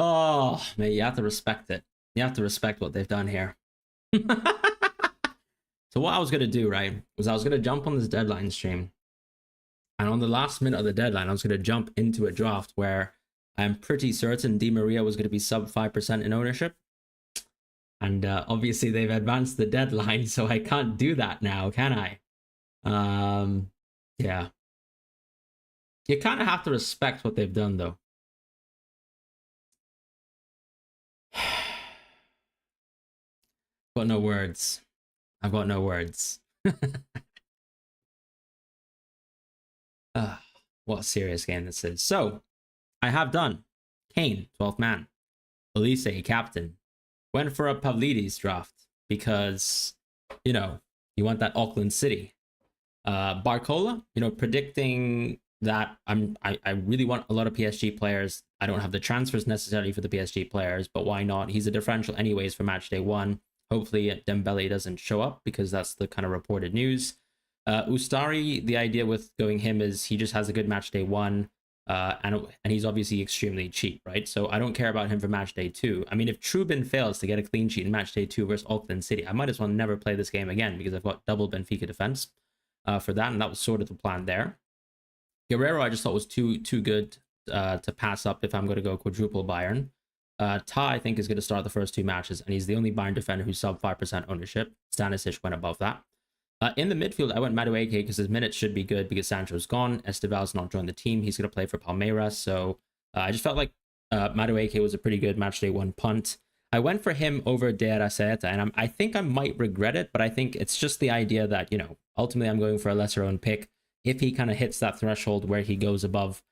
Oh, man, you have to respect it. You have to respect what they've done here. So what I was gonna do, right, was I was gonna jump on this deadline stream, and on the last minute of the deadline, I was gonna jump into a draft where I'm pretty certain Di Maria was gonna be sub 5% in ownership, and obviously they've advanced the deadline, so I can't do that now, can I? Yeah, you kind of have to respect what they've done, though. Got no words. I've got no words. What a serious game this is. So, I have done Kane, 12th man. Elise, captain. Went for a Pavlidis draft because, you want that Auckland City. Barcola, predicting that I really want a lot of PSG players. I don't have the transfers necessarily for the PSG players, but why not? He's a differential anyways for matchday 1. Hopefully Dembele doesn't show up because that's the kind of reported news. Ustari, the idea with going him is he just has a good matchday 1. And he's obviously extremely cheap, right? So I don't care about him for matchday 2. I mean, if Trubin fails to get a clean sheet in matchday 2 versus Auckland City, I might as well never play this game again because I've got double Benfica defense for that, and that was sort of the plan there. Guerrero, I just thought was too good to pass up if I'm going to go quadruple Bayern. Ta, I think, is going to start the first 2 matches, and he's the only Bayern defender who's sub 5% ownership. Stanisic went above that. In the midfield, I went Madueke because his minutes should be good because Sancho's gone. Esteval's not joined the team. He's going to play for Palmeiras. So I just felt like Madueke was a pretty good matchday 1 punt. I went for him over De Arrascaeta, and I think I might regret it, but I think it's just the idea that, ultimately I'm going for a lesser owned pick. If he kind of hits that threshold where he goes above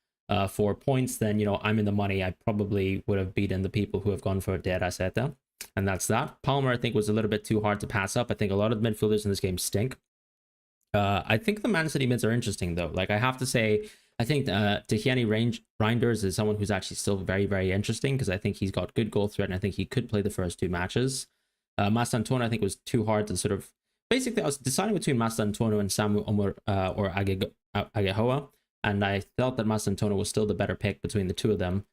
4 points, then, I'm in the money. I probably would have beaten the people who have gone for De Arrascaeta. And that's that. Palmer, I think, was a little bit too hard to pass up. I think a lot of the midfielders in this game stink. I think the Man City mids are interesting, though. Like, I have to say, I think Tijani Reinders is someone who's actually still very, very interesting because I think he's got good goal threat and I think he could play the first 2 matches. Mastantuono, I think, was too hard to sort of... Basically, I was deciding between Mastantuono and Samu Omar or Agehoa, and I felt that Mastantuono was still the better pick between the 2 of them.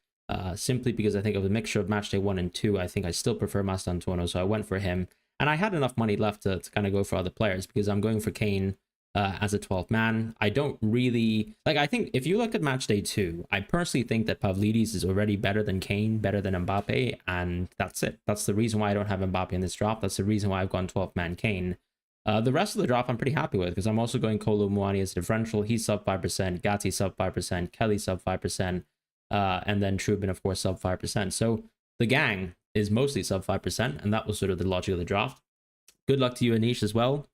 Simply because I think of the mixture of matchday 1 and 2, I think I still prefer Mastantuono, so I went for him. And I had enough money left to kind of go for other players because I'm going for Kane as a 12th man. I don't really... I think if you look at matchday 2, I personally think that Pavlidis is already better than Kane, better than Mbappe, and that's it. That's the reason why I don't have Mbappe in this draft. That's the reason why I've gone 12th man Kane. The rest of the draft I'm pretty happy with because I'm also going Kolo Muani as a differential. He's sub 5%, Gatti sub 5%, Kelly sub 5%, and then Trubin, of course, sub 5%. So the gang is mostly sub 5%, and that was sort of the logic of the draft. Good luck to you, Anish, as well.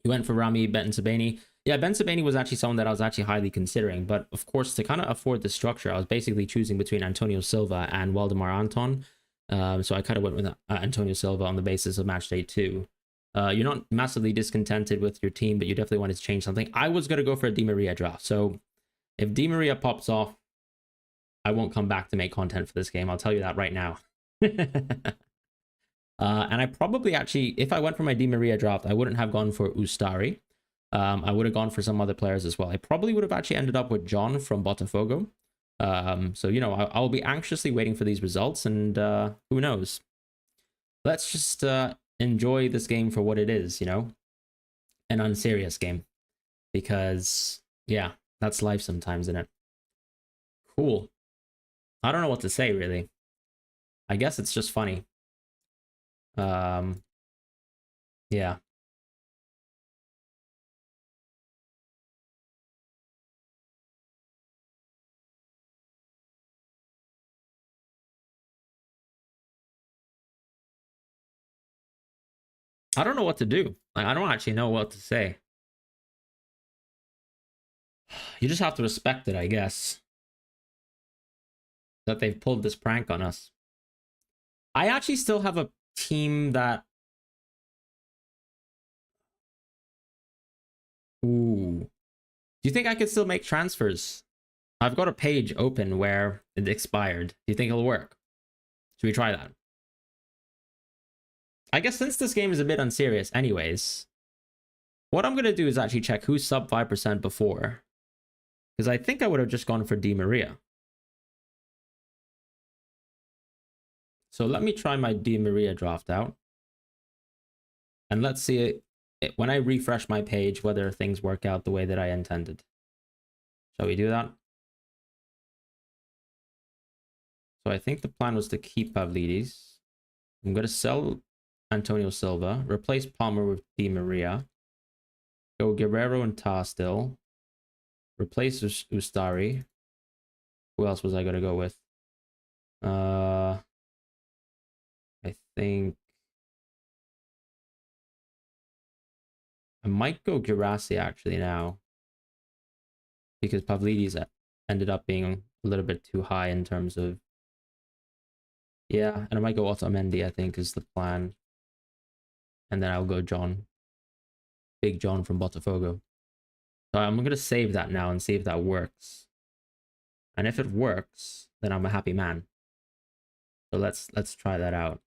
You went for Rami Bentabani. Yeah, Bentabani was actually someone that I was actually highly considering, but of course, to kind of afford the structure, I was basically choosing between Antonio Silva and Waldemar Anton. So I kind of went with Antonio Silva on the basis of matchday 2. You're not massively discontented with your team, but you definitely wanted to change something. I was going to go for a Di Maria draft. So if Di Maria pops off, I won't come back to make content for this game. I'll tell you that right now. And I probably actually, if I went for my Di Maria draft, I wouldn't have gone for Ustari. I would have gone for some other players as well. I probably would have actually ended up with John from Botafogo. So, I'll be anxiously waiting for these results, and who knows? Let's just enjoy this game for what it is, an unserious game. Because, yeah, that's life sometimes, isn't it? Cool. I don't know what to say, really. I guess it's just funny. Yeah. I don't know what to do. I don't actually know what to say. You just have to respect it, I guess. That they've pulled this prank on us. I actually still have a team that... Ooh. Do you think I could still make transfers? I've got a page open where it expired. Do you think it'll work? Should we try that? I guess since this game is a bit unserious anyways, what I'm going to do is actually check who's sub 5% before. Because I think I would have just gone for Di Maria. So let me try my Di Maria draft out. And let's see when I refresh my page, whether things work out the way that I intended. Shall we do that? So I think the plan was to keep Pavlidis. I'm going to sell Antonio Silva, replace Palmer with Di Maria, go Guerrero and Ta still, replace Ustari. Who else was I going to go with? I think I might go Girassi actually now, because Pavlidis ended up being a little bit too high in terms of, yeah, and I might go Otamendi, I think is the plan. And then I'll go John. Big John from Botafogo. So I'm going to save that now and see if that works. And if it works, then I'm a happy man. So let's try that out.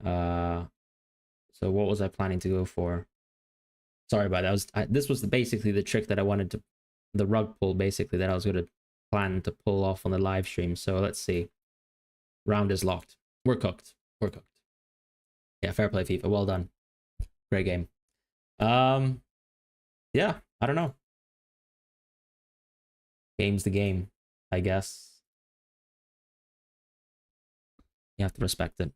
So what was I planning to go for? Sorry about that. This was basically the trick that I wanted to, the rug pull basically that I was going to plan to pull off on the live stream. So let's see. Round is locked. We're cooked. We're cooked. Yeah, fair play FIFA. Well done. Great game. Yeah, I don't know. Game's the game, I guess. You have to respect it.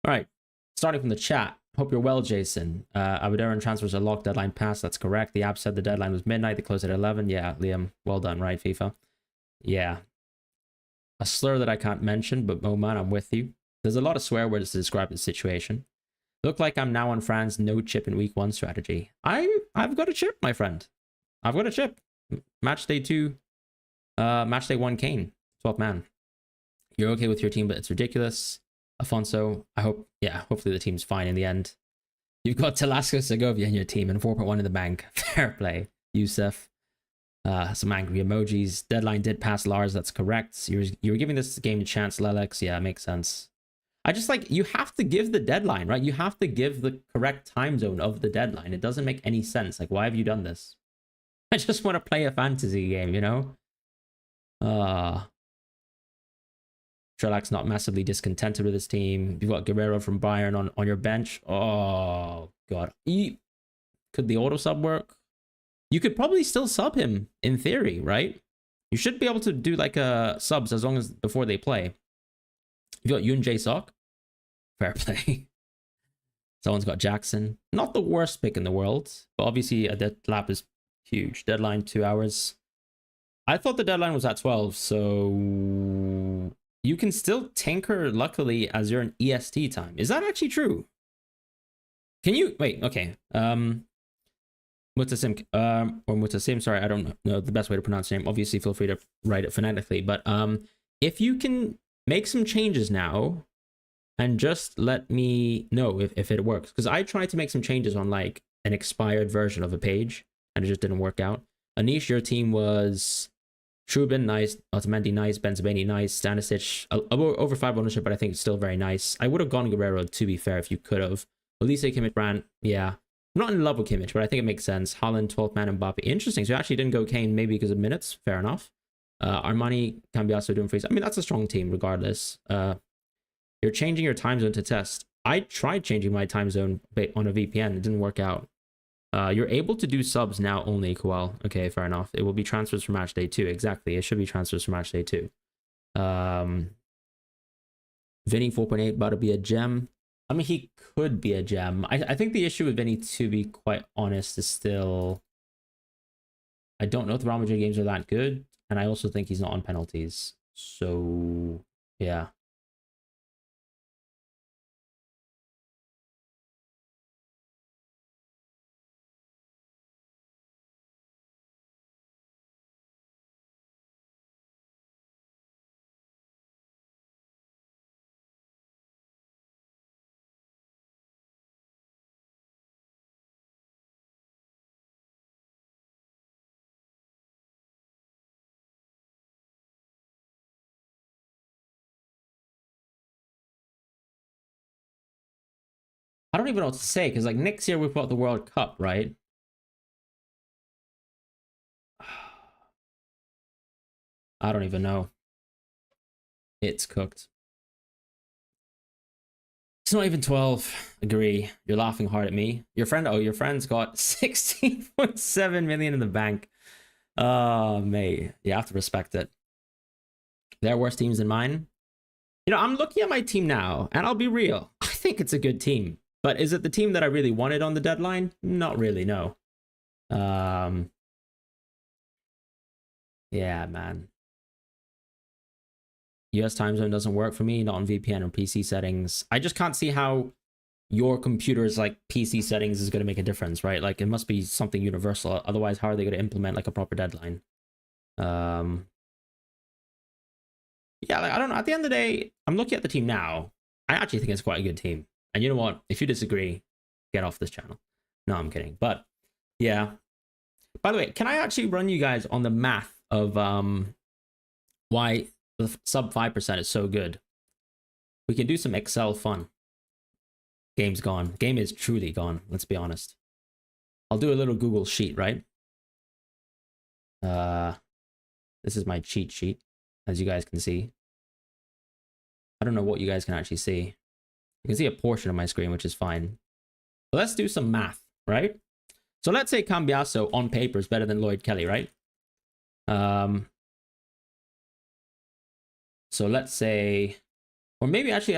All right, starting from the chat. Hope you're well, Jason. Abudaran transfers are locked, deadline passed. That's correct. The app said the deadline was midnight. They closed at 11. Yeah, Liam, well done, right, FIFA? Yeah. A slur that I can't mention, but oh man, I'm with you. There's a lot of swear words to describe the situation. Look like I'm now on Fran's no chip in week 1 strategy. I've got a chip, my friend. I've got a chip. Matchday 2, Matchday 1 Kane, 12th man. You're okay with your team, but it's ridiculous. Afonso, I hope, yeah, hopefully the team's fine in the end. You've got Telasco Segovia in your team and 4.1 in the bank. Fair play. Yusuf. Some angry emojis. Deadline did pass Lars, that's correct. You were giving this game a chance, Lelex. Yeah, makes sense. I just like, you have to give the deadline, right? You have to give the correct time zone of the deadline. It doesn't make any sense. Like, why have you done this? I just want to play a fantasy game, you know? Trelak's not massively discontented with his team. You've got Guerrero from Bayern on your bench. Oh, God. Could the auto sub work? You could probably still sub him, in theory, right? You should be able to do like subs as long as before they play. You got Yoon Jae Sok. Fair play. Someone's got Jackson. Not the worst pick in the world, but obviously a dead lap is huge. Deadline 2 hours. I thought the deadline was at 12, so you can still tinker luckily as you're an EST time. Is that actually true? Can you wait? Okay. Mutasim or Mutasim, sorry, I don't know the best way to pronounce your name. Obviously, feel free to write it phonetically, but if you can make some changes now and just let me know if it works, because I tried to make some changes on like an expired version of a page and it just didn't work out. Anish, your team was Trubin, nice. Otamendi, nice. Benzabeni, nice. Stanisic, over 5 ownership, but I think it's still very nice. I would have gone Guerrero, to be fair, if you could have. Elise, Kimmich, Fran, yeah. I'm not in love with Kimmich, but I think it makes sense. Holland, 12th man, Mbappe. Interesting. So you actually didn't go Kane, maybe because of minutes. Fair enough. Armani, Cambiasso, doing freeze. I mean, that's a strong team, regardless. You're changing your time zone to test. I tried changing my time zone on a VPN. It didn't work out. You're able to do subs now only, Koal. Okay, fair enough. It will be transfers for match day 2. Exactly. It should be transfers for match day 2. Vinny 4.8 about to be a gem. I mean, he could be a gem. I think the issue with Vinny, to be quite honest, is still, I don't know if the Real Madrid games are that good. And I also think he's not on penalties. So, yeah. I don't even know what to say, because like next year we've got the World Cup, right? I don't even know. It's cooked. It's not even 12. Agree. You're laughing hard at me. Your friend's got 16.7 million in the bank. Oh, mate. You have to respect it. There are worse teams than mine. You know, I'm looking at my team now, and I'll be real. I think it's a good team. But is it the team that I really wanted on the deadline? Not really, no. Yeah, man. US time zone doesn't work for me, not on VPN or PC settings. I just can't see how your computer's like PC settings is going to make a difference, right? Like it must be something universal. Otherwise, how are they going to implement like a proper deadline? Yeah, like, I don't know. At the end of the day, I'm looking at the team now. I actually think it's quite a good team. And you know what? If you disagree, get off this channel. No, I'm kidding. But yeah. By the way, can I actually run you guys on the math of why the sub 5% is so good? We can do some Excel fun. Game's gone. Game is truly gone. Let's be honest. I'll do a little Google sheet, right? This is my cheat sheet, as you guys can see. I don't know what you guys can actually see. You can see a portion of my screen, which is fine. But let's do some math, right? So let's say Cambiasso on paper is better than Lloyd Kelly, right? So let's say, or maybe actually,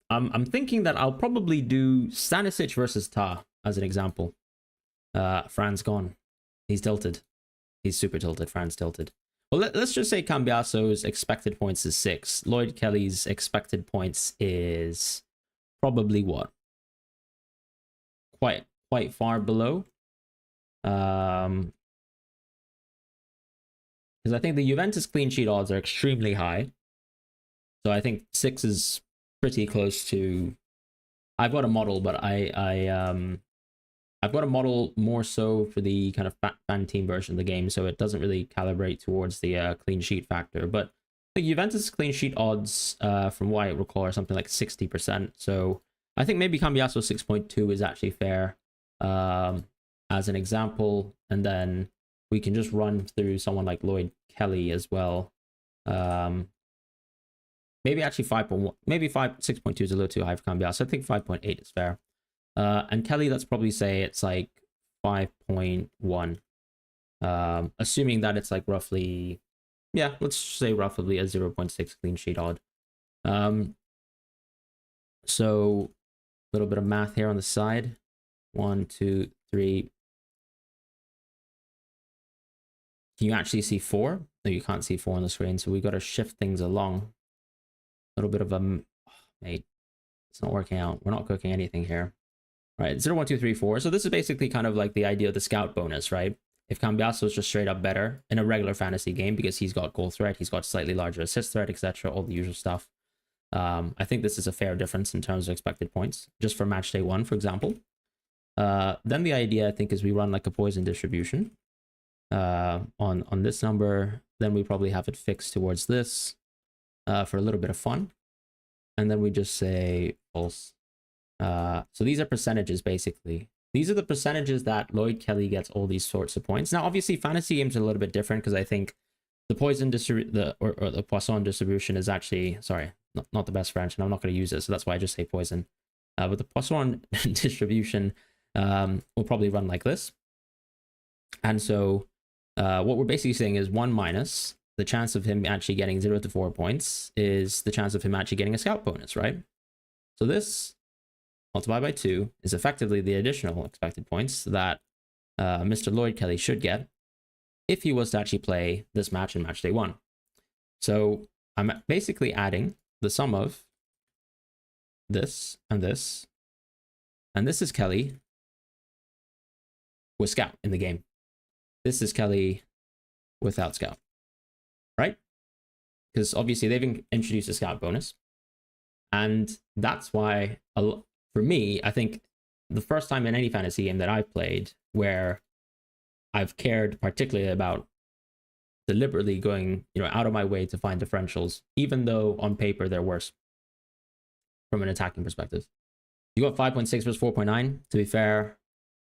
I'm thinking that I'll probably do Stanisic versus Ta as an example. Fran's gone. He's tilted. He's super tilted. Fran's tilted. Well, let's just say Cambiasso's expected points is 6. Lloyd Kelly's expected points is probably what? Quite far below. Because I think the Juventus clean sheet odds are extremely high. So I think 6 is pretty close to. I've got a model, but I've got a model more so for the kind of fan team version of the game, so it doesn't really calibrate towards the clean sheet factor. But the Juventus clean sheet odds, from what I recall, are something like 60%. So I think maybe Cambiasso 6.2 is actually fair as an example. And then we can just run through someone like Lloyd Kelly as well. Maybe actually 5.1, maybe 6.2 is a little too high for Cambiasso. I think 5.8 is fair. And Kelly, let's probably say it's like 5.1. Assuming that it's like roughly, yeah, let's say roughly a 0.6 clean sheet odd. So a little bit of math here on the side. 1, 2, 3. Can you actually see 4? No, you can't see 4 on the screen, so we've got to shift things along. A little bit of a, mate, it's not working out. We're not cooking anything here. Right, 0, 1, 2, 3, 4. So this is basically kind of like the idea of the scout bonus, right? If Cambiasso is just straight up better in a regular fantasy game because he's got goal threat, he's got slightly larger assist threat, etc., all the usual stuff. I think this is a fair difference in terms of expected points, just for match day 1, for example. Then the idea, I think, is we run like a poison distribution on this number. Then we probably have it fixed towards this for a little bit of fun. And then we just say false. So these are percentages, basically. These are the percentages that Lloyd Kelly gets all these sorts of points. Now, obviously, fantasy games are a little bit different because I think the poison or the poisson distribution is actually, sorry, not the best French, and I'm not going to use it, so that's why I just say poison. But the poisson distribution will probably run like this. And so what we're basically saying is 1 minus the chance of him actually getting 0 to 4 points is the chance of him actually getting a scout bonus, right? So this multiplied by 2 is effectively the additional expected points that Mr. Lloyd Kelly should get if he was to actually play this match in match day 1. So I'm basically adding the sum of this, and this is Kelly with scout in the game. This is Kelly without scout, right? Because obviously they've introduced a scout bonus, and that's why for me, I think the first time in any fantasy game that I've played where I've cared particularly about deliberately going, out of my way to find differentials, even though on paper they're worse from an attacking perspective. You got 5.6 versus 4.9. To be fair,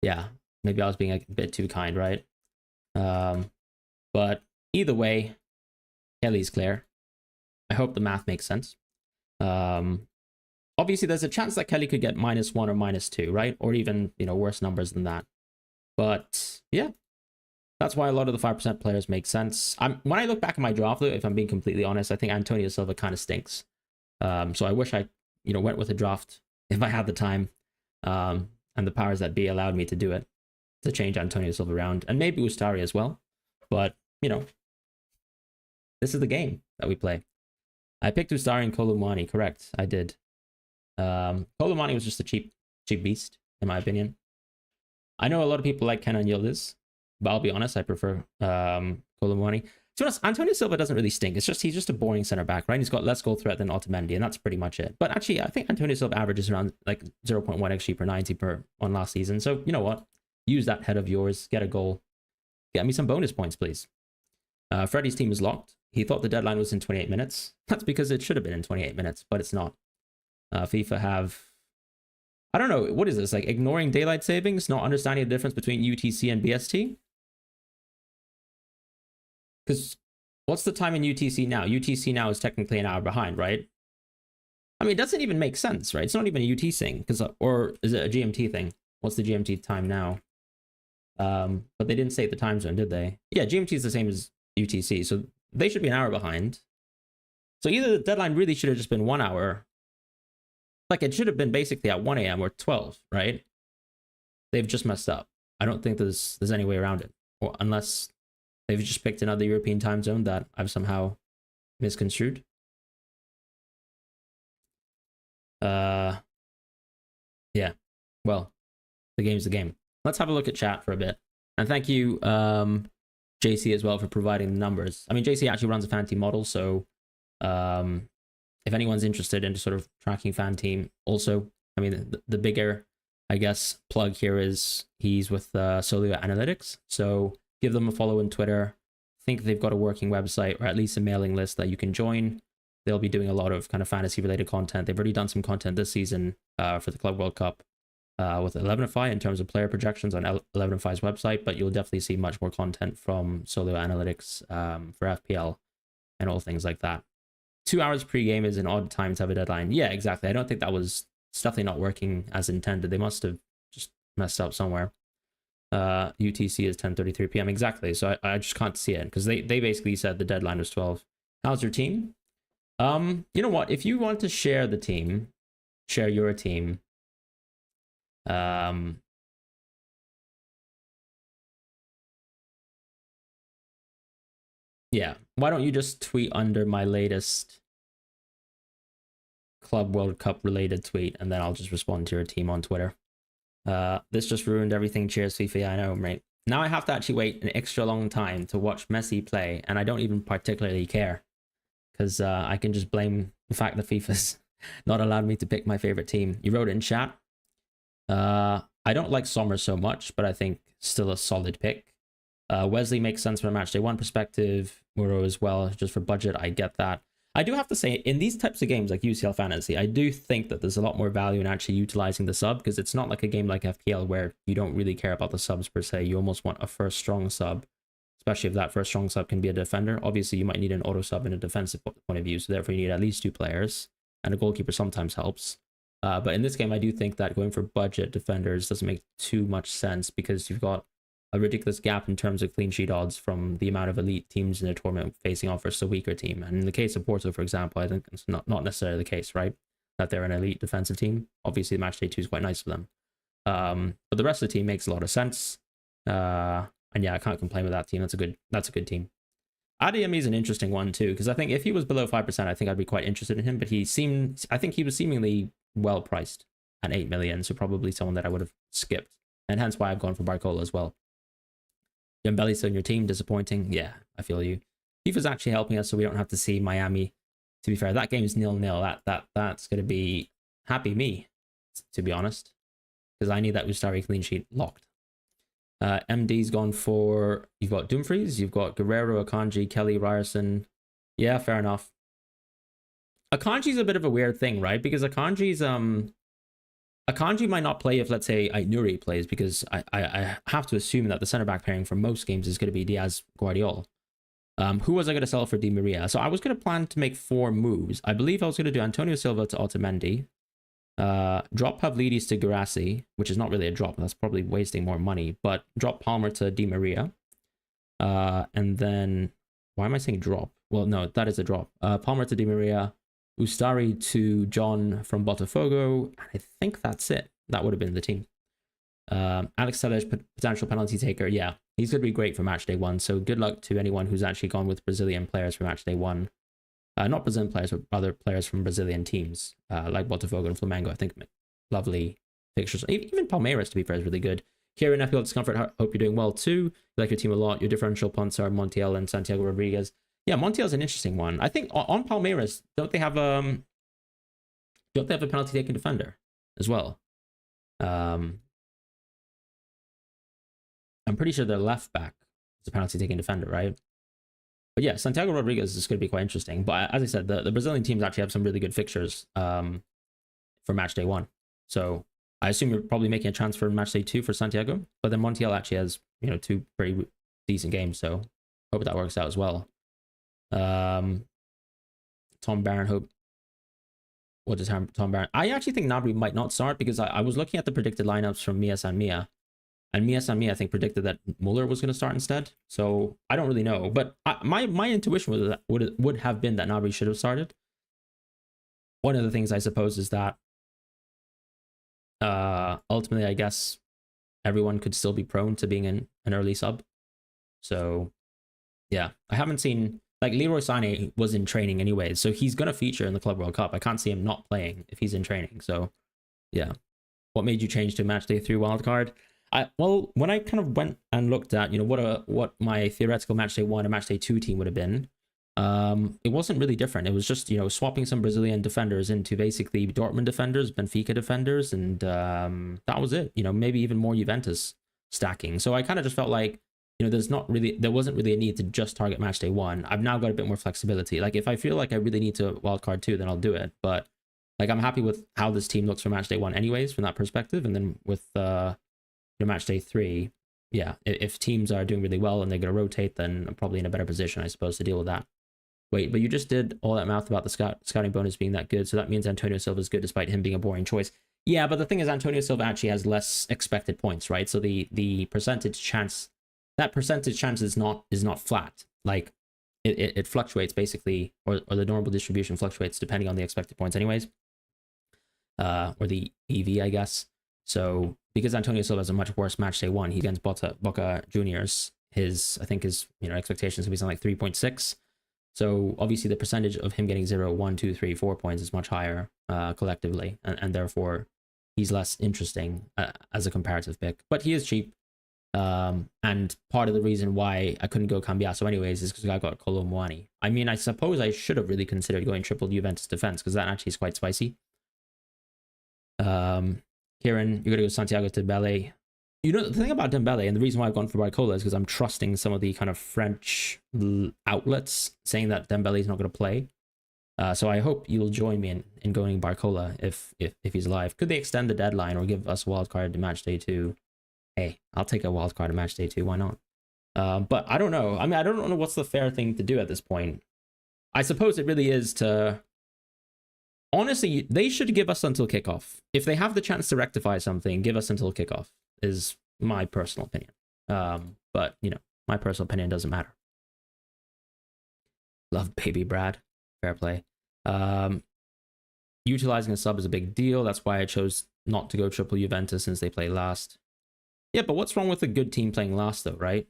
yeah, maybe I was being a bit too kind, right? But either way, Kelly's clear. I hope the math makes sense. Obviously, there's a chance that Kelly could get -1 or -2, right? Or even, worse numbers than that. But yeah, that's why a lot of the 5% players make sense. When I look back at my draft, though, if I'm being completely honest, I think Antonio Silva kind of stinks. So I wish I, went with a draft if I had the time and the powers that be allowed me to do it, to change Antonio Silva around, and maybe Ustari as well. But, this is the game that we play. I picked Ustari and Kolumani, correct? I did. Kolumani was just a cheap beast, in my opinion. I know a lot of people like Kenan Yildiz, but I'll be honest, I prefer Kolumani. To be honest, Antonio Silva doesn't really stink. He's just a boring center back, right? He's got less goal threat than Otamendi, and that's pretty much it. But actually, I think Antonio Silva averages around like 0.1 xG per 90 on last season. So you know what? Use that head of yours, get a goal, get me some bonus points, please. Freddie's team is locked. He thought the deadline was in 28 minutes. That's because it should have been in 28 minutes, but it's not. FIFA have, I don't know, what is this? Like ignoring daylight savings, not understanding the difference between UTC and BST? Because what's the time in UTC now? UTC now is technically an hour behind, right? I mean, it doesn't even make sense, right? It's not even a UT thing, or is it a GMT thing? What's the GMT time now? But they didn't say the time zone, did they? Yeah, GMT is the same as UTC, so they should be an hour behind. So either the deadline really should have just been 1 hour, like it should have been basically at 1 a.m. or 12, right? They've just messed up. I don't think there's any way around it, or unless they've just picked another European time zone that I've somehow misconstrued. Yeah. Well, the game's the game. Let's have a look at chat for a bit. And thank you, JC, as well, for providing the numbers. I mean, JC actually runs a fan team model, so if anyone's interested in sort of tracking fan team, also, I mean, the bigger, I guess, plug here is he's with Solio Analytics. So give them a follow on Twitter. I think they've got a working website, or at least a mailing list that you can join. They'll be doing a lot of kind of fantasy related content. They've already done some content this season for the Club World Cup with 11FI in terms of player projections on 11FI's website, but you'll definitely see much more content from Solio Analytics for FPL and all things like that. 2 hours pre-game is an odd time to have a deadline. Yeah, exactly. I don't think that was, it's definitely not working as intended. They must have just messed up somewhere. UTC is 10:33 p.m. exactly. So I just can't see it because they basically said the deadline was 12. How's your team? You know what? If you want to share the team, share your team. Yeah. Why don't you just tweet under my latest Club World Cup related tweet, and then I'll just respond to your team on Twitter. This just ruined everything. Cheers, FIFA. Yeah, I know, right? Now I have to actually wait an extra long time to watch Messi play, and I don't even particularly care. Because I can just blame the fact that FIFA's not allowed me to pick my favorite team. You wrote it in chat. I don't like Sommer so much, but I think still a solid pick. Wesley makes sense from a Matchday 1 perspective. Muro as well, just for budget, I get that. I do have to say, in these types of games like UCL Fantasy, I do think that there's a lot more value in actually utilizing the sub, because it's not like a game like FPL where you don't really care about the subs per se. You almost want a first strong sub, especially if that first strong sub can be a defender. Obviously, you might need an auto sub in a defensive point of view, so therefore you need at least 2 players, and a goalkeeper sometimes helps. But in this game, I do think that going for budget defenders doesn't make too much sense, because you've got a ridiculous gap in terms of clean sheet odds from the amount of elite teams in the tournament facing off versus a weaker team. And in the case of Porto, for example, I think it's not necessarily the case, right? That they're an elite defensive team. Obviously, Matchday 2 is quite nice for them. But the rest of the team makes a lot of sense. And yeah, I can't complain with that team. That's a good team. Adeyemi is an interesting one too, because I think if he was below 5%, I think I'd be quite interested in him. But I think he was seemingly well priced at 8 million, so probably someone that I would have skipped. And hence why I've gone for Barcola as well. Dembele's on your team, disappointing. Yeah, I feel you. FIFA's actually helping us, so we don't have to see Miami. To be fair, that game is 0-0. That's going to be happy me, to be honest, because I need that Ustari clean sheet locked. MD's gone for, you've got Dumfries, you've got Guerrero, Akanji, Kelly, Ryerson. Yeah, fair enough. Akanji's a bit of a weird thing, right? Because Akanji might not play if, let's say, Nuri plays, because I have to assume that the centre-back pairing for most games is going to be Diaz Guardiola. Who was I going to sell for Di Maria? So I was going to plan to make 4 moves. I believe I was going to do Antonio Silva to Otamendi. Drop Pavlidis to Guirassy, which is not really a drop. That's probably wasting more money. But drop Palmer to Di Maria. And then, why am I saying drop? Well, no, that is a drop. Palmer to Di Maria. Ustari to John from Botafogo. I think that's it. That would have been the team. Alex Telles, potential penalty taker. Yeah, he's going to be great for Matchday 1. So good luck to anyone who's actually gone with Brazilian players for Matchday 1. Not Brazilian players, but other players from Brazilian teams, like Botafogo and Flamengo. I think lovely fixtures. Even Palmeiras, to be fair, is really good. Kieran, FPL Discomfort, hope you're doing well too. You like your team a lot. Your differential punts are Montiel and Santiago Rodriguez. Yeah, Montiel's an interesting one. I think on Palmeiras, don't they have a penalty taking defender as well? I'm pretty sure their left back is a penalty taking defender, right? But yeah, Santiago Rodriguez is going to be quite interesting. But as I said, the Brazilian teams actually have some really good fixtures for Matchday 1. So I assume you're probably making a transfer in Matchday 2 for Santiago. But then Montiel actually has, 2 pretty decent games. So hope that works out as well. Tom Barron, hope. What does Tom Barron? I actually think Gnabry might not start because I was looking at the predicted lineups from Mia San Mia. And Mia San Mia, I think, predicted that Muller was going to start instead. So I don't really know. But my intuition was that would have been that Gnabry should have started. One of the things I suppose is that ultimately, I guess, everyone could still be prone to being an early sub. So, yeah. I haven't seen... Like, Leroy Sané was in training anyway, so he's going to feature in the Club World Cup. I can't see him not playing if he's in training. So, yeah. What made you change to Matchday 3 wildcard? Well, when I kind of went and looked at, what my theoretical Matchday 1 and Matchday 2 team would have been, it wasn't really different. It was just, swapping some Brazilian defenders into basically Dortmund defenders, Benfica defenders, and that was it. Maybe even more Juventus stacking. So I kind of just felt like, there wasn't really a need to just target Matchday 1. I've now got a bit more flexibility. Like, if I feel like I really need to wildcard 2, then I'll do it. But, like, I'm happy with how this team looks for Matchday 1 anyways, from that perspective. And then with... Matchday 3, yeah, if teams are doing really well and they're going to rotate, then I'm probably in a better position, I suppose, to deal with that. Wait, but you just did all that mouth about the scouting bonus being that good, so that means Antonio Silva is good despite him being a boring choice. Yeah, but the thing is, Antonio Silva actually has less expected points, right? So the percentage chance, that percentage chance is not flat. Like, it fluctuates basically, or the normal distribution fluctuates depending on the expected points anyways. Or the EV, I guess. So because Antonio Silva has a much worse Matchday 1, he against Boca Juniors, I think his expectations will be something like 3.6. So obviously the percentage of him getting 0, 1, 2, 3, 4 points is much higher collectively, and therefore he's less interesting as a comparative pick. But he is cheap, and part of the reason why I couldn't go Cambiaso anyways is because I got Kolo Muani. I mean, I suppose I should have really considered going triple Juventus defense because that actually is quite spicy. Kieran, you're going to go Santiago to Dembele. The thing about Dembele, and the reason why I've gone for Barcola is because I'm trusting some of the kind of French outlets saying that Dembele is not going to play. So I hope you'll join me in going Barcola if he's alive. Could they extend the deadline or give us a wild card to Matchday 2? Hey, I'll take a wild card to Matchday 2. Why not? But I don't know. I mean, I don't know what's the fair thing to do at this point. I suppose it really is to... Honestly, they should give us until kickoff. If they have the chance to rectify something, give us until kickoff, is my personal opinion. But, my personal opinion doesn't matter. Love baby Brad. Fair play. Utilizing a sub is a big deal. That's why I chose not to go triple Juventus since they play last. Yeah, but what's wrong with a good team playing last, though, right?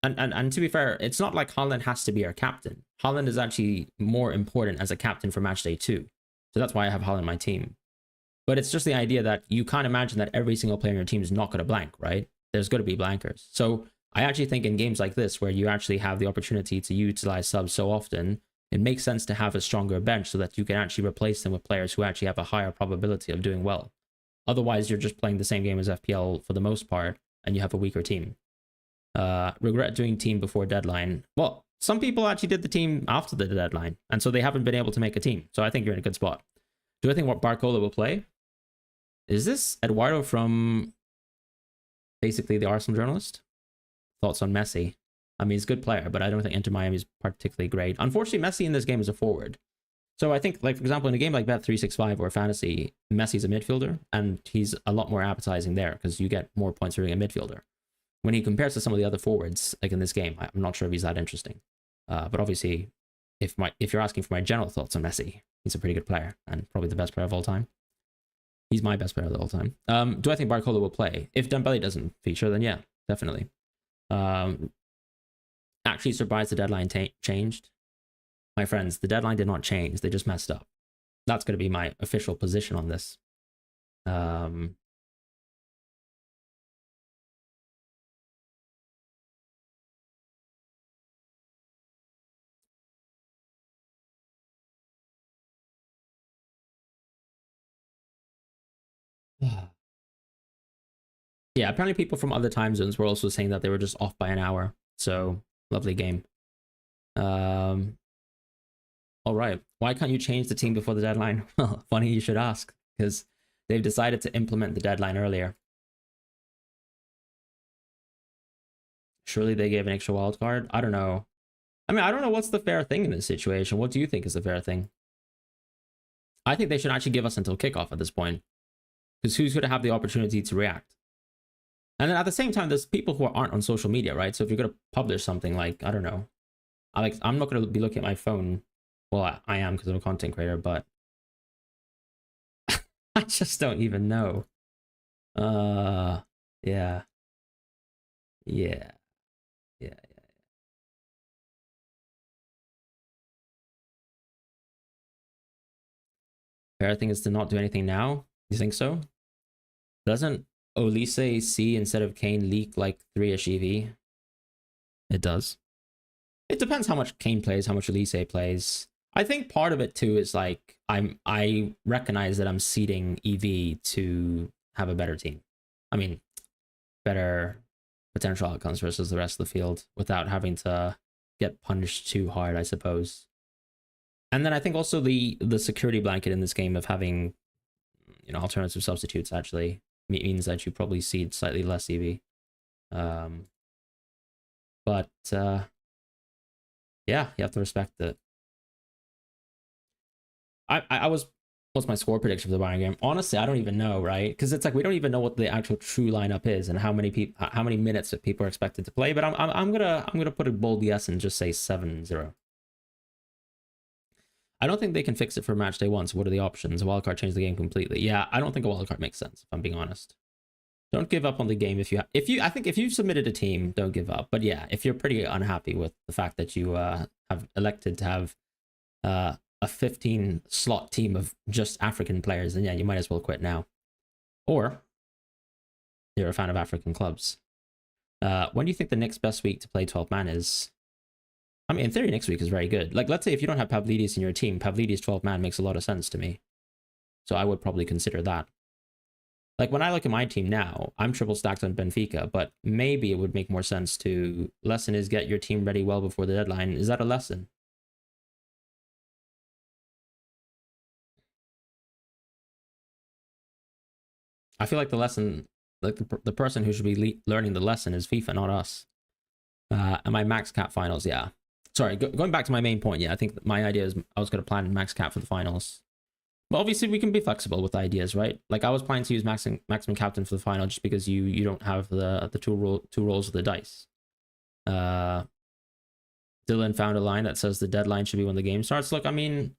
And to be fair, it's not like Haaland has to be our captain. Haaland is actually more important as a captain for Matchday 2. So that's why I have Haaland in my team. But it's just the idea that you can't imagine that every single player in your team is not going to blank, right? There's going to be blankers. So I actually think in games like this, where you actually have the opportunity to utilize subs so often, it makes sense to have a stronger bench so that you can actually replace them with players who actually have a higher probability of doing well. Otherwise, you're just playing the same game as FPL for the most part, and you have a weaker team. Regret doing team before deadline. Well, some people actually did the team after the deadline, and so they haven't been able to make a team. So I think you're in a good spot. Do I think what Barcola will play? Is this Eduardo from basically the Arsenal journalist? Thoughts on Messi? I mean, he's a good player, but I don't think Inter Miami is particularly great. Unfortunately, Messi in this game is a forward. So I think, like, for example, in a game like Bet365 or Fantasy, Messi's a midfielder, and he's a lot more appetizing there because you get more points for being a midfielder. When he compares to some of the other forwards, like in this game, I'm not sure if he's that interesting. But obviously, if you're asking for my general thoughts on Messi, he's a pretty good player and probably the best player of all time. He's my best player of all time. Do I think Barcola will play? If Dembele doesn't feature, then yeah, definitely. Actually surprised the deadline changed. My friends, the deadline did not change. They just messed up. That's going to be my official position on this. Yeah, apparently people from other time zones were also saying that they were just off by an hour. So, lovely game. All right. Why can't you change the team before the deadline? Well, funny you should ask, because they've decided to implement the deadline earlier. Surely they gave an extra wild card? I don't know. I mean, I don't know what's the fair thing in this situation. What do you think is the fair thing? I think they should actually give us until kickoff at this point, because who's going to have the opportunity to react? And then at the same time, there's people who aren't on social media, right? So if you're going to publish something like, I don't know, I'm not going to be looking at my phone. Well, I am because I'm a content creator, but I just don't even know. Yeah. Yeah. Yeah. Yeah. Fair thing is to not do anything now. You think so? Doesn't Olise see instead of Kane leak like 3-ish EV? It does. It depends how much Kane plays, how much Olise plays. I think part of it too is like I recognize that I'm seeding EV to have a better team. I mean, better potential outcomes versus the rest of the field without having to get punished too hard, I suppose. And then I think also the security blanket in this game of having, you know, alternative substitutes actually means that you probably seed slightly less EV. But yeah, you have to respect it. I was, what's my score prediction for the Bayern game? Honestly, I don't even know, right? Because it's like we don't even know what the actual true lineup is and how many minutes that people are expected to play. But I'm gonna put a bold yes and just say 7-0. I don't think they can fix it for match day one. So what are the options? A wildcard change the game completely. Yeah, I don't think a wildcard makes sense, if I'm being honest. Don't give up on the game I think if you've submitted a team, don't give up. But yeah, if you're pretty unhappy with the fact that you have elected to have a 15 slot team of just African players, then yeah, you might as well quit now. Or you're a fan of African clubs. When do you think the next best week to play 12 man is? I mean, in theory, next week is very good. Like, let's say if you don't have Pavlidis in your team, Pavlidis 12 man makes a lot of sense to me. So I would probably consider that. Like, when I look at my team now, I'm triple stacked on Benfica, but maybe it would make more sense to lesson is get your team ready well before the deadline. Is that a lesson? I feel like the lesson, like the person who should be learning the lesson is FIFA, not us. And my max cap finals, yeah. Sorry, going back to my main point, yeah, I think my idea is I was going to plan max cap for the finals. But obviously, we can be flexible with ideas, right? Like, I was planning to use maximum captain for the final just because you don't have the two rolls of the dice. Dylan found a line that says the deadline should be when the game starts. Look, I mean,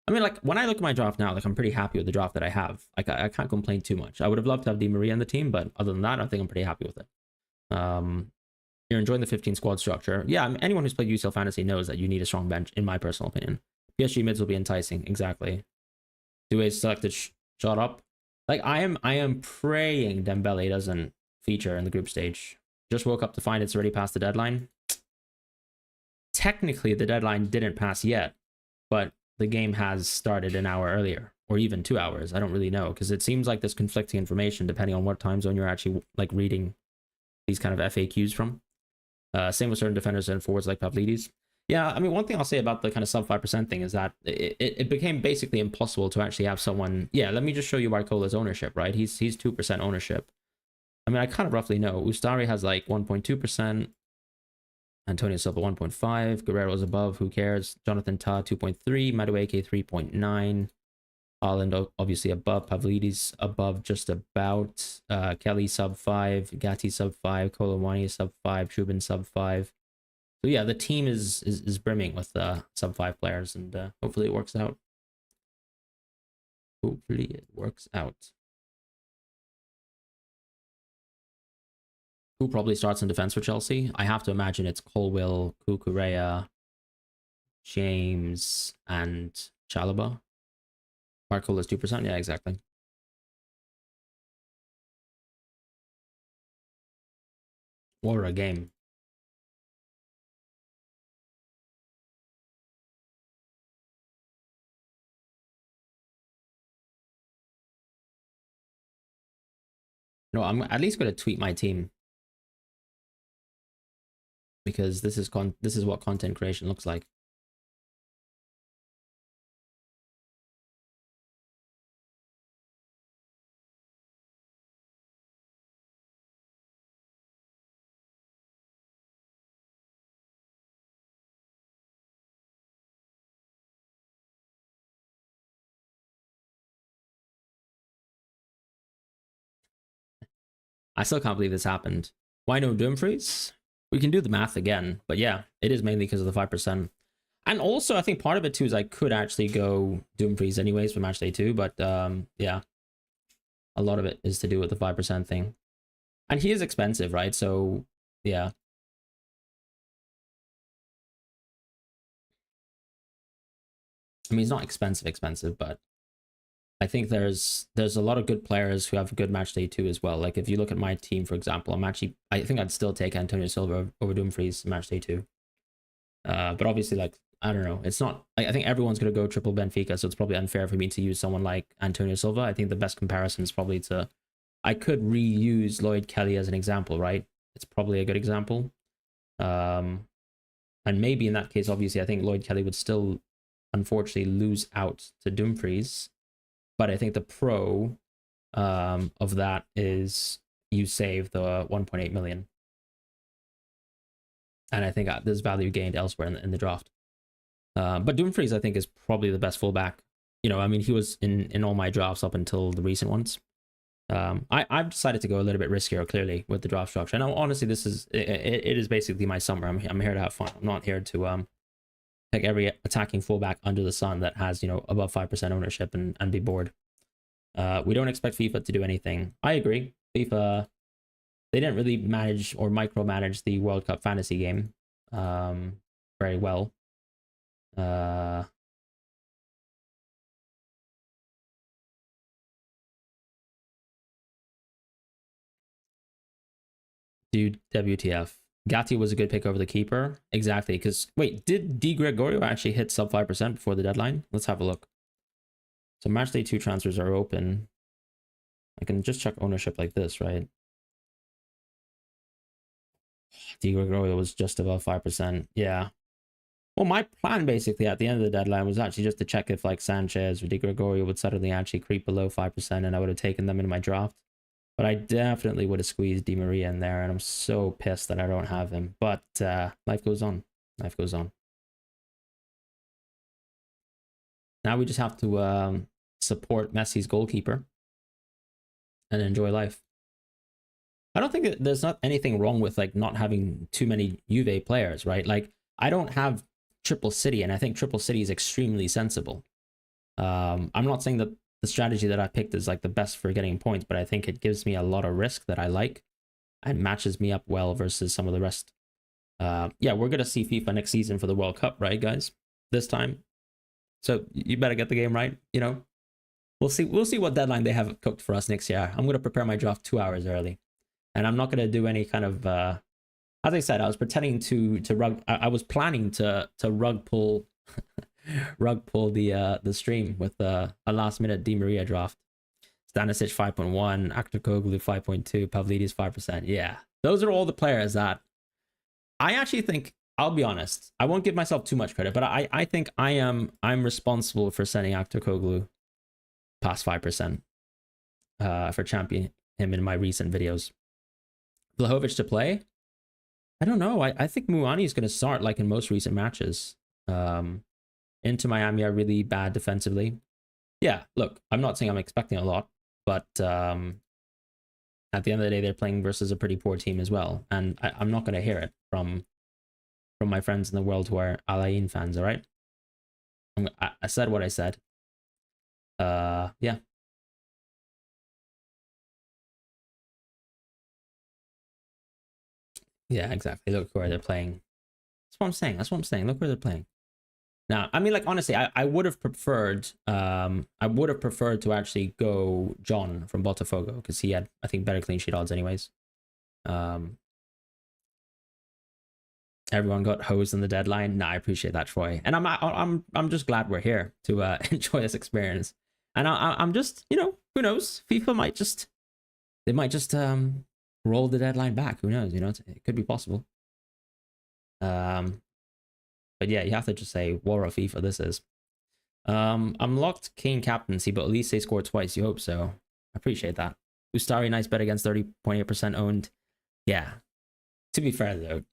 like, when I look at my draft now, like, I'm pretty happy with the draft that I have. Like, I can't complain too much. I would have loved to have Di Maria on the team, but other than that, I think I'm pretty happy with it. You're enjoying the 15 squad structure. Yeah, I mean, anyone who's played UCL Fantasy knows that you need a strong bench, in my personal opinion. PSG mids will be enticing, exactly. Doué's selected shot up. Like, I am praying Dembele doesn't feature in the group stage. Just woke up to find it's already past the deadline. Technically, the deadline didn't pass yet, but the game has started an hour earlier, or even 2 hours. I don't really know, because it seems like there's conflicting information depending on what time zone you're actually, like, reading these kind of FAQs from. Same with certain defenders and forwards like Pavlidis. Yeah, I mean, one thing I'll say about the kind of sub 5% thing is that it became basically impossible to actually have someone. Yeah, let me just show you Barcola's ownership, right? He's 2% ownership. I mean, I kind of roughly know. Ustari has like 1.2%. Antonio Silva 1.5. Guerrero's above. Who cares? Jonathan Tah 2.3. Madueke 3.9. Haaland obviously above. Pavlidis above just about. Kelly sub 5. Gatti sub 5. Kolomwani sub 5. Shubin sub 5. So yeah, the team is brimming with sub 5 players, and hopefully it works out. Hopefully it works out. Who probably starts in defense for Chelsea? I have to imagine it's Colwill, Kukurea, James, and Chalobah. Marcola is 2%. Yeah, exactly. What a game. No, I'm at least going to tweet my team, because this is what content creation looks like. I still can't believe this happened. Why no Dumfries? We can do the math again, but yeah, it is mainly because of the 5%. And also, I think part of it too is I could actually go Dumfries anyways for Matchday 2, but yeah, a lot of it is to do with the 5% thing. And he is expensive, right? So yeah. I mean, he's not expensive, but I think there's a lot of good players who have a good match day too as well. Like if you look at my team, for example, I think I'd still take Antonio Silva over Dumfries match day 2. But obviously, like, I don't know, it's not. I think everyone's gonna go triple Benfica, so it's probably unfair for me to use someone like Antonio Silva. I think the best comparison is probably to. I could reuse Lloyd Kelly as an example, right? It's probably a good example. And maybe in that case, obviously, I think Lloyd Kelly would still, unfortunately, lose out to Dumfries. But I think the pro of that is you save the 1.8 million. And I think there's value gained elsewhere in the draft. But Dumfries, I think, is probably the best fullback. You know, I mean, he was in all my drafts up until the recent ones. I've decided to go a little bit riskier, clearly, with the draft structure. And honestly, this is it is basically my summer. I'm here to have fun. I'm not here to pick every attacking fullback under the sun that has, you know, above 5% ownership and be bored. We don't expect FIFA to do anything. I agree. FIFA, they didn't really manage or micromanage the World Cup fantasy game very well. Dude, WTF. Gatti was a good pick over the keeper. Exactly, because wait, did Di Gregorio actually hit sub 5% before the deadline? Let's have a look. So matchday 2 transfers are open. I can just check ownership like this, right? Di Gregorio was just above 5%. Yeah. Well, my plan basically at the end of the deadline was actually just to check if like Sanchez or Di Gregorio would suddenly actually creep below 5%, and I would have taken them in my draft. But I definitely would have squeezed Di Maria in there, and I'm so pissed that I don't have him. But life goes on. Life goes on. Now we just have to support Messi's goalkeeper and enjoy life. I don't think there's not anything wrong with like not having too many Juve players, right? Like I don't have Triple City, and I think Triple City is extremely sensible. I'm not saying that the strategy that I picked is like the best for getting points, but I think it gives me a lot of risk that I like and matches me up well versus some of the rest. Yeah, we're gonna see FIFA next season for the World Cup, right, guys? This time. So you better get the game right, you know. We'll see what deadline they have cooked for us next year. I'm gonna prepare my draft 2 hours early. And I'm not gonna do any kind of as I said, I was pretending to rug I was planning to rug pull the stream with a last minute Di Maria draft. Stanisic 5.1, Aktoglu 5.2, Pavlidis 5%. Yeah. Those are all the players that I actually think, I'll be honest, I won't give myself too much credit, but I think I'm responsible for sending Aktoglu past 5% for champion him in my recent videos. Vlahovic to play. I don't know. I think Muani is going to start like in most recent matches. Into Miami are really bad defensively. Yeah, look, I'm not saying I'm expecting a lot, but at the end of the day, they're playing versus a pretty poor team as well, and I'm not going to hear it from my friends in the world who are Al Ain fans. All right, I said what I said. Yeah. Yeah, exactly. Look where they're playing. That's what I'm saying. That's what I'm saying. Look where they're playing. Now, I mean, like honestly, I would have preferred to actually go John from Botafogo because he had, I think, better clean sheet odds anyways. Everyone got hosed in the deadline. Nah, I appreciate that, Troy, and I'm just glad we're here to enjoy this experience. And I'm just, you know, who knows? FIFA might just roll the deadline back. Who knows? You know, it could be possible. But yeah, you have to just say war of FIFA. This is. I'm locked Kane captaincy, but at least they scored twice. You hope so. I appreciate that. Ustari, nice bet against 30.8% owned. Yeah. To be fair though,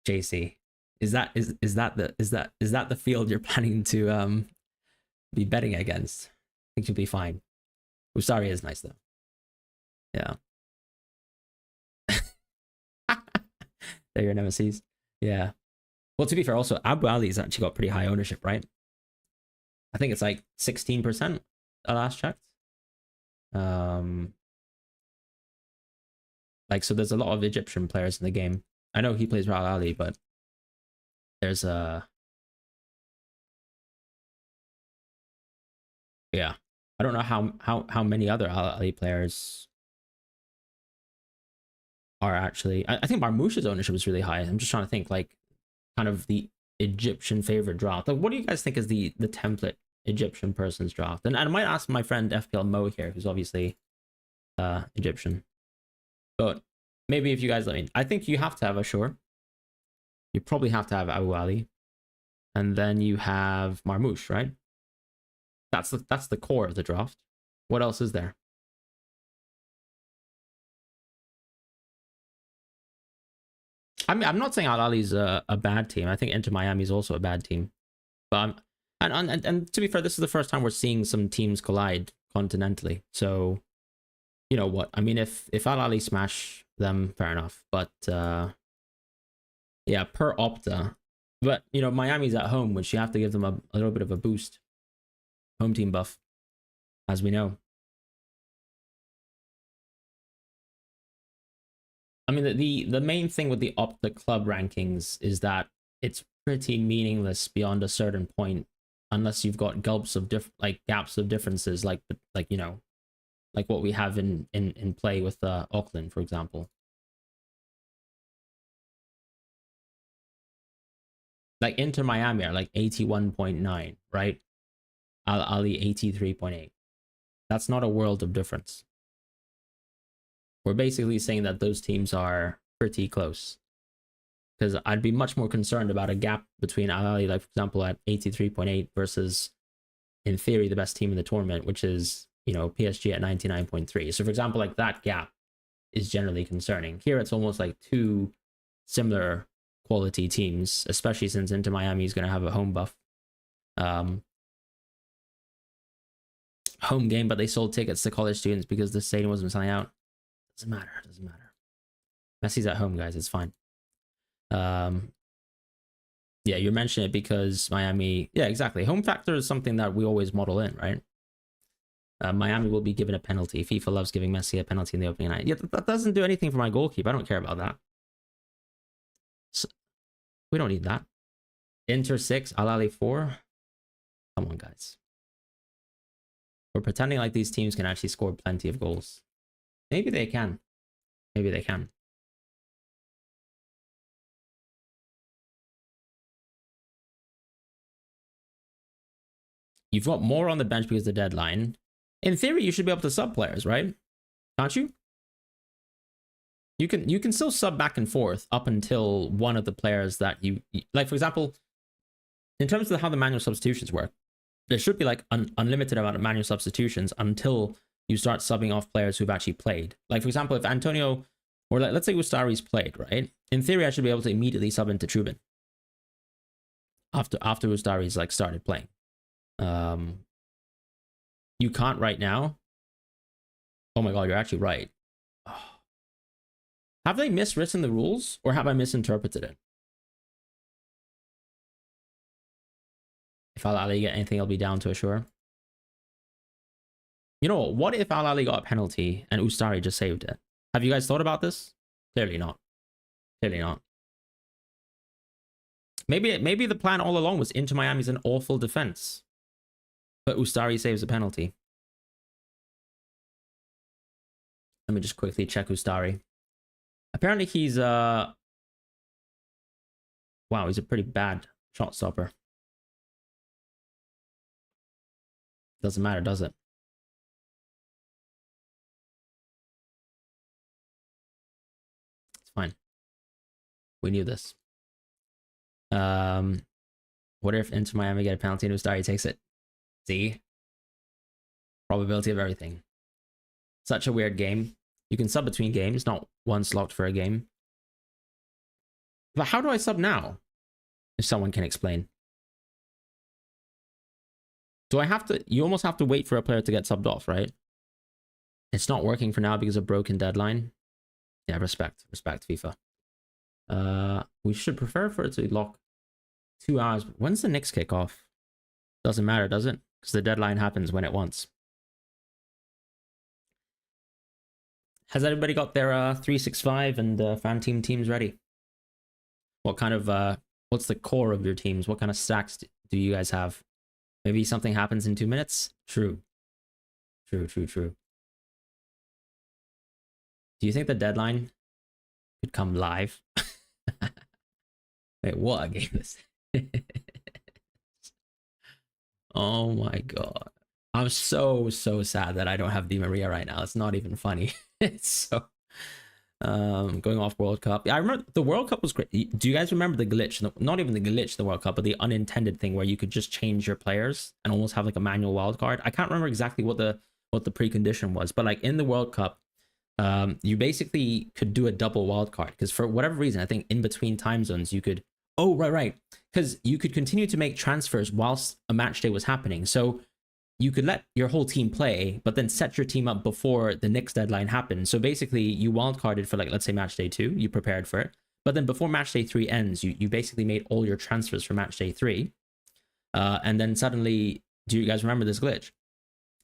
JC, is that the field you're planning to be betting against? I think you'll be fine. Ustari is nice though. Yeah. They're your nemesis. Yeah. Well, to be fair, also Abu Ali's actually got pretty high ownership, right? I think it's like 16%. I last checked. Like, so there's a lot of Egyptian players in the game. I know he plays Al Ali, but there's yeah. I don't know how many other Al Ali players are actually. I think Marmoush's ownership is really high. I'm just trying to think, like, kind of the Egyptian favorite draft. Like, what do you guys think is the template Egyptian person's draft? And I might ask my friend FPL Mo here, who's obviously Egyptian. But maybe if you guys let me, I think you have to have Ashur. You probably have to have Abu Ali, and then you have Marmoush, right? That's the core of the draft. What else is there? I mean, I'm not saying Al Ali's a bad team. I think Inter Miami is also a bad team. But and to be fair, this is the first time we're seeing some teams collide continentally. So, you know what? I mean, if Al Ali smash them, fair enough. But yeah, per Opta. But you know, Miami's at home, which you have to give them a little bit of a boost. Home team buff, as we know. I mean, the main thing with the club rankings is that it's pretty meaningless beyond a certain point, unless you've got gaps of differences, like you know, like what we have in play with Auckland, for example. Like Inter Miami are like 81.9, right? Al Ali 83.8. That's not a world of difference. We're basically saying that those teams are pretty close. Because I'd be much more concerned about a gap between Al Ali, like for example, at 83.8 versus, in theory, the best team in the tournament, which is, you know, PSG at 99.3. So for example, like that gap is generally concerning. Here it's almost like two similar quality teams, especially since Inter Miami is going to have a home buff. Home game, but they sold tickets to college students because the stadium wasn't selling out. Doesn't matter. Doesn't matter. Messi's at home, guys. It's fine. Yeah, you're mentioning it because Miami. Yeah, exactly. Home factor is something that we always model in, right? Miami will be given a penalty. FIFA loves giving Messi a penalty in the opening night. Yeah, that doesn't do anything for my goalkeeper. I don't care about that. So, we don't need that. Inter 6, Al Ali 4. Come on, guys. We're pretending like these teams can actually score plenty of goals. Maybe they can. Maybe they can. You've got more on the bench because of the deadline. In theory, you should be able to sub players, right? Can't you? You can still sub back and forth up until one of the players that you like, for example, in terms of how the manual substitutions work, there should be like an unlimited amount of manual substitutions until you start subbing off players who've actually played. Like, for example, if Antonio Or let's say Ustari's played, right? In theory, I should be able to immediately sub into Trubin after Ustari's like started playing. You can't right now. Oh my god, you're actually right. Have they miswritten the rules, or have I misinterpreted it? If Al Ali get anything, it'll be down to Ashur. You know what if Al Ali got a penalty and Ustari just saved it? Have you guys thought about this? Clearly not. Clearly not. Maybe the plan all along was Inter Miami's an awful defense, but Ustari saves a penalty. Let me just quickly check Ustari. Apparently he's wow, he's a pretty bad shot stopper. Doesn't matter, does it? It's fine. We knew this. What if Inter Miami get a penalty and Ustari takes it? See? Probability of everything. Such a weird game. You can sub between games, not one slot for a game. But how do I sub now? If someone can explain. Do I have to... You almost have to wait for a player to get subbed off, right? It's not working for now because of broken deadline. Yeah, respect. Respect, FIFA. We should prefer for it to lock 2 hours. When's the next kickoff? Doesn't matter, does it? Because the deadline happens when it wants. Has everybody got their 365 and fan teams ready? What kind of what's the core of your teams? What kind of stacks do you guys have? Maybe something happens in 2 minutes? True. True. Do you think the deadline could come live? Wait, what a game is this? Oh my god. I'm so sad that I don't have Di Maria right now. It's not even funny. It's so going off World Cup. Yeah, I remember the World Cup was great. Do you guys remember the glitch? Not even the glitch, the World Cup, but the unintended thing where you could just change your players and almost have like a manual wild card. I can't remember exactly what the precondition was, but like in the World Cup, you basically could do a double wild card because for whatever reason, I think in between time zones you could. Oh, right. Because you could continue to make transfers whilst a match day was happening. So you could let your whole team play, but then set your team up before the next deadline happened. So basically, you wildcarded for, like, let's say match day 2, you prepared for it. But then before match day 3 ends, you basically made all your transfers for match day 3. And then suddenly, do you guys remember this glitch?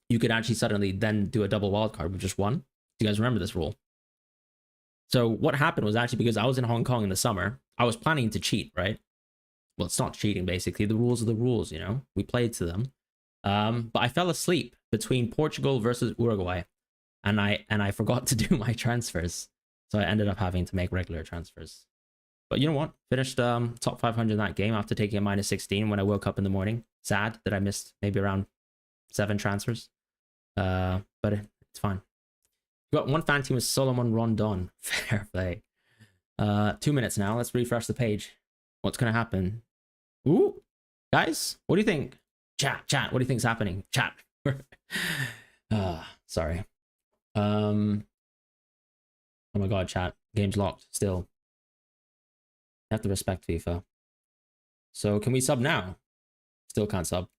You could actually suddenly then do a double wildcard with just one. Do you guys remember this rule? So what happened was actually because I was in Hong Kong in the summer, I was planning to cheat, right? Well, it's not cheating, basically. The rules are the rules, you know? We played to them. But I fell asleep between Portugal versus Uruguay, and I forgot to do my transfers, so I ended up having to make regular transfers. But you know what? Finished top 500 in that game after taking a -16 when I woke up in the morning. Sad that I missed maybe around 7 transfers. But it's fine. You got one fan team with Solomon Rondon. Fair play. 2 minutes now. Let's refresh the page. What's gonna happen? Ooh, guys, what do you think? Chat, what do you think's happening? Chat. Sorry. Oh my god, chat. Game's locked still. You have to respect FIFA. So can we sub now? Still can't sub.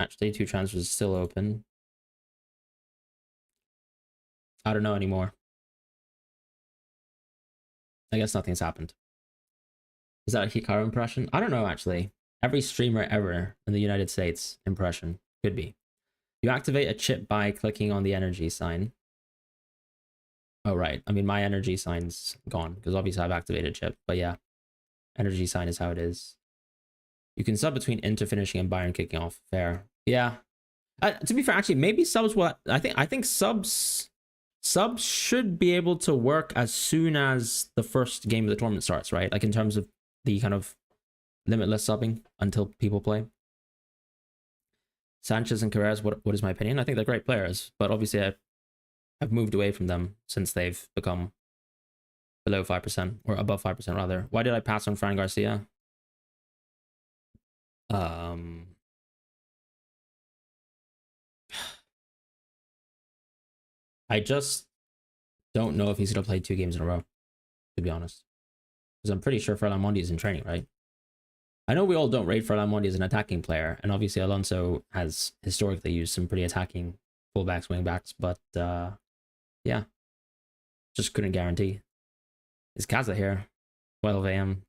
Match day 2 transfers is still open. I don't know anymore. I guess nothing's happened. Is that a Hikaru impression? I don't know, actually. Every streamer ever in the United States impression. Could be. You activate a chip by clicking on the energy sign. Oh, right. I mean, my energy sign's gone, because obviously I've activated chip. But yeah, energy sign is how it is. You can sub between Inter finishing and Bayern kicking off. Fair. Yeah. To be fair, actually, maybe subs will... I think subs should be able to work as soon as the first game of the tournament starts, right? Like in terms of the kind of limitless subbing until people play. Sanchez and Carreras, what is my opinion? I think they're great players, but obviously I've moved away from them since they've become below 5%, or above 5% rather. Why did I pass on Fran Garcia? I just don't know if he's gonna play 2 games in a row, to be honest. Because I'm pretty sure Fran is in training, right? I know we all don't rate Fran as an attacking player, and obviously Alonso has historically used some pretty attacking fullbacks, wingbacks, but yeah, just couldn't guarantee. Is Kaza here? 12 a.m.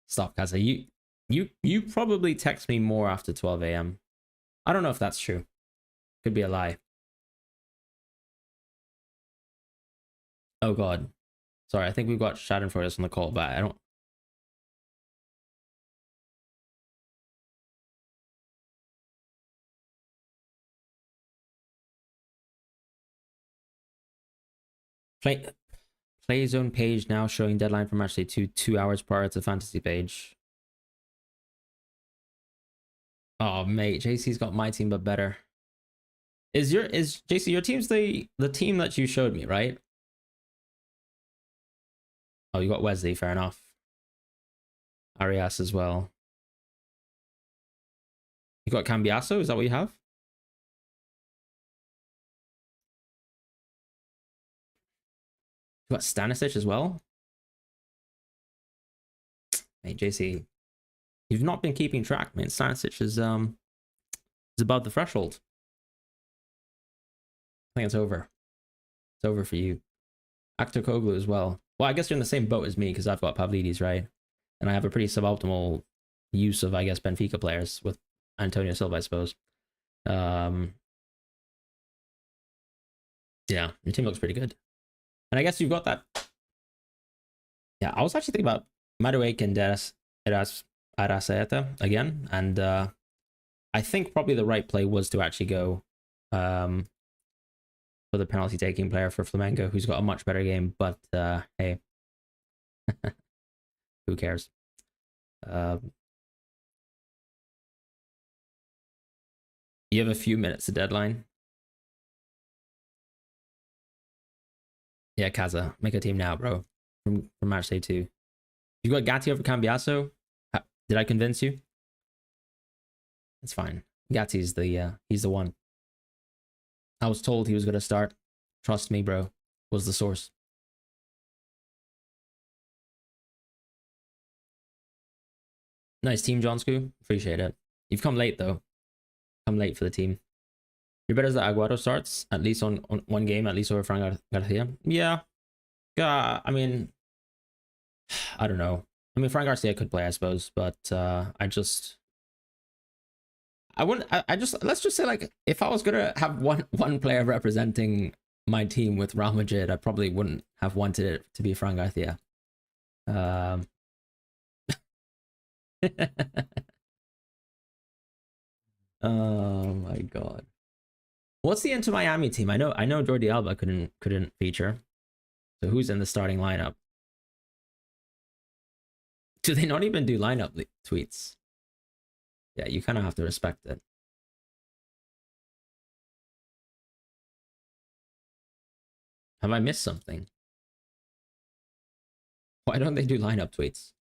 Stop, Kaza. You probably text me more after 12 a.m. I don't know if that's true. Could be a lie. Oh god. Sorry, I think we've got Schadenfreude on the call, but I don't. Play zone page now showing deadline for Matchday 2 2 hours prior to fantasy page. Oh mate, JC's got my team but better. Is JC your team's the team that you showed me, right? Oh, you got Wesley, fair enough. Arias as well. You got Cambiasso, is that what you have? You got Stanisic as well? Hey, JC, you've not been keeping track, man. Stanisic is above the threshold. I think it's over. It's over for you. Actor Koglu as well. Well, I guess you're in the same boat as me because I've got Pavlidis, right? And I have a pretty suboptimal use of, I guess, Benfica players with Antonio Silva, I suppose. Yeah, your team looks pretty good. And I guess you've got that. Yeah, I was actually thinking about Madueke and Araceta again. And I think probably the right play was to actually go for the penalty taking player for Flamengo, who's got a much better game. But hey, who cares? You have a few minutes to deadline. Yeah, Kaza, make a team now, bro. From Matchday 2. You got Gatti over Cambiasso? Did I convince you? It's fine. Gatti's he's the one. I was told he was gonna start. Trust me, bro. Was the source. Nice team, John Scoo. Appreciate it. You've come late though. Come late for the team. You're better as the Aguero starts, at least on one game, at least over Fran Garcia. Yeah. I mean, I don't know. I mean, Fran Garcia could play, I suppose, but I wouldn't. I just let's just say, like, if I was gonna have one player representing my team with Real Madrid, I probably wouldn't have wanted it to be Fran Garcia. Oh my god. What's the Inter Miami team? I know Jordi Alba couldn't feature. So who's in the starting lineup? Do they not even do lineup tweets? Yeah, you kind of have to respect it. Have I missed something? Why don't they do lineup tweets?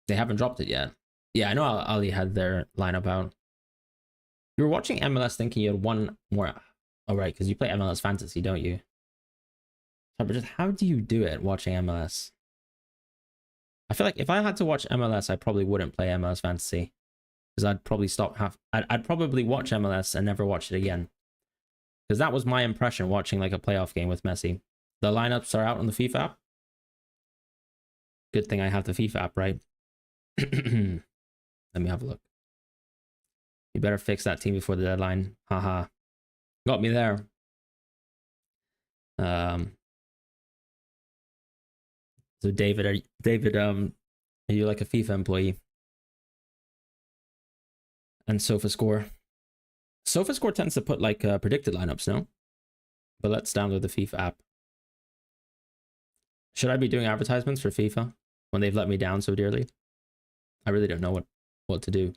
They haven't dropped it yet. Yeah, I know Ali had their lineup out. You were watching MLS thinking you had one more. Oh, right, because you play MLS Fantasy, don't you? But just how do you do it watching MLS? I feel like if I had to watch MLS, I probably wouldn't play MLS Fantasy. Because I'd probably I'd probably watch MLS and never watch it again. Because that was my impression watching like a playoff game with Messi. The lineups are out on the FIFA app. Good thing I have the FIFA app, right? Let me have a look. You better fix that team before the deadline. Haha. Got me there. So David, are you like a FIFA employee? And SofaScore. SofaScore tends to put like predicted lineups, no? But let's download the FIFA app. Should I be doing advertisements for FIFA when they've let me down so dearly? I really don't know what to do.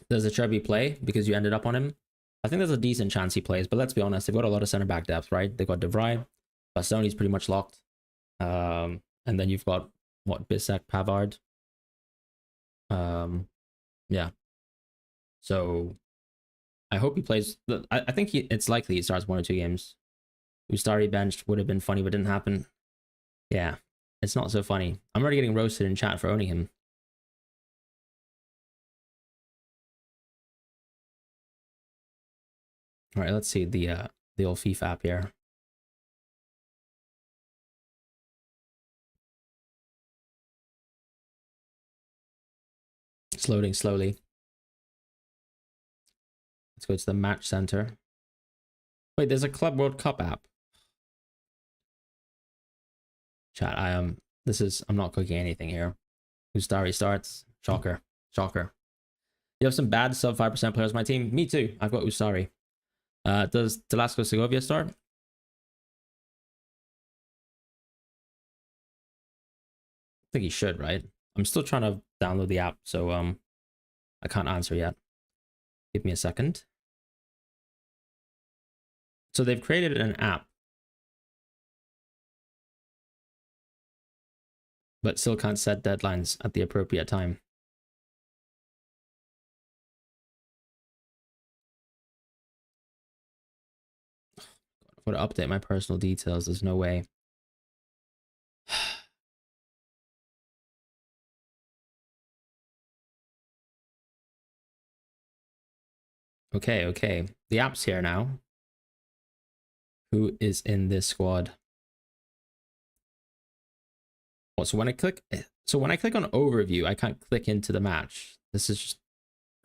Does Acerbi play because you ended up on him? I think there's a decent chance he plays, but let's be honest, they've got a lot of center back depth, right? They've got De Vrij, Bastoni's pretty much locked. And then you've got what, Bissek, Pavard. Yeah. So I hope he plays. I think it's likely he starts 1 or 2 games. Ustari benched would have been funny, but didn't happen. Yeah, it's not so funny. I'm already getting roasted in chat for owning him. All right, let's see the old FIFA app here. It's loading slowly. Let's go to the match center. Wait, there's a Club World Cup app. Chat, I'm not cooking anything here. Ustari starts. Shocker. Shocker. You have some bad sub 5% players on my team. Me too. I've got Ustari. Does Velasco Segovia start? I think he should, right? I'm still trying to download the app, so I can't answer yet. Give me a second. So they've created an app, but still can't set deadlines at the appropriate time. I've got to update my personal details. There's no way. Okay. The app's here now. Who is in this squad? Oh, so when I click on overview, I can't click into the match. This is just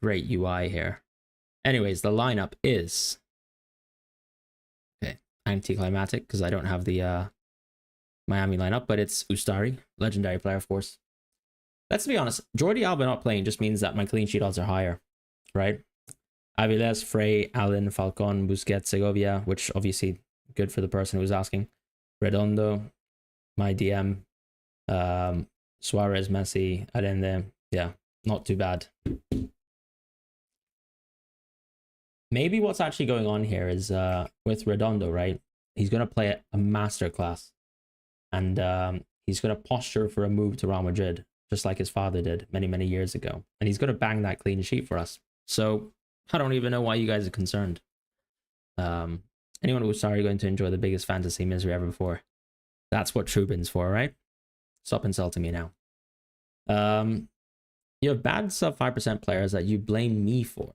great UI here. Anyways, the lineup is anticlimactic because I don't have the Miami lineup, but it's Ustari, legendary player, of course. Let's be honest, Jordi Alba not playing just means that my clean sheet odds are higher, right? Aviles, Frey, Allen, Falcon, Busquets, Segovia, which obviously good for the person who was asking. Redondo, my DM, Suarez, Messi, Allende. Yeah, not too bad. Maybe what's actually going on here is with Redondo, right? He's going to play a masterclass. And he's going to posture for a move to Real Madrid, just like his father did many, many years ago. And he's going to bang that clean sheet for us. So I don't even know why you guys are concerned. Anyone who's sorry going to enjoy the biggest fantasy misery ever before. That's what Trubin's for, right? Stop insulting me now. You have bad sub 5% players that you blame me for.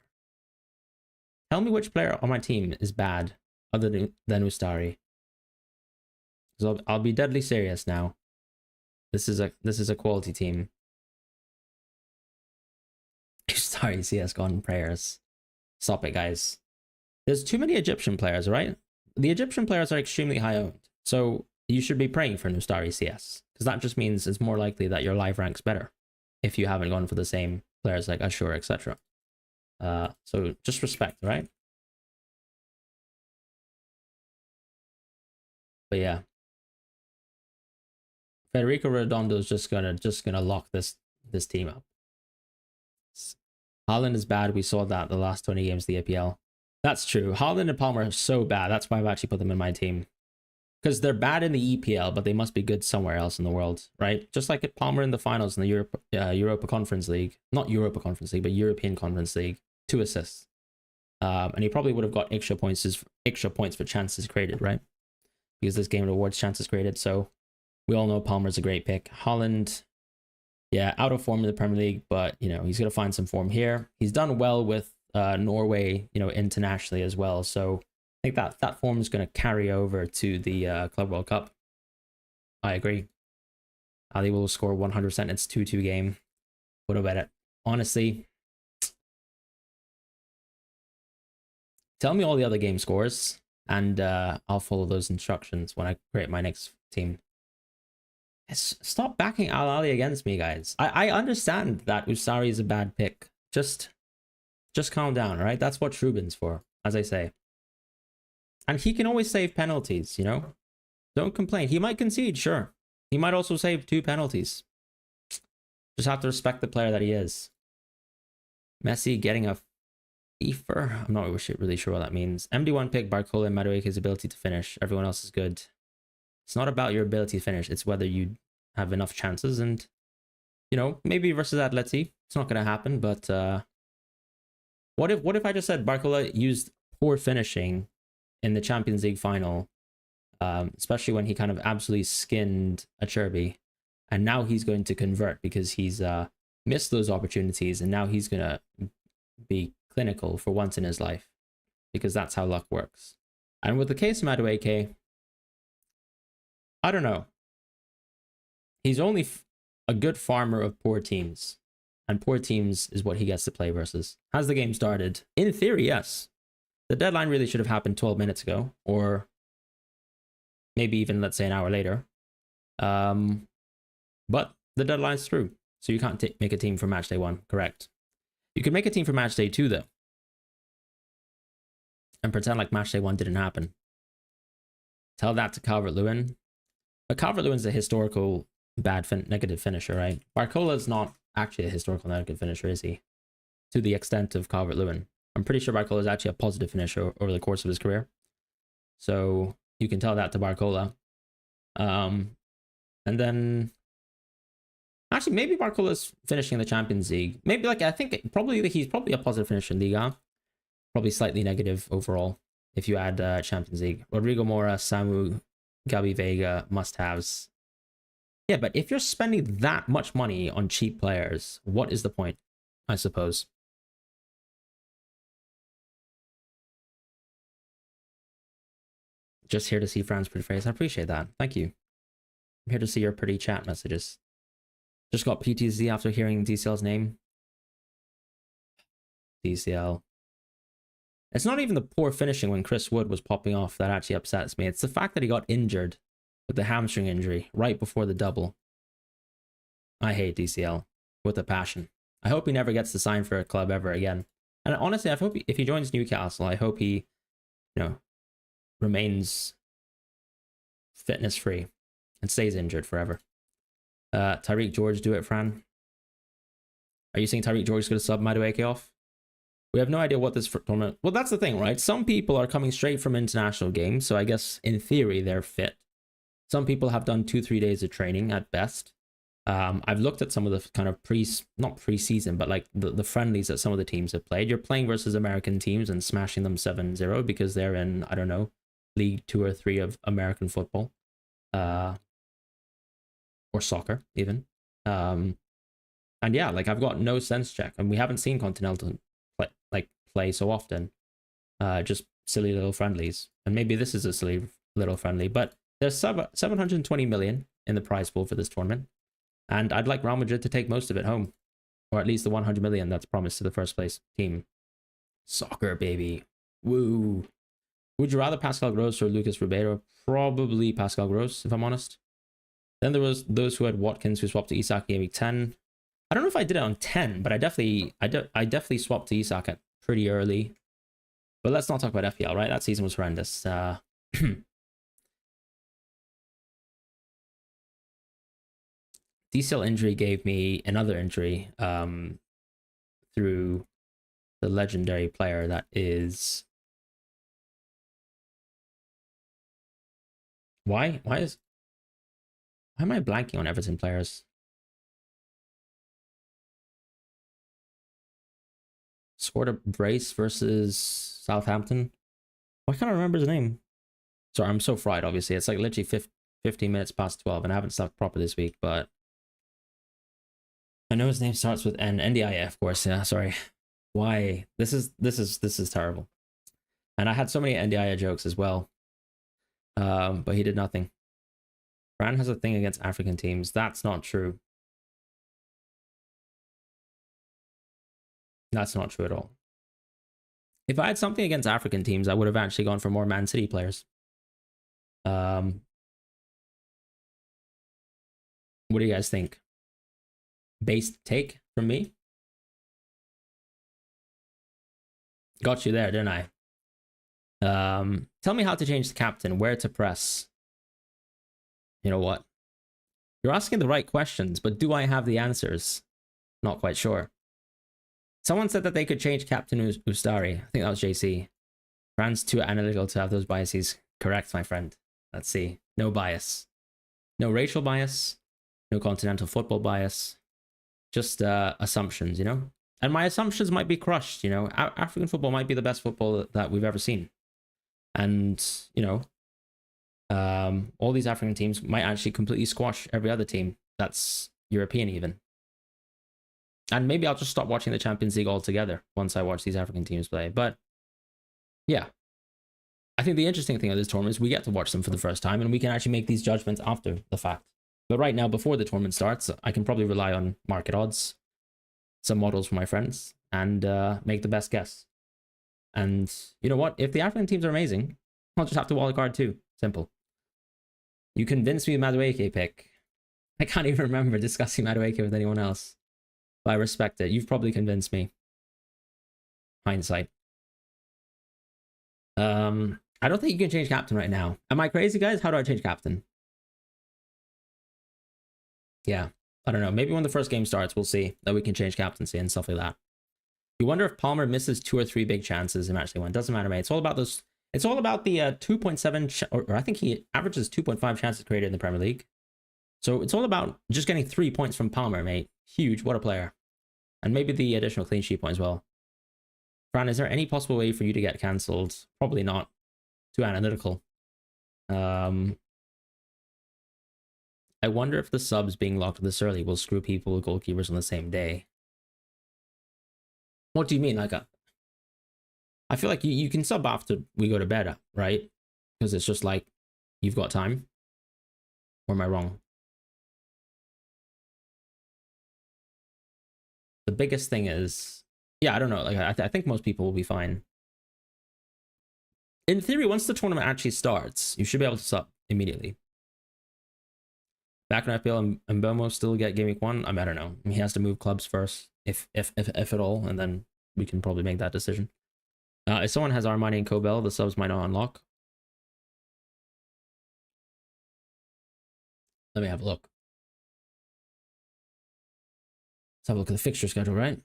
Tell me which player on my team is bad other than Ustari. So I'll be deadly serious now. This is a quality team. Ustari, CS gone prayers. Stop it, guys. There's too many Egyptian players, right? The Egyptian players are extremely high owned. So you should be praying for Ustari CS. Because that just means it's more likely that your live rank's better. If you haven't gone for the same players like Ashur, etc. So just respect, right? But yeah. Federico Redondo is just gonna lock this team up. Haaland is bad. We saw that the last 20 games of the APL. That's true. Haaland and Palmer are so bad. That's why I've actually put them in my team. Because they're bad in the EPL, but they must be good somewhere else in the world, right? Just like Palmer in the finals in the Europa Conference League. Not Europa Conference League, but European Conference League. 2 assists. And he probably would have got extra points for chances created, right? Because this game rewards chances created. So we all know Palmer's a great pick. Haaland, yeah, out of form in the Premier League, but, you know, he's going to find some form here. He's done well with Norway, you know, internationally as well. So I think that form is going to carry over to the Club World Cup. I agree. Ali will score 100%. It's 2-2 game. What about it? Honestly, tell me all the other game scores, and I'll follow those instructions when I create my next team. Stop backing Al Ali against me, guys. I understand that Usari is a bad pick. Just calm down, right? That's what Trubin's for, as I say. And he can always save penalties, you know? Don't complain. He might concede, sure. He might also save 2 penalties. Just have to respect the player that he is. Messi getting a FIFA. I'm not really sure what that means. MD1 pick Barcola and Madueke's ability to finish. Everyone else is good. It's not about your ability to finish. It's whether you have enough chances. And, you know, maybe versus Atleti, it's not going to happen. But what if I just said Barcola used poor finishing in the Champions League final, especially when he kind of absolutely skinned Acerbi, and now he's going to convert because he's missed those opportunities, and now he's going to be clinical for once in his life, because that's how luck works. And with the case of Madueke, I don't know. He's only a good farmer of poor teams, and poor teams is what he gets to play versus. Has the game started? In theory, yes. The deadline really should have happened 12 minutes ago, or maybe even, let's say, an hour later. But the deadline's through, so you can't make a team for Matchday 1, correct? You can make a team for Matchday 2, though, and pretend like Matchday 1 didn't happen. Tell that to Calvert-Lewin. But Calvert-Lewin's a historical negative finisher, right? Barcola's not actually a historical negative finisher, is he? To the extent of Calvert-Lewin. I'm pretty sure Barcola is actually a positive finisher over the course of his career. So you can tell that to Barcola. And then actually, maybe Barcola's finishing in the Champions League. Maybe, like, I think he's probably a positive finisher in Liga. Probably slightly negative overall if you add Champions League. Rodrigo Mora, Samu, Gabi Vega, must-haves. Yeah, but if you're spending that much money on cheap players, what is the point, I suppose? Just here to see Fran's pretty face. I appreciate that. Thank you. I'm here to see your pretty chat messages. Just got PTSD after hearing DCL's name. DCL. It's not even the poor finishing when Chris Wood was popping off that actually upsets me. It's the fact that he got injured with the hamstring injury right before the double. I hate DCL with a passion. I hope he never gets to sign for a club ever again. And honestly, I hope if he joins Newcastle, I hope he, you know, remains fitness free and stays injured forever. Tyreek George, do it, Fran. Are you saying Tyreek George is going to sub Madueke off? We have no idea what this tournament... Well, that's the thing, right? Some people are coming straight from international games, so I guess in theory they're fit. Some people have done 2-3 days of training at best. I've looked at some of the kind of not pre-season, but like the friendlies that some of the teams have played. You're playing versus American teams and smashing them 7-0 because they're in, I don't know, League 2 or 3 of American football. Or soccer, even. And yeah, like I've got no sense check, and we haven't seen Continental play so often. Just silly little friendlies. And maybe this is a silly little friendly, but there's 720 million in the prize pool for this tournament. And I'd like Real Madrid to take most of it home. Or at least the 100 million that's promised to the first place team. Soccer, baby. Woo. Would you rather Pascal Gross or Lucas Ribeiro? Probably Pascal Gross, if I'm honest. Then there was those who had Watkins who swapped to Isak in week 10. I don't know if I did it on 10, but I definitely swapped to Isak at pretty early. But let's not talk about FPL, right? That season was horrendous. DCL injury gave me another injury through the legendary player that is... Why am I blanking on Everton players? Scored a brace versus Southampton. Why can't I remember his name? Sorry, I'm so fried, obviously. It's like literally 15 minutes past 12, and I haven't slept proper this week, but I know his name starts with N. NDIA, of course. Yeah, sorry. Why? This is terrible. And I had so many NDIA jokes as well. But he did nothing. Fran has a thing against African teams. That's not true. That's not true at all. If I had something against African teams, I would have actually gone for more Man City players. What do you guys think? Based take from me? Got you there, didn't I? Tell me how to change the captain, where to press. You know what? You're asking the right questions, but do I have the answers? Not quite sure. Someone said that they could change Captain Ustari. I think that was JC. Fran's too analytical to have those biases. Correct, my friend. Let's see. No bias. No racial bias. No continental football bias. Just assumptions, you know? And my assumptions might be crushed, you know? African football might be the best football that we've ever seen. And, you know, all these African teams might actually completely squash every other team that's European even. And maybe I'll just stop watching the Champions League altogether once I watch these African teams play. But yeah, I think the interesting thing of this tournament is we get to watch them for the first time and we can actually make these judgments after the fact. But right now, before the tournament starts, I can probably rely on market odds, some models from my friends, and make the best guess. And you know what? If the African teams are amazing, I'll just have to wildcard too. Simple. You convinced me with Madueke pick. I can't even remember discussing Madueke with anyone else. But I respect it. You've probably convinced me. Hindsight. I don't think you can change captain right now. Am I crazy, guys? How do I change captain? Yeah, I don't know. Maybe when the first game starts, we'll see that we can change captaincy and stuff like that. You wonder if Palmer misses 2 or 3 big chances in Matchday 1. Doesn't matter, mate. It's all about those. It's all about the 2.7, or I think he averages 2.5 chances created in the Premier League. So it's all about just getting 3 points from Palmer, mate. Huge. What a player. And maybe the additional clean sheet point as well. Fran, is there any possible way for you to get cancelled? Probably not. Too analytical. I wonder if the subs being locked this early will screw people with goalkeepers on the same day. What do you mean? Like, I feel like you can sub after we go to bed, right? Because it's just like, you've got time. Or am I wrong? The biggest thing is, yeah, I don't know. Like, I think most people will be fine. In theory, once the tournament actually starts, you should be able to sub immediately. Back in FPL, and Mbomo still get game week 1? I mean, I don't know. He has to move clubs first, if at all, and then we can probably make that decision. If someone has Armani and Kobel, the subs might not unlock. Let me have a look. Let's have a look at the fixture schedule, right?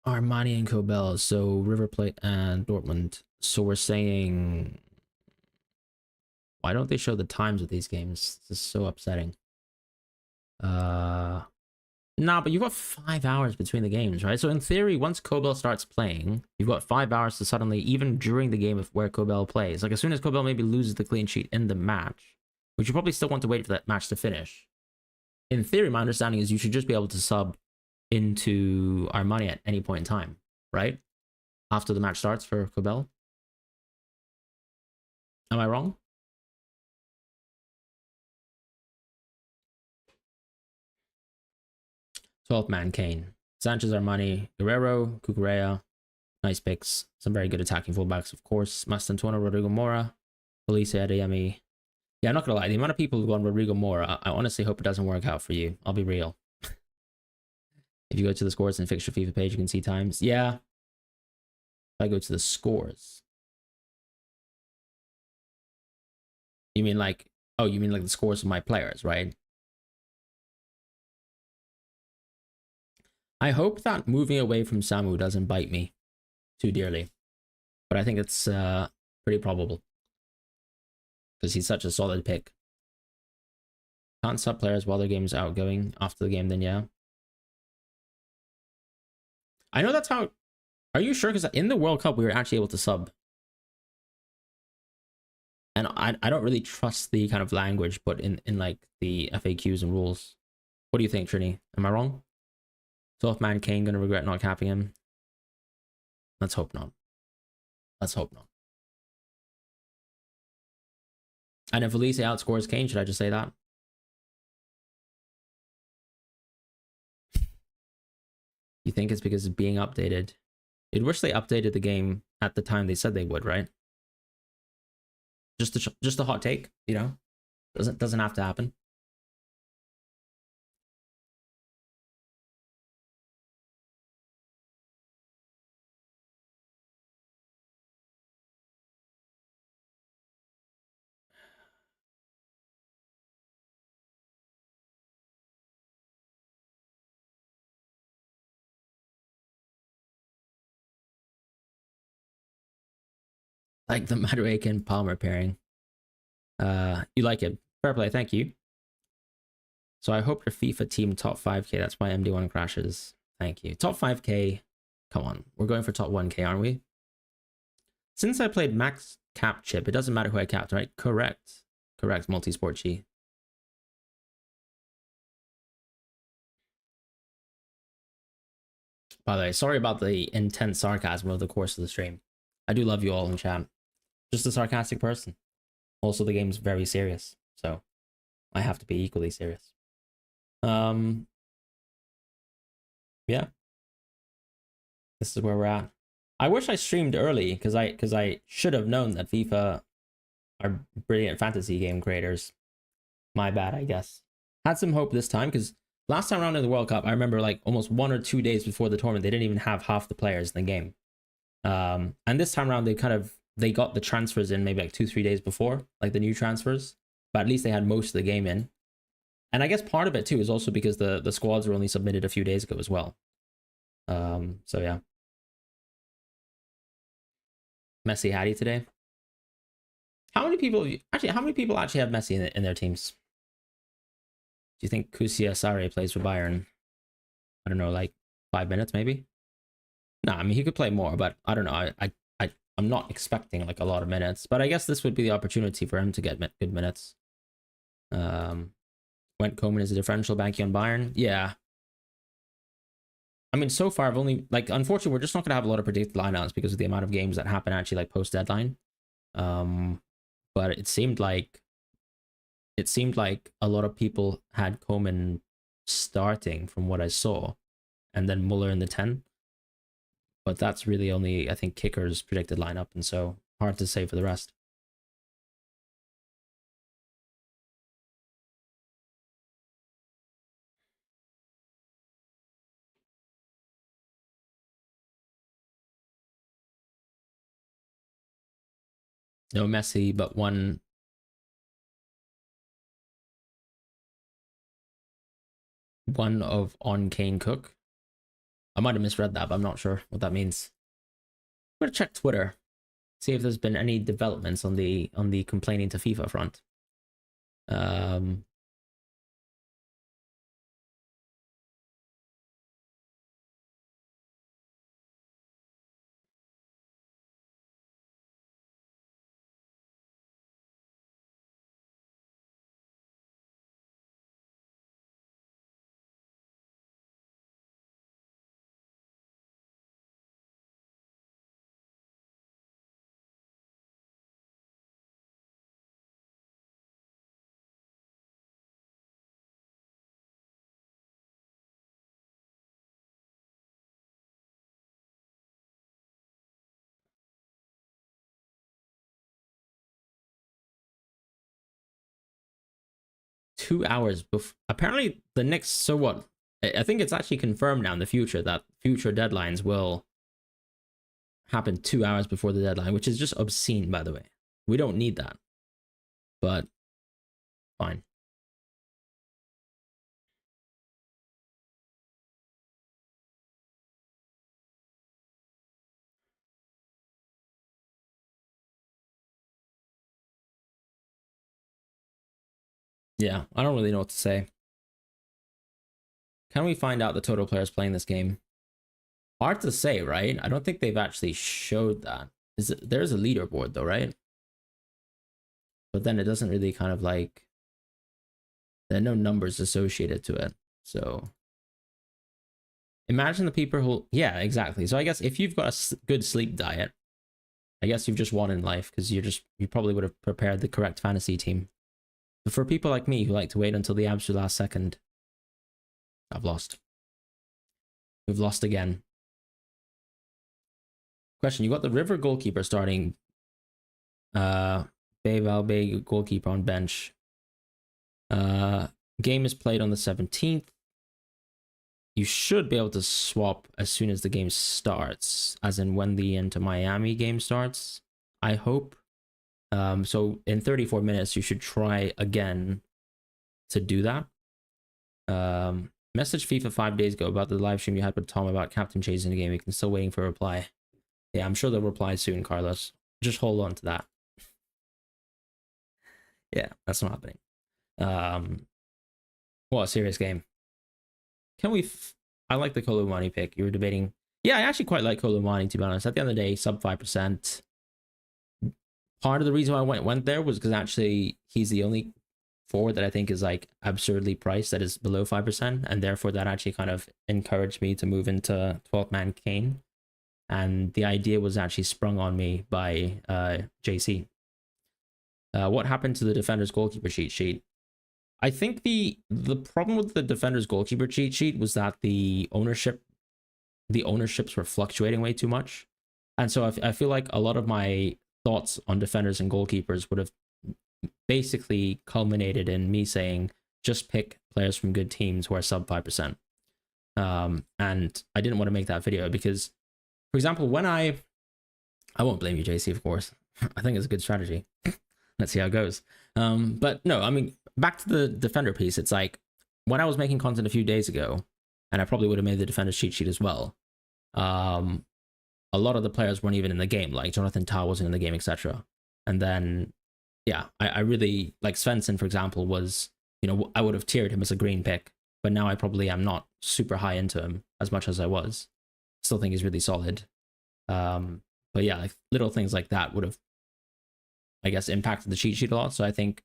Armani and Kobel, so River Plate and Dortmund. So we're saying, why don't they show the times of these games? This is so upsetting. Nah, but you've got 5 hours between the games, right? So in theory, once Kobel starts playing, you've got 5 hours to suddenly, even during the game of where Kobel plays, like as soon as Kobel maybe loses the clean sheet in the match, which you probably still want to wait for that match to finish. In theory, my understanding is you should just be able to sub into Armani at any point in time, right? After the match starts for Kobel. Am I wrong? Man Kane. Sanchez, Armani, Guerrero, Cucurella. Nice picks. Some very good attacking fullbacks, of course. Mastantuono, Rodrigo Mora, Felice Adeyemi. Yeah, I'm not gonna lie. The amount of people who've gone Rodrigo Mora, I honestly hope it doesn't work out for you. I'll be real. If you go to the scores and fixture FIFA page, you can see times. Yeah. If I go to the scores. You mean like, oh, you mean like the scores of my players, right? I hope that moving away from Samu doesn't bite me too dearly. But I think it's pretty probable. Because he's such a solid pick. Can't sub players while their game's outgoing after the game, then yeah. I know that's how... Are you sure? Because in the World Cup, we were actually able to sub. And I don't really trust the kind of language put in like the FAQs and rules. What do you think, Trini? Am I wrong? 12th man Kane gonna regret not capping him? Let's hope not. Let's hope not. And if Elise outscores Kane, should I just say that? You think it's because it's being updated? You'd wish they updated the game at the time they said they would, right? Just a hot take, you know? Doesn't have to happen. Like the Madueke and Palmer pairing. You like it. Fair play, thank you. So I hope your FIFA team top 5k. That's why MD1 crashes. Thank you. Top 5k. Come on. We're going for top 1k, aren't we? Since I played max cap chip, it doesn't matter who I capped, right? Correct. Correct, Multisport G. By the way, sorry about the intense sarcasm over the course of the stream. I do love you all in chat. Just a sarcastic person. Also, the game's very serious, so I have to be equally serious. Yeah. This is where we're at. I wish I streamed early because I should have known that FIFA are brilliant fantasy game creators. My bad, I guess. Had some hope this time because last time around in the World Cup, I remember like almost 1 or 2 days before the tournament, they didn't even have half the players in the game. And this time around, they got the transfers in maybe like 2-3 days before, like the new transfers. But at least they had most of the game in. And I guess part of it too is also because the squads were only submitted a few days ago as well. So yeah. Messi Hattie today. How many people actually have Messi in their teams? Do you think Kusia Sare plays for Bayern? I don't know, like 5 minutes maybe? No, I mean he could play more, but I don't know. I'm not expecting like a lot of minutes, but I guess this would be the opportunity for him to get good minutes. Went Coman is a differential banking on Bayern. Yeah. I mean, so far I've only like unfortunately we're just not gonna have a lot of predicted lineouts because of the amount of games that happen actually like post deadline. But it seemed like a lot of people had Coman starting from what I saw, and then Muller in the 10. But that's really only I think Kicker's predicted lineup, and so hard to say for the rest. No Messi, but one of on Kane Cook. I might have misread that, but I'm not sure what that means. I'm gonna check Twitter, see if there's been any developments on the complaining to FIFA front. 2 hours before. Apparently, the next. So what? I think it's actually confirmed now in the future that future deadlines will happen 2 hours before the deadline, which is just obscene, by the way. We don't need that. But fine. Yeah, I don't really know what to say. Can we find out the total players playing this game? Hard to say, right? I don't think they've actually showed that. There's a leaderboard though, right? But then it doesn't really kind of like, there are no numbers associated to it. So imagine the people who, yeah, exactly. So I guess if you've got a good sleep diet, I guess you've just won in life because you probably would have prepared the correct fantasy team. But for people like me who like to wait until the absolute last second, I've lost. We've lost again. Question, you got the River goalkeeper starting. Bay Valbay goalkeeper on bench. Game is played on the 17th. You should be able to swap as soon as the game starts, as in when the Inter Miami game starts, I hope. So in 34 minutes, you should try again to do that. Message FIFA 5 days ago about the live stream you had with Tom about captain chasing the game. You can still waiting for a reply. Yeah, I'm sure they'll reply soon, Carlos. Just hold on to that. Yeah, that's not happening. What a serious game. Can we? I like the Kolumani pick. You were debating. Yeah, I actually quite like Kolumani, to be honest. At the end of the day, sub 5%. Part of the reason why I went there was because actually he's the only forward that I think is like absurdly priced that is below 5%, and therefore that actually kind of encouraged me to move into 12th man Kane. And the idea was actually sprung on me by JC. What happened to the defender's goalkeeper cheat sheet? I think the problem with the defender's goalkeeper cheat sheet was that the ownerships were fluctuating way too much, and so I feel like a lot of my thoughts on defenders and goalkeepers would have basically culminated in me saying just pick players from good teams who are sub 5%. And I didn't want to make that video because, for example, when I won't blame you, JC, of course. I think it's a good strategy. Let's see how it goes. But no, I mean, back to the defender piece. It's like when I was making content a few days ago, and I probably would have made the defender's cheat sheet as well. A lot of the players weren't even in the game, like Jonathan Tah wasn't in the game, etc. And then, yeah, I really like Svensson, for example, was, you know, I would have tiered him as a green pick, but now I probably am not super high into him as much as I was. Still think he's really solid. But yeah, like little things like that would have, I guess, impacted the cheat sheet a lot. So I think,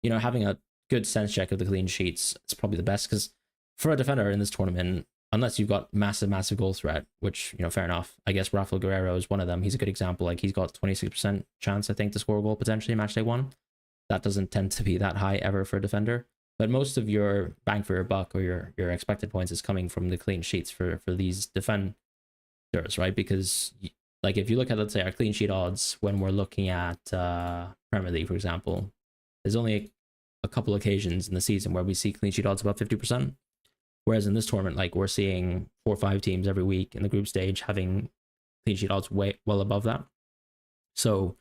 you know, having a good sense check of the clean sheets is probably the best, because for a defender in this tournament, unless you've got massive goal threat, which, you know, fair enough. I guess Rafael Guerrero is one of them. He's a good example. Like, he's got 26% chance, I think, to score a goal potentially in Matchday 1. That doesn't tend to be that high ever for a defender. But most of your bang for your buck or your expected points is coming from the clean sheets for these defenders, right? Because, like, if you look at, let's say, our clean sheet odds when we're looking at Premier League, for example, there's only a couple occasions in the season where we see clean sheet odds above 50%. Whereas in this tournament, like, we're seeing 4 or 5 teams every week in the group stage having clean sheet odds way well above that. So,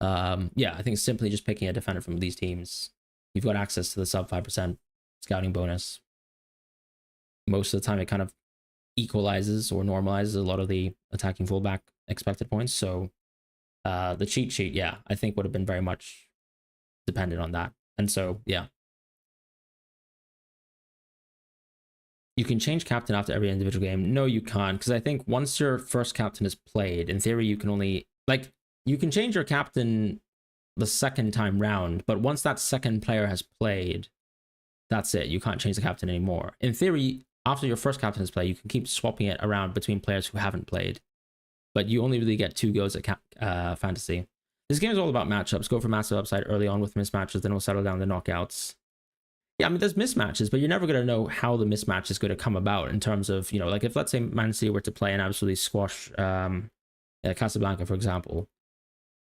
yeah, I think simply just picking a defender from these teams, you've got access to the sub 5% scouting bonus. Most of the time, it kind of equalizes or normalizes a lot of the attacking fullback expected points. So, the cheat sheet, yeah, I think would have been very much dependent on that. And so, yeah. You can change captain after every individual game. No, you can't, because I think once your first captain is played, in theory, you can only, like, you can change your captain the second time round, but once that second player has played, that's it. You can't change the captain anymore. In theory, after your first captain is played, you can keep swapping it around between players who haven't played, but you only really get 2 goes at fantasy. This game is all about matchups. Go for massive upside early on with mismatches, then we'll settle down the knockouts. Yeah, I mean, there's mismatches, but you're never going to know how the mismatch is going to come about in terms of, you know, like, if, let's say, Man City were to play and absolutely squash Casablanca, for example,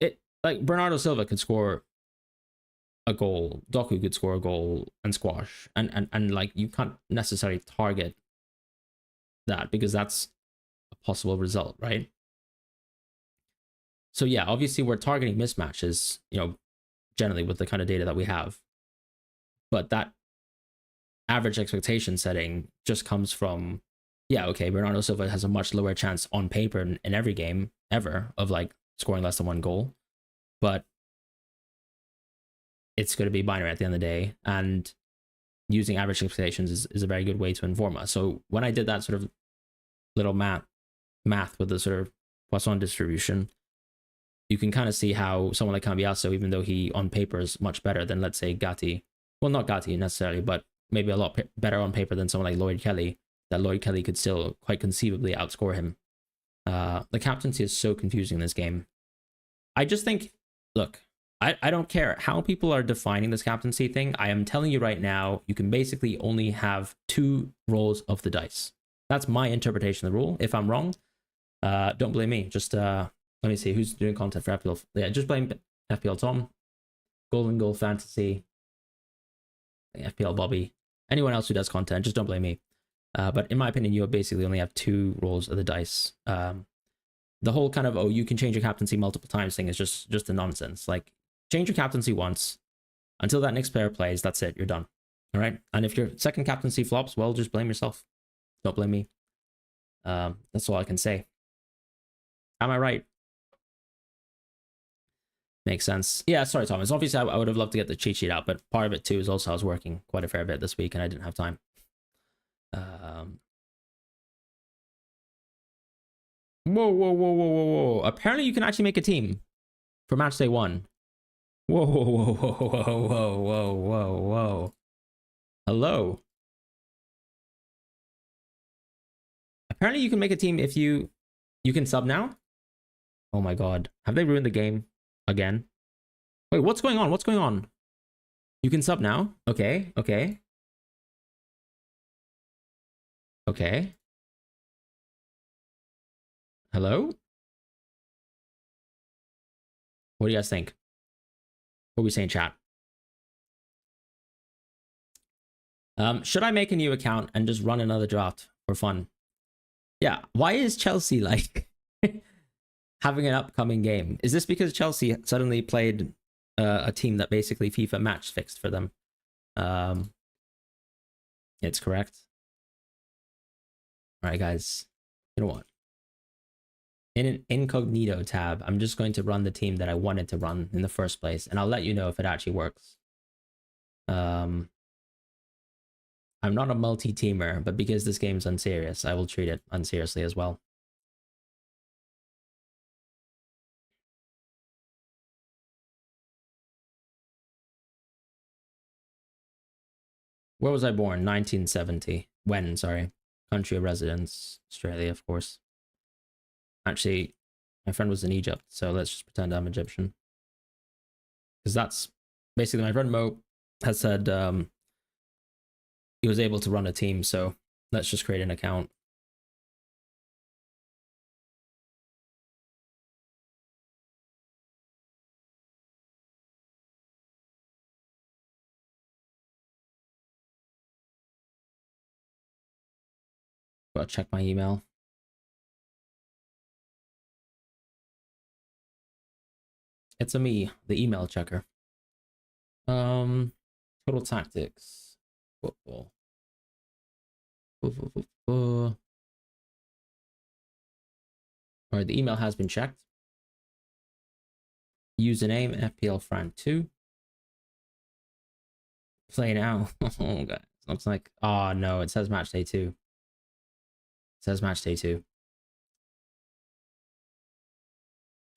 it, like, Bernardo Silva could score a goal, Doku could score a goal and squash, and like, you can't necessarily target that because that's a possible result, right? So yeah, obviously we're targeting mismatches, you know, generally with the kind of data that we have, but that average expectation setting just comes from, yeah, okay, Bernardo Silva has a much lower chance on paper in every game ever of, like, scoring less than 1 goal, but it's going to be binary at the end of the day, and using average expectations is a very good way to inform us. So when I did that sort of little math with the sort of Poisson distribution, you can kind of see how someone like Cambiasso, even though he on paper is much better than, let's say, Gatti, well, not Gatti necessarily, but maybe a lot better on paper than someone like Lloyd Kelly, that Lloyd Kelly could still quite conceivably outscore him. The captaincy is so confusing in this game. I just think, look, I don't care how people are defining this captaincy thing. I am telling you right now, you can basically only have 2 rolls of the dice. That's my interpretation of the rule. If I'm wrong, don't blame me. Just let me see who's doing content for FPL. Yeah, just blame FPL Tom, Golden Goal Fantasy, FPL Bobby, anyone else who does content. Just don't blame me. But in my opinion, you basically only have 2 rolls of the dice. The whole kind of, oh, you can change your captaincy multiple times thing is just a nonsense. Like, change your captaincy once. Until that next player plays, that's it. You're done. All right? And if your second captaincy flops, well, just blame yourself. Don't blame me. That's all I can say. Am I right? Makes sense. Yeah, sorry, Thomas. Obviously, I would have loved to get the cheat sheet out, but part of it too is also I was working quite a fair bit this week and I didn't have time. Whoa, whoa, whoa, whoa, whoa, whoa. Apparently you can actually make a team for Matchday 1. Whoa, whoa, whoa, whoa, whoa, whoa, whoa, whoa, whoa. Hello. Apparently you can make a team if you can sub now. Oh my god. Have they ruined the game again? Wait, what's going on? What's going on? You can sub now? Okay, okay. Okay. Hello? What do you guys think? What are we saying, chat? Should I make a new account and just run another draft for fun? Yeah. Why is Chelsea like having an upcoming game? Is this because Chelsea suddenly played a team that basically FIFA match fixed for them? It's correct. All right, guys. You know what? In an incognito tab, I'm just going to run the team that I wanted to run in the first place, and I'll let you know if it actually works. I'm not a multi-teamer, but because this game's unserious, I will treat it unseriously as well. Where was I born? 1970. When, sorry. Country of residence, Australia, of course. Actually, my friend was in Egypt, so let's just pretend I'm Egyptian. Because that's basically my friend Mo has said he was able to run a team, so let's just create an account. Gotta check my email. It's a me, the email checker. Total tactics. Football. All right, the email has been checked. Username FPL Fran 2. Play now. Oh god, looks like. Oh no, it says Matchday 2. It says Matchday 2.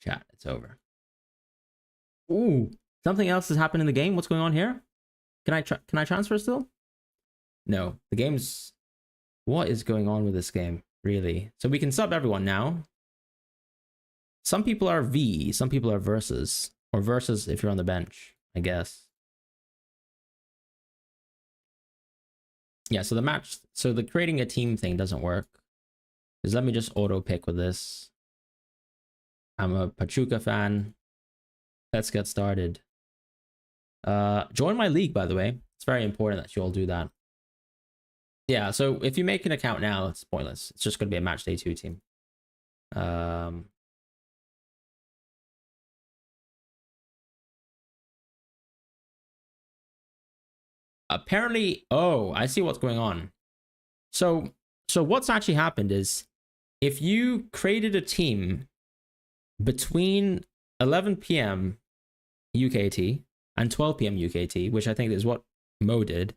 Chat, it's over. Ooh, something else has happened in the game. What's going on here? Can I transfer still? No, the game's. What is going on with this game? Really? So we can sub everyone now. Some people are V, some people are versus, or versus if you're on the bench, I guess. Yeah, so the creating a team thing doesn't work. Just let me just auto pick with this. I'm a Pachuca fan. Let's get started. Join my league, by the way. It's very important that you all do that. Yeah, so if you make an account now, it's pointless. It's just going to be a Matchday 2 team. Apparently, oh, I see what's going on. So what's actually happened is if you created a team between 11 p.m. UKT and 12 p.m. UKT, which I think is what Mo did,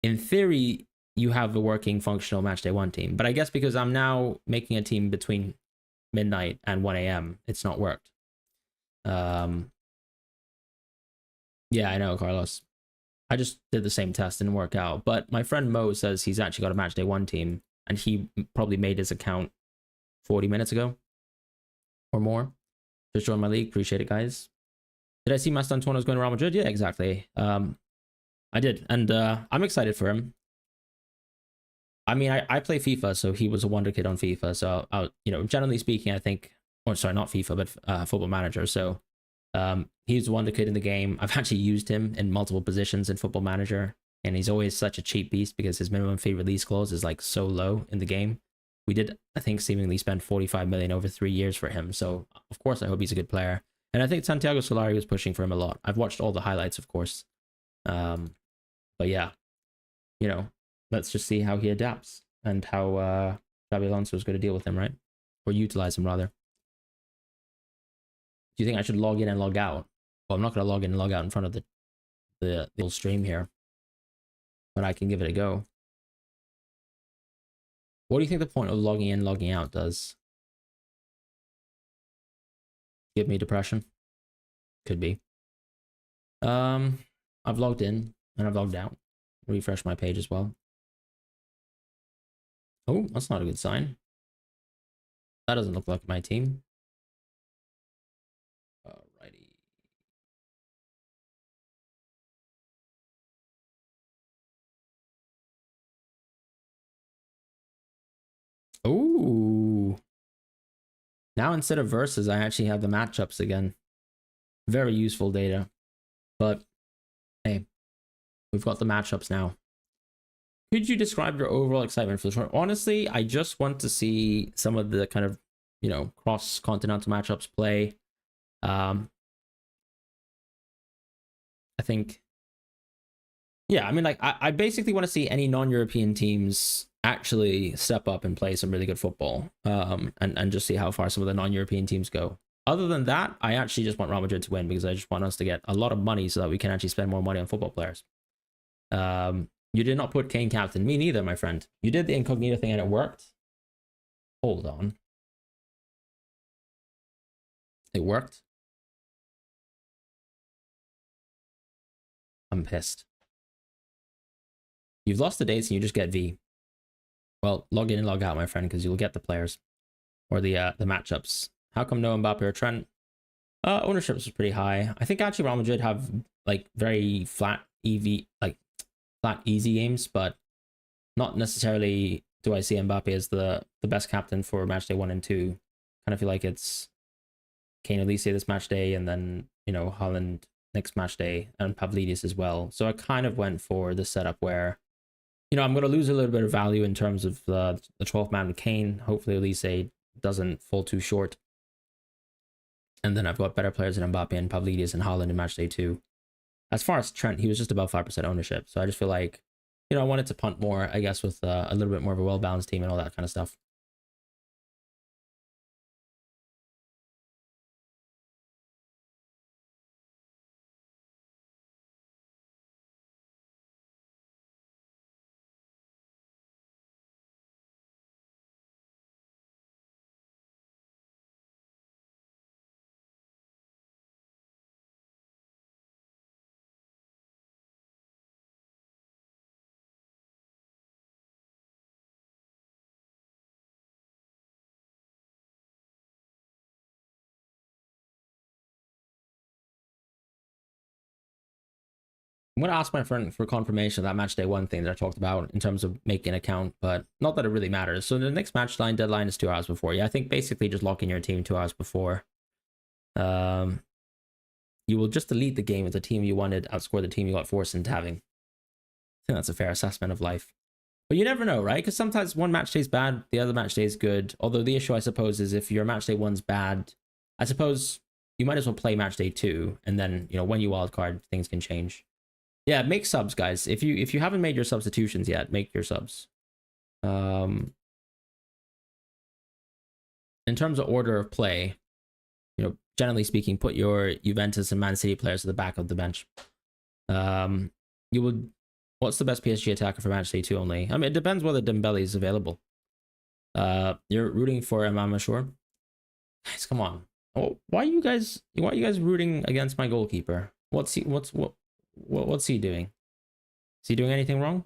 in theory, you have a working functional Matchday 1 team. But I guess because I'm now making a team between midnight and 1 a.m., it's not worked. Yeah, I know, Carlos. I just did the same test, didn't work out. But my friend Mo says he's actually got a Matchday 1 team, and he probably made his account 40 minutes ago or more. Just join my league. Appreciate it, guys. Did I see Mastantuono's going to Real Madrid? Yeah, exactly. I did, and I'm excited for him. I mean, I play FIFA, so he was a wonder kid on FIFA. So, generally speaking, I think, or sorry, not FIFA, but Football Manager. So, he's a wonder kid in the game. I've actually used him in multiple positions in Football Manager, and he's always such a cheap beast because his minimum fee release clause is like so low in the game. We did, I think, seemingly spend 45 million over 3 years for him. So, of course, I hope he's a good player. And I think Santiago Solari was pushing for him a lot. I've watched all the highlights, of course. But yeah, let's just see how he adapts and how Xabi Alonso is going to deal with him, right? Or utilize him, rather. Do you think I should log in and log out? Well, I'm not going to log in and log out in front of the whole stream here, but I can give it a go. What do you think the point of logging in, logging out does? Give me depression? Could be. I've logged in and I've logged out. Refresh my page as well. Oh, that's not a good sign. That doesn't look like my team. Alrighty. Ooh. Now instead of verses, I actually have the matchups again. Very useful data. But hey, we've got the matchups now. Could you describe your overall excitement for the tournament? Honestly, I just want to see some of the kind of, you know, cross-continental matchups play. I think, yeah, I mean, like, I basically want to see any non-European teams actually step up and play some really good football, and just see how far some of the non-European teams go. Other than that, I actually just want Real Madrid to win because I just want us to get a lot of money so that we can actually spend more money on football players. You did not put Kane captain. Me neither, my friend. You did the incognito thing and it worked. Hold on. It worked. I'm pissed. You've lost the dates and you just get V. Well, log in and log out, my friend, because you'll get the players. Or the matchups. How come no Mbappe or Trent? Ownership was pretty high. I think actually Real Madrid have like very flat flat easy games, but not necessarily do I see Mbappe as the best captain for matchday 1 and 2. Kind of feel like it's Kane Elise this match day, and then, you know, Haaland next match day, and Pavlidis as well. So I kind of went for the setup where, you know, I'm going to lose a little bit of value in terms of the 12th man with Kane. Hopefully Elise doesn't fall too short. And then I've got better players than Mbappe and Pavlidis and Haaland in match day 2. As far as Trent, he was just above 5% ownership. So I just feel like, you know, I wanted to punt more, I guess, with a little bit more of a well-balanced team and all that kind of stuff. I'm going to ask my friend for confirmation of that match day 1 thing that I talked about in terms of making an account, but not that it really matters. So the next match line deadline is 2 hours before. Yeah, I think basically just lock in your team 2 hours before. You will just delete the game if the team you wanted outscore the team you got forced into having. I think that's a fair assessment of life. But you never know, right? Because sometimes one match day is bad, the other match day is good. Although the issue, I suppose, is if your match day 1's bad, I suppose you might as well play match day 2, and then, you know, when you wildcard, things can change. Yeah, make subs, guys. If you haven't made your substitutions yet, make your subs. In terms of order of play, you know, generally speaking, put your Juventus and Man City players at the back of the bench. You would. What's the best PSG attacker for match day 2 only? I mean, it depends whether Dembele is available. You're rooting for Imam Ashur? Guys, come on. Oh, why are you guys rooting against my goalkeeper? What's he doing? Is he doing anything wrong?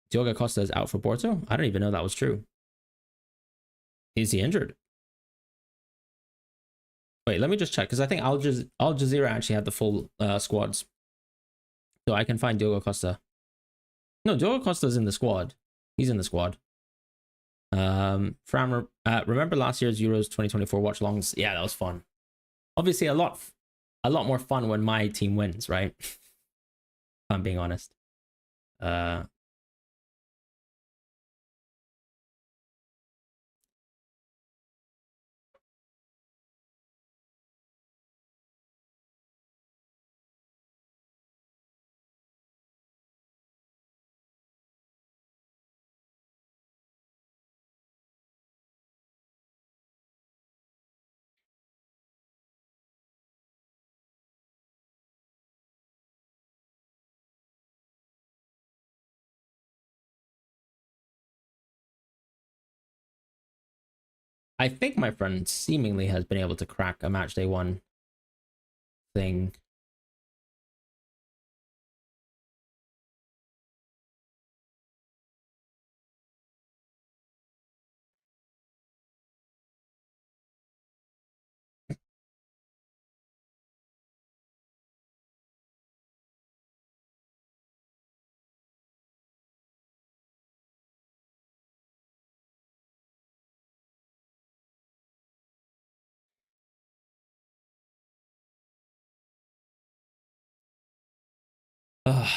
Diogo Costa is out for Porto? I don't even know that was true. Is he injured? Wait, let me just check, because I think Al Jazeera actually had the full squads. So I can find Diogo Costa. No, Diogo Costa's in the squad. He's in the squad. Fran, remember last year's Euros 2024 watch-alongs? Yeah, that was fun. Obviously, a lot more fun when my team wins, right? If I'm being honest. I think my friend seemingly has been able to crack a Matchday 1 thing.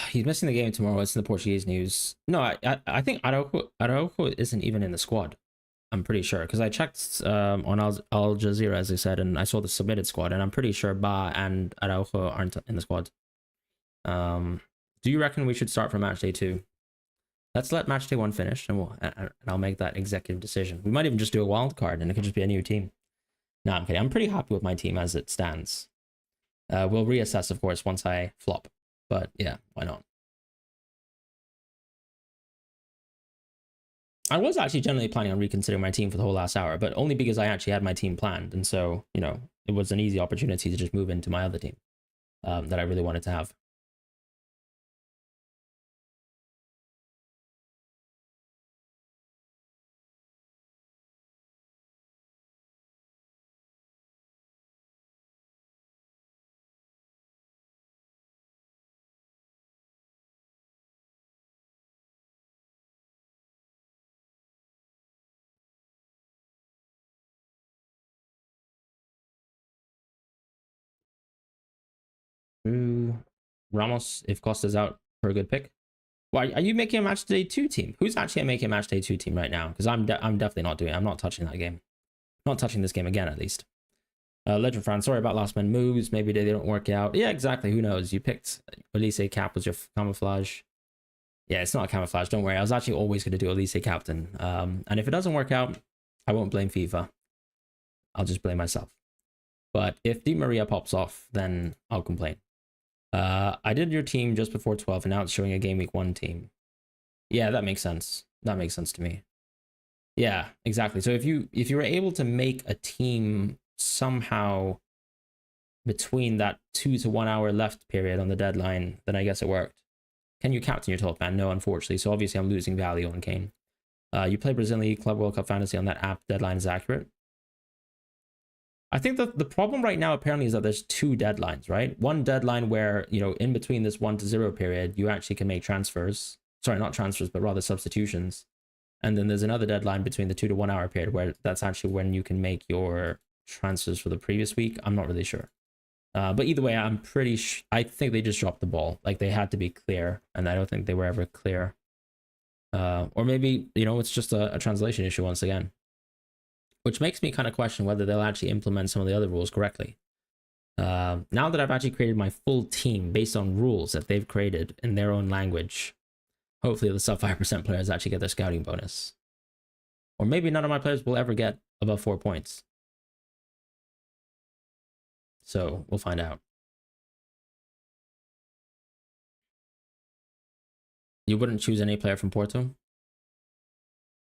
He's missing the game tomorrow. It's in the Portuguese news. No, I think Araujo isn't even in the squad. I'm pretty sure because I checked on Al Jazeera, as I said, and I saw the submitted squad, and I'm pretty sure Ba and Araujo aren't in the squad. Do you reckon we should start from match day 2? Let's let match day 1 finish, and I'll make that executive decision. We might even just do a wild card, and it could just be a new team. No, I'm kidding. I'm pretty happy with my team as it stands. We'll reassess, of course, once I flop. But yeah, why not? I was actually generally planning on reconsidering my team for the whole last hour, but only because I actually had my team planned. And so, you know, it was an easy opportunity to just move into my other team that I really wanted to have. Ramos, if Costa's out, for a good pick. Why are you making a match day 2 team? Who's actually making a match day 2 team right now? Because I'm definitely not doing it. I'm not touching that game. Not touching this game again, at least. Legend Fran, sorry about last man moves. Maybe they don't work out. Yeah, exactly. Who knows? You picked Elise Cap was your camouflage. Yeah, it's not a camouflage. Don't worry. I was actually always going to do Elise Captain. And if it doesn't work out, I won't blame FIFA. I'll just blame myself. But if Di Maria pops off, then I'll complain. I did your team just before 12, and now it's showing a game week 1 team. Yeah, that makes sense. That makes sense to me. Yeah, exactly. So if you were able to make a team somehow between that 2 to 1 hour left period on the deadline, then I guess it worked. Can you captain your 12th man? No, unfortunately. So obviously I'm losing value on Kane. You play Brazilian League Club World Cup Fantasy on that app. Deadline is accurate. I think that the problem right now apparently is that there's 2 deadlines, right? One deadline where, you know, in between this 1 to 0 period, you actually can make transfers. Sorry, not transfers, but rather substitutions. And then there's another deadline between the 2 to 1 hour period where that's actually when you can make your transfers for the previous week. I'm not really sure. But either way, I'm pretty I think they just dropped the ball. Like, they had to be clear, and I don't think they were ever clear. Or maybe, you know, it's just a translation issue once again. Which makes me kind of question whether they'll actually implement some of the other rules correctly. Now that I've actually created my full team based on rules that they've created in their own language, hopefully the sub 5% players actually get their scouting bonus. Or maybe none of my players will ever get above 4 points. So we'll find out. You wouldn't choose any player from Porto?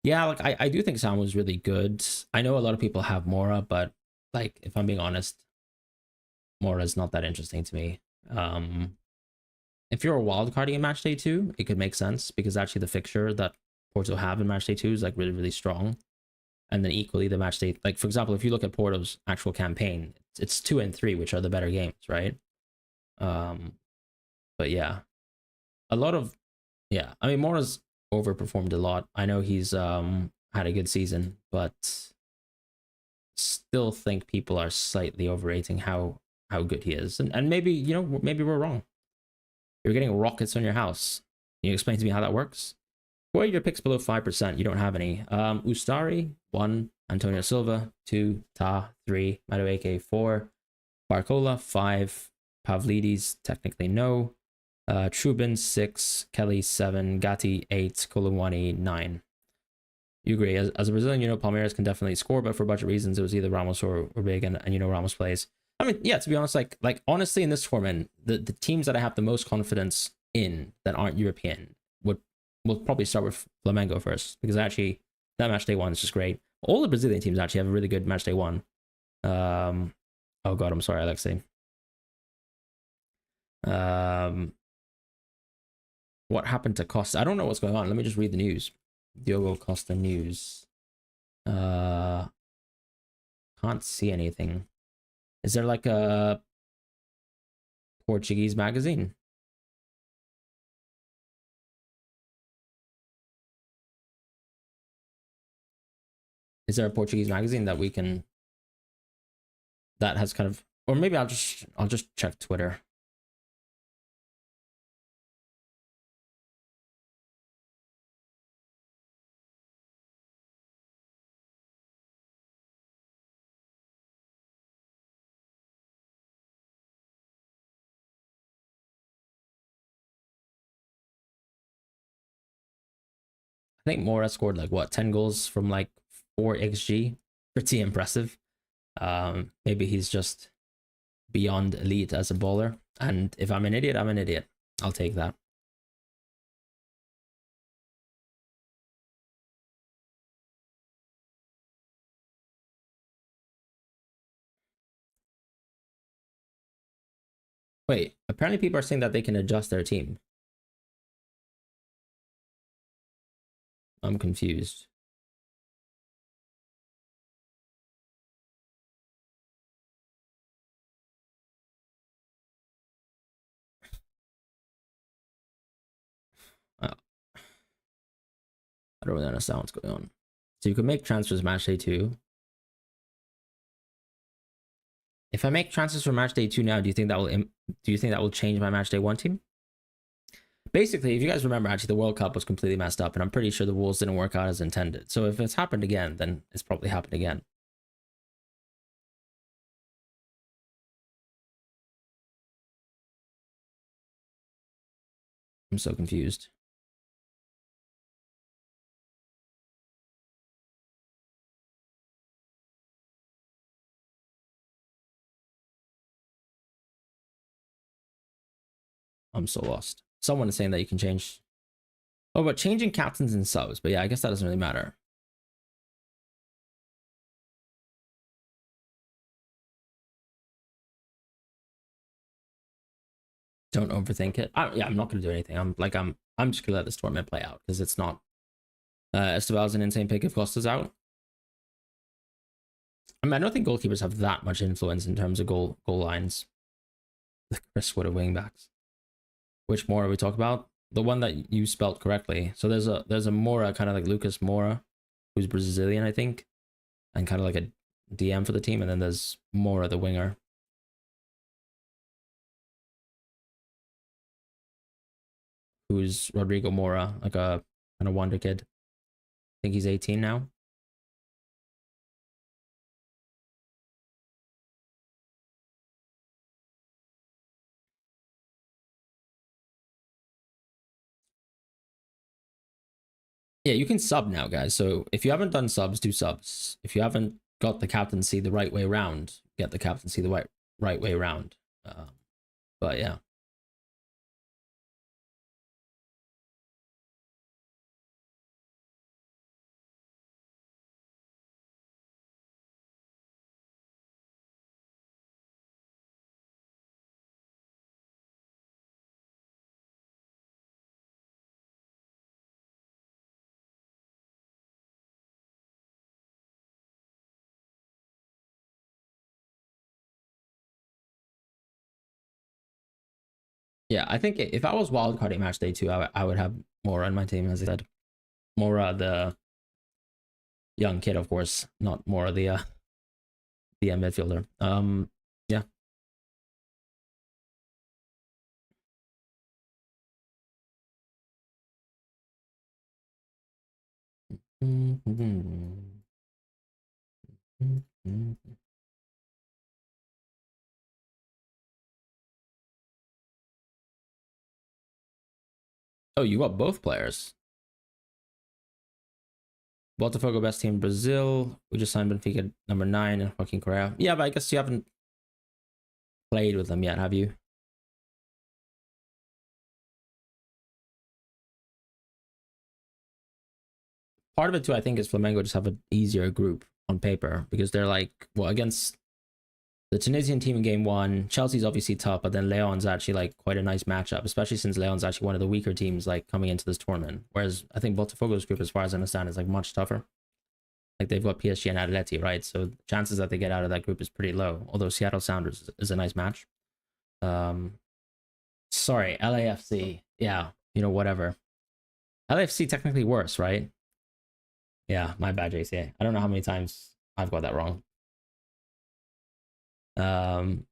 Yeah, like I do think Sam was really good. I know a lot of people have Mora, but like, if I'm being honest, Mora's not that interesting to me. If you're a wild carding in match day 2, it could make sense because actually the fixture that Porto have in match day 2 is like really, really strong. And then equally the match day, like for example, if you look at Porto's actual campaign, it's 2 and 3, which are the better games, right? But yeah, a lot of, yeah, I mean, Mora's overperformed a lot. I know he's had a good season, but still think people are slightly overrating how good he is. And maybe, you know, maybe we're wrong. You're getting rockets on your house. Can you explain to me how that works? Who are your picks below 5%? You don't have any. Ustari, 1. Antonio Silva, 2. Ta, 3. Madueke, 4. Barcola, 5. Pavlidis, technically no. Trubin, 6. Kelly, 7. Gatti, 8. Kolumwani, 9. You agree. As a Brazilian, you know, Palmeiras can definitely score, but for budget reasons, it was either Ramos or Big, and you know Ramos plays. I mean, yeah, to be honest, like honestly, in this tournament, the teams that I have the most confidence in that aren't European will probably start with Flamengo first, because actually that match day 1 is just great. All the Brazilian teams actually have a really good matchday one. Oh god, I'm sorry, Alexei. What happened to Costa? I don't know what's going on. Let me just read the news. Diogo Costa news. Can't see anything. Is there like a Portuguese magazine? Is there a Portuguese magazine that we can, that has kind of, or maybe I'll just check Twitter. I think Mora scored like what, 10 goals from like 4 XG. Pretty impressive. Maybe he's just beyond elite as a bowler. And if I'm an idiot, I'm an idiot. I'll take that. Wait, apparently people are saying that they can adjust their team. I'm confused. I don't really understand what's going on. So you can make transfers match day 2. If I make transfers for match day 2 now, do you think that will change my match day 1 team? Basically, if you guys remember, actually the World Cup was completely messed up, and I'm pretty sure the rules didn't work out as intended. So if it's happened again, then it's probably happened again. I'm so confused. I'm so lost. Someone is saying that you can change. Oh, but changing captains and subs. But yeah, I guess that doesn't really matter. Don't overthink it. Yeah, I'm not gonna do anything. I'm just gonna let this tournament play out because it's not. Esteval's an insane pick if Costa's out. I mean, I don't think goalkeepers have that much influence in terms of goal lines. The Chris Wood of wingbacks. Which Mora we talk about? The one that you spelt correctly. So there's a Mora, kind of like Lucas Mora, who's Brazilian, I think, and kind of like a DM for the team, and then there's Mora, the winger. Who's Rodrigo Mora, like a kind of wonder kid. I think he's 18 now. Yeah, you can sub now, guys. So if you haven't done subs, do subs. If you haven't got the captaincy the right way around, get the captaincy the right way around. But yeah. Yeah, I think if I was wildcarding match day 2, I would have Mora on my team, as I said. Mora, the young kid, of course, not Mora, the midfielder. Yeah. Oh, you got both players. Botafogo best team in Brazil. We just signed Benfica number 9 and fucking Korea. Yeah, but I guess you haven't played with them yet, have you? part of it too, I think, is Flamengo just have an easier group on paper because they're like, well, against the Tunisian team in game one, Chelsea's obviously tough, but then Leon's actually like quite a nice matchup, especially since Leon's actually one of the weaker teams like coming into this tournament. Whereas I think Botafogo's group, as far as I understand, is like much tougher. Like they've got PSG and Atleti, right? So chances that they get out of that group is pretty low. Although Seattle Sounders is a nice match. Sorry, LAFC. Yeah, you know, whatever. LAFC technically worse, right? Yeah, my bad, JCA. I don't know how many times I've got that wrong. Um,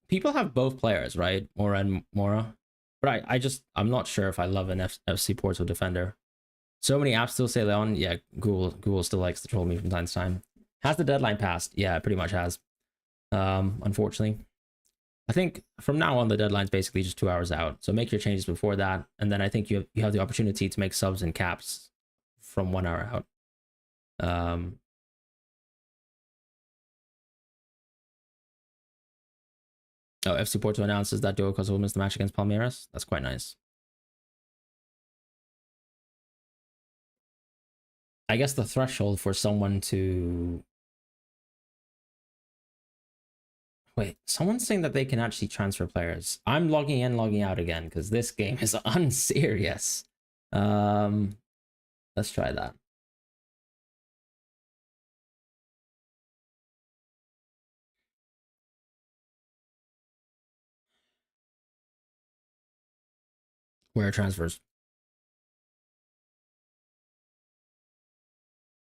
People have both players, right? Mora and Mora. But I'm not sure if I love an FC Porto defender. So many apps still say Leon. Yeah, Google still likes to troll me from time to time. Has the deadline passed? Yeah, it pretty much has. Unfortunately. I think from now on the deadline's basically just 2 hours out. So make your changes before that, and then I think you have the opportunity to make subs and caps from 1 hour out. Oh, FC Porto announces that Diogo Costa will miss the match against Palmeiras. That's quite nice. I guess the threshold for someone to wait, someone's saying that they can actually transfer players. I'm logging in, logging out again because this game is unserious. Let's try that. Where are transfers?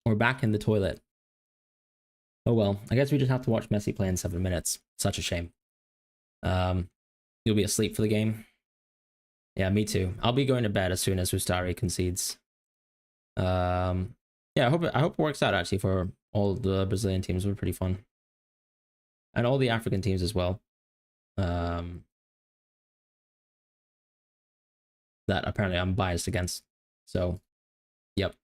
We're back in the toilet. Oh well, I guess we just have to watch Messi play in 7 minutes. Such a shame. You'll be asleep for the game. Yeah, me too. I'll be going to bed as soon as Ustari concedes. Yeah, I hope it works out actually for all the Brazilian teams. Were pretty fun, and all the African teams as well. That apparently I'm biased against. So, yep.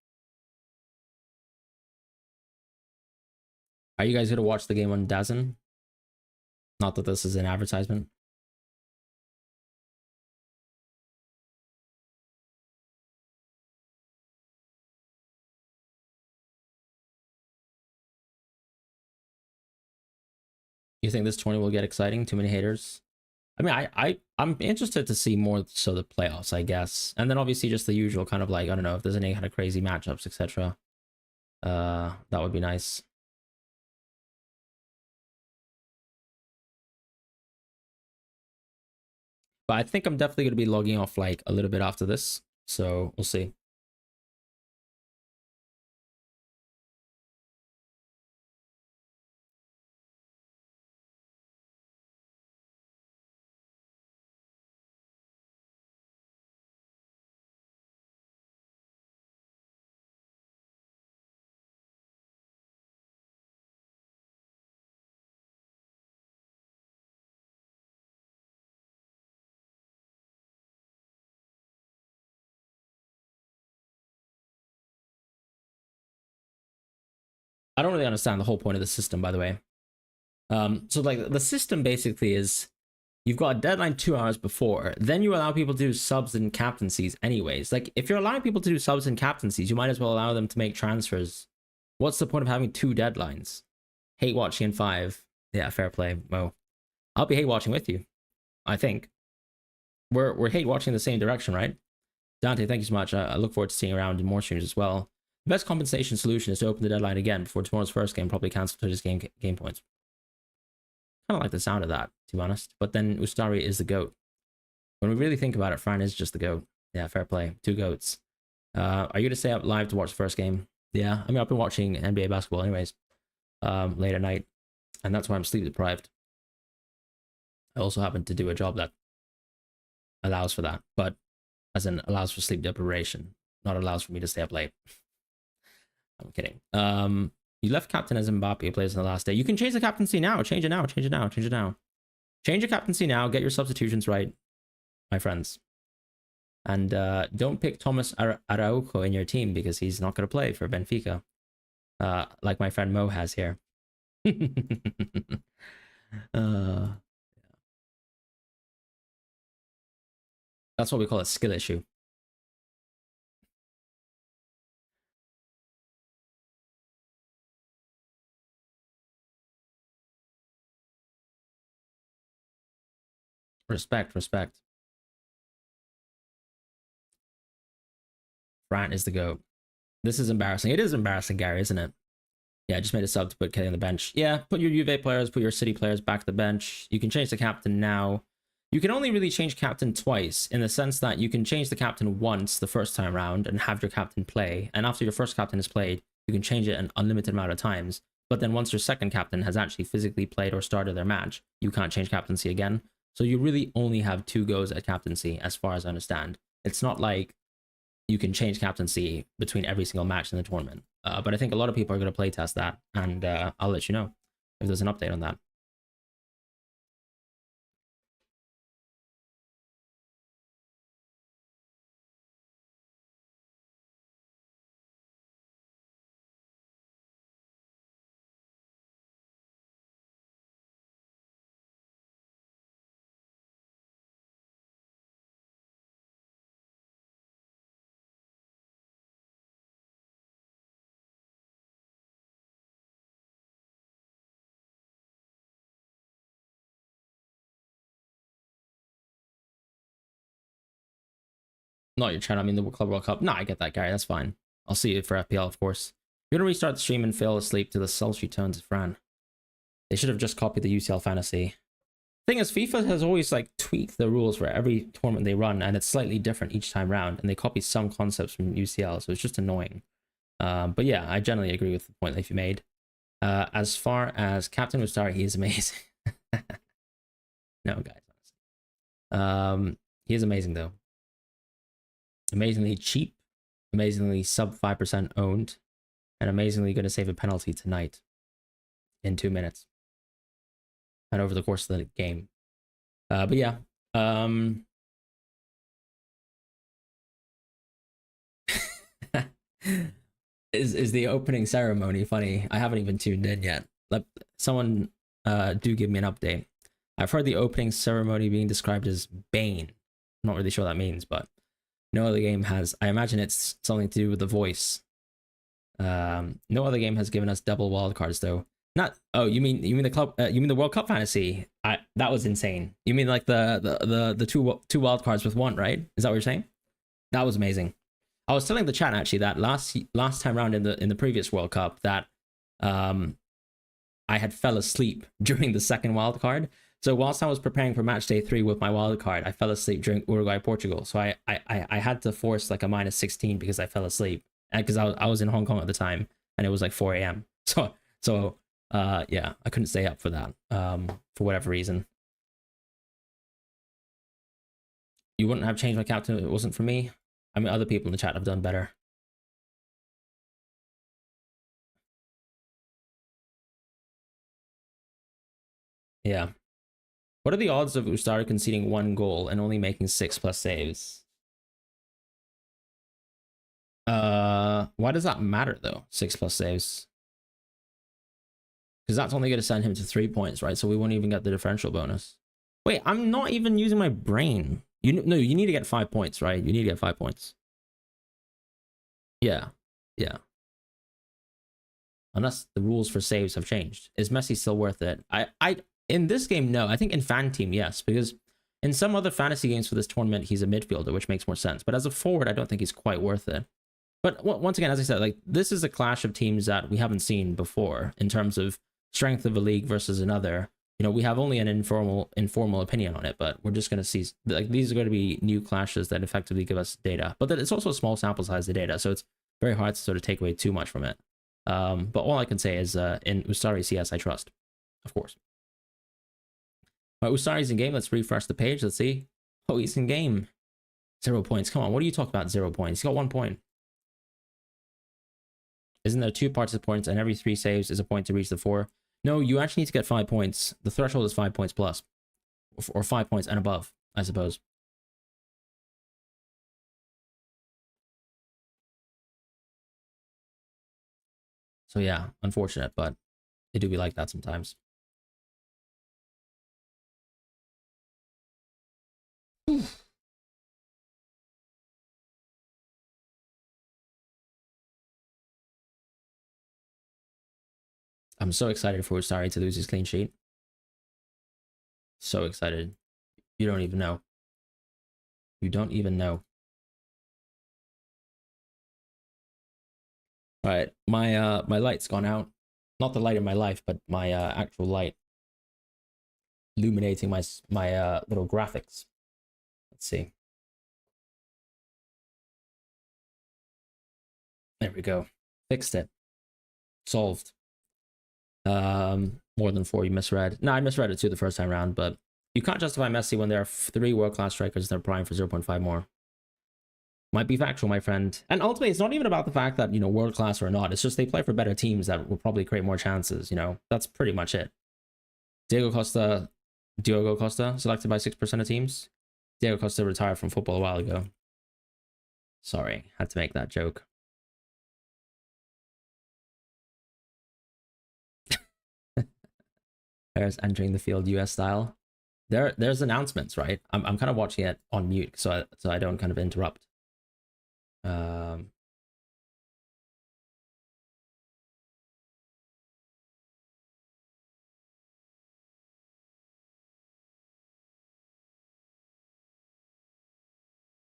Are you guys gonna watch the game on DAZN? Not that this is an advertisement. You think this tournament will get exciting? Too many haters? I mean, I'm interested to see more so the playoffs, I guess, and then obviously just the usual kind of like I don't know if there's any kind of crazy matchups, etc. That would be nice. But I think I'm definitely gonna be logging off like a little bit after this, so we'll see. I don't really understand the whole point of the system, by the way. So like the system basically is you've got a deadline 2 hours before, then you allow people to do subs and captaincies anyways. Like if you're allowing people to do subs and captaincies, you might as well allow them to make transfers. What's the point of having two deadlines? Hate watching in 5. Yeah, fair play, Mo. I'll be hate watching with you. I think we're hate watching the same direction, right? Dante, thank you so much. I look forward to seeing you around in more streams as well. The best compensation solution is to open the deadline again before tomorrow's first game. Probably cancel today's game points. Kind of like the sound of that, to be honest. But then Ustari is the GOAT. When we really think about it, Fran is just the GOAT. Yeah, fair play. Two GOATs. Are you going to stay up live to watch the first game? Yeah, I mean, I've been watching NBA basketball anyways, late at night. And that's why I'm sleep deprived. I also happen to do a job that allows for that, but as in allows for sleep deprivation, not allows for me to stay up late. I'm kidding. You left captain as Mbappe who plays on the last day. You can change the captaincy now. Change it now. Change it now. Change it now. Change your captaincy now. Get your substitutions right, my friends. And don't pick Thomas Araujo in your team because he's not going to play for Benfica, like my friend Mo has here. That's what we call a skill issue. Respect, respect. Fran is the GOAT. This is embarrassing. It is embarrassing, Gary, isn't it? Yeah, I just made a sub to put Kelly on the bench. Yeah, put your Juve players, put your City players back to the bench. You can change the captain now. You can only really change captain twice, in the sense that you can change the captain once the first time round and have your captain play. And after your first captain is played, you can change it an unlimited amount of times. But then once your second captain has actually physically played or started their match, you can't change captaincy again. So you really only have 2 goes at captaincy, as far as I understand. It's not like you can change captaincy between every single match in the tournament. But I think a lot of people are going to playtest that, and I'll let you know if there's an update on that. Not your channel, I mean the Club World Cup. No, I get that, Gary. That's fine. I'll see you for FPL, of course. You're going to restart the stream and fall asleep to the sultry tones of Fran. They should have just copied the UCL fantasy. Thing is, FIFA has always like tweaked the rules for every tournament they run, and it's slightly different each time round, and they copy some concepts from UCL, so it's just annoying. But yeah, I generally agree with the point that you made. As far as Captain Mustari, he is amazing. No, guys, honestly. He is amazing though. Amazingly cheap, amazingly sub 5% owned, and amazingly going to save a penalty tonight in 2 minutes and over the course of the game. But yeah, is the opening ceremony funny? I haven't even tuned in yet. Someone do give me an update. I've heard the opening ceremony being described as Bane. I'm not really sure what that means, but no other game has. I imagine it's something to do with the voice. No other game has given us double wildcards though. Not. Oh, you mean the club? You mean the World Cup fantasy? That was insane. You mean like the two wildcards with one, right? Is that what you're saying? That was amazing. I was telling the chat actually that last time round in the previous World Cup that I had fell asleep during the second wild card. So whilst I was preparing for match day 3 with my wild card, I fell asleep during Uruguay Portugal. So I had to force like a -16 because I fell asleep, and because I was in Hong Kong at the time and it was like 4 a.m. So yeah, I couldn't stay up for that for whatever reason. You wouldn't have changed my captain if it wasn't for me. I mean, other people in the chat have done better. Yeah. What are the odds of Ustari conceding 1 goal and only making 6+ saves? Why does that matter though? 6+ saves. Because that's only going to send him to 3 points, right? So we won't even get the differential bonus. Wait, I'm not even using my brain. No, you need to get 5 points, right? You need to get 5 points. Yeah. Unless the rules for saves have changed. Is Messi still worth it? In this game, no. I think in fan team, yes, because in some other fantasy games for this tournament, he's a midfielder, which makes more sense. But as a forward, I don't think he's quite worth it. But once again, as I said, like this is a clash of teams that we haven't seen before in terms of strength of a league versus another. You know, we have only an informal opinion on it, but we're just going to see like these are going to be new clashes that effectively give us data. But that it's also a small sample size of data, so it's very hard to sort of take away too much from it. But all I can say is in Ustari CS, I trust, of course. Right, Ustari's in game. Let's refresh the page. Let's see. Oh, he's in game. 0 points. Come on, what are you talking about? 0 points. He's got 1 point. Isn't there 2 parts of points and every 3 saves is a point to reach the 4? No, you actually need to get 5 points. The threshold is 5 points plus. Or 5 points and above, I suppose. So yeah, unfortunate, but it do be like that sometimes. I'm so excited for Ustari to lose his clean sheet. So excited. You don't even know. You don't even know. All right, my light's gone out. Not the light in my life, but my actual light illuminating my little graphics. Let's see. There we go. Fixed it. Solved. More than 4 you misread. No, I misread it too the first time around, but you can't justify Messi when there are 3 world-class strikers and they're prime for 0.5 more. Might be factual, my friend. And ultimately, it's not even about the fact that, you know, world-class or not. It's just they play for better teams that will probably create more chances, you know? That's pretty much it. Diogo Costa, selected by 6% of teams. Diogo Costa retired from football a while ago. Sorry, had to make that joke. There's entering the field US style. There's announcements, right? I'm kind of watching it on mute so I don't kind of interrupt.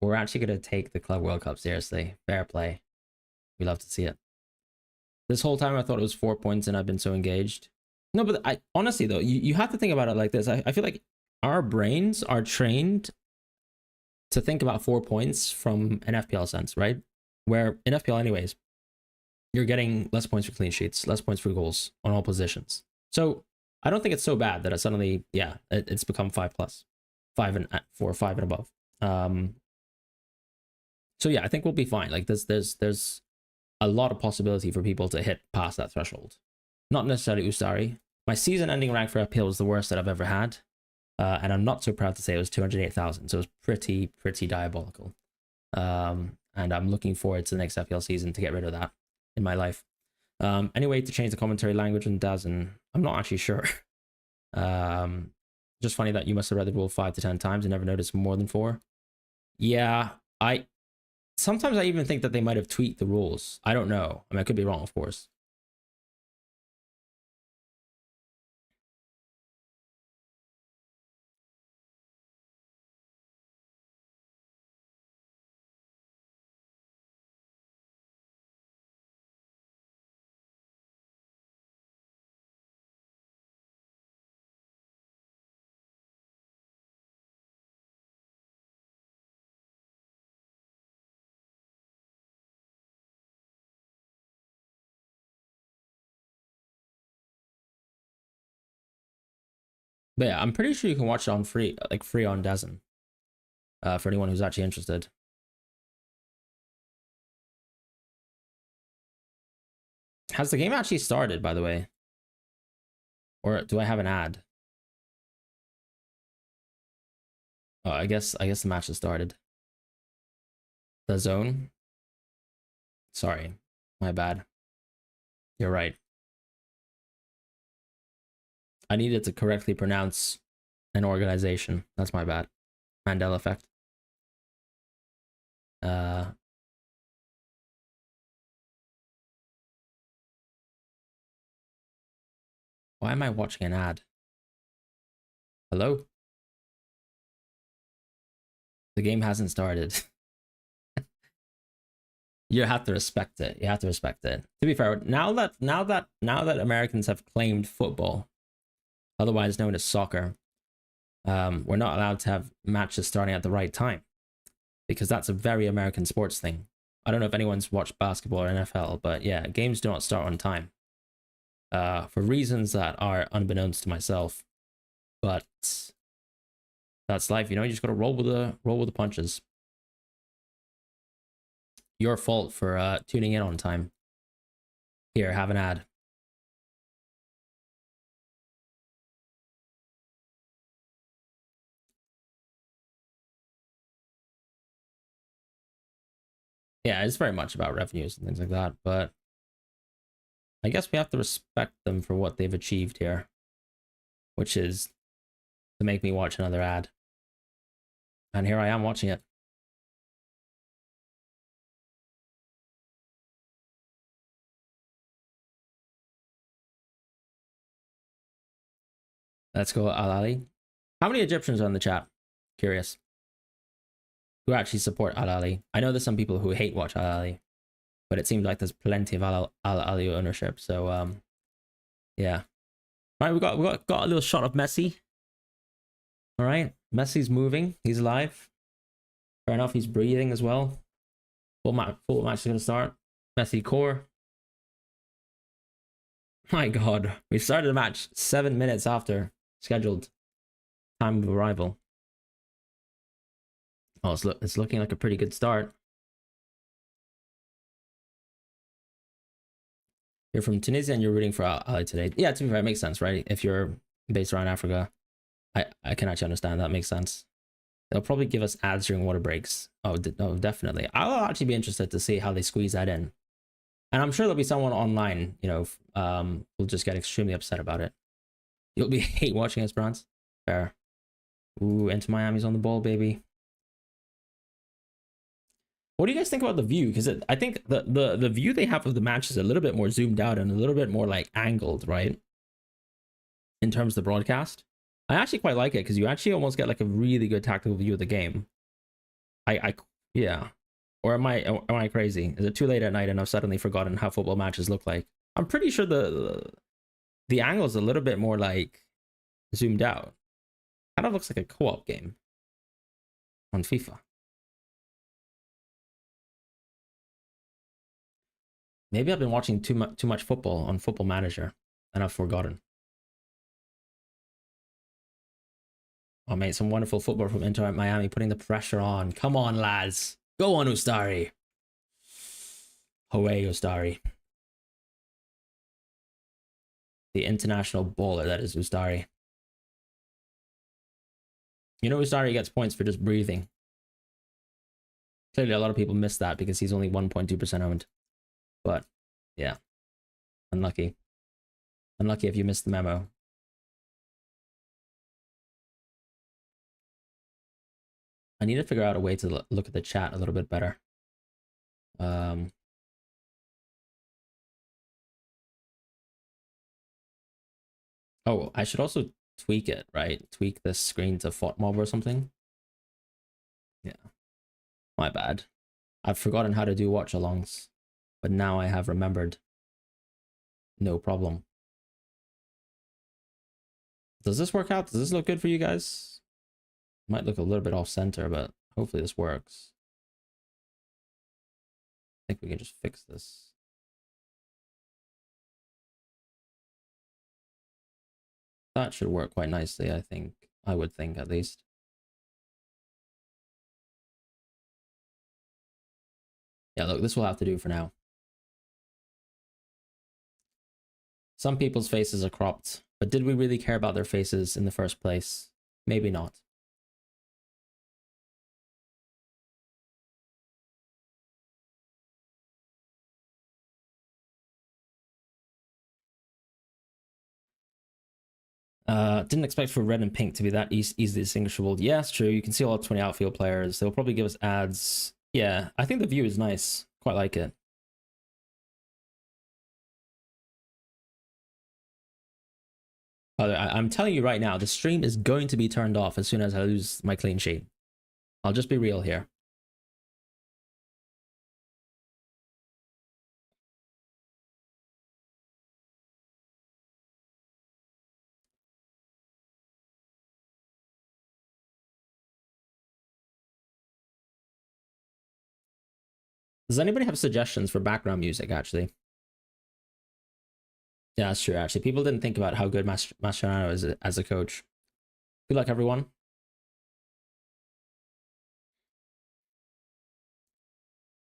We're actually going to take the Club World Cup seriously. Fair play. We love to see it. This whole time I thought it was 4 points and I've been so engaged. No, but I honestly though, you have to think about it like this. I feel like our brains are trained to think about 4 points from an FPL sense, right? Where in FPL anyways, you're getting less points for clean sheets, less points for goals on all positions. So I don't think it's so bad that it suddenly, yeah, it's become 5+, 5 and 4, 5 and above. So yeah, I think we'll be fine. Like there's a lot of possibility for people to hit past that threshold. Not necessarily Ustari. My season-ending rank for FPL was the worst that I've ever had, and I'm not so proud to say it was 208,000. So it was pretty diabolical. And I'm looking forward to the next FPL season to get rid of that in my life. Anyway, to change the commentary language in Dazen, I'm not actually sure. Just funny that you must have read the rule 5 to 10 times and never noticed more than 4. Yeah, sometimes I even think that they might have tweaked the rules. I don't know. I mean, I could be wrong, of course. But yeah, I'm pretty sure you can watch it on free, like free on Dazen. For anyone who's actually interested. Has the game actually started, by the way? Or do I have an ad? Oh, I guess the match has started. The zone. Sorry, my bad. You're right. I needed to correctly pronounce an organization. That's my bad. Mandela effect. Why am I watching an ad? Hello? The game hasn't started. You have to respect it. You have to respect it. To be fair, now that Americans have claimed football, otherwise known as soccer, we're not allowed to have matches starting at the right time because that's a very American sports thing. I don't know if anyone's watched basketball or NFL, but yeah, games do not start on time for reasons that are unbeknownst to myself. But that's life, you know. You just got to roll with the punches. Your fault for tuning in on time. Here, have an ad. Yeah, it's very much about revenues and things like that, but I guess we have to respect them for what they've achieved here, which is to make me watch another ad. And here I am watching it. Let's go, Al Ali. How many Egyptians are in the chat? Curious. Who actually support Al Ahly? I know there's some people who hate watch Al Ahly, but it seems like there's plenty of Al Ahly ownership. So yeah. All right, we got a little shot of Messi. All right, Messi's moving. He's alive. Fair enough. He's breathing as well. Full match is gonna start. Messi core. My God, we started the match 7 minutes after scheduled time of arrival. Oh, it's looking like a pretty good start. You're from Tunisia and you're rooting for Al Ahly today. Yeah, to be fair, it makes sense, right? If you're based around Africa, I can actually understand that. Makes sense. They'll probably give us ads during water breaks. Oh, no, definitely. I'll actually be interested to see how they squeeze that in. And I'm sure there'll be someone online, you know, will just get extremely upset about it. You'll be hate watching Esperance. Fair. Ooh, Inter Miami's on the ball, baby. What do you guys think about the view? Because I think the view they have of the match is a little bit more zoomed out and a little bit more like angled, right? In terms of the broadcast. I actually quite like it because you actually almost get like a really good tactical view of the game. Yeah. Or am I crazy? Is it too late at night and I've suddenly forgotten how football matches look like? I'm pretty sure the angle is a little bit more like zoomed out. Kind of looks like a co-op game on FIFA. Maybe I've been watching too much football on Football Manager and I've forgotten. Oh mate, some wonderful football from Inter Miami putting the pressure on. Come on, lads. Go on, Ustari. Away, Ustari. The international baller that is Ustari. You know, Ustari gets points for just breathing. Clearly, a lot of people miss that because he's only 1.2% owned. But, yeah. Unlucky. Unlucky if you missed the memo. I need to figure out a way to look at the chat a little bit better. Oh, I should also tweak it, right? Tweak the screen to FOTMob or something. Yeah. My bad. I've forgotten how to do watch-alongs, but now I have remembered. No problem. Does this work out? Does this look good for you guys? Might look a little bit off center, but hopefully this works. I think we can just fix this. That should work quite nicely, I think. I would think, at least. Yeah, look, this will have to do for now. Some people's faces are cropped, but did we really care about their faces in the first place? Maybe not. Didn't expect for red and pink to be that easily distinguishable. Yeah, it's true. You can see all 20 outfield players. They'll probably give us ads. Yeah, I think the view is nice. Quite like it. I'm telling you right now, the stream is going to be turned off as soon as I lose my clean sheet. I'll just be real here. Does anybody have suggestions for background music, actually? Yeah, that's true, actually. People didn't think about how good Mascherano is as a coach. Good luck, everyone.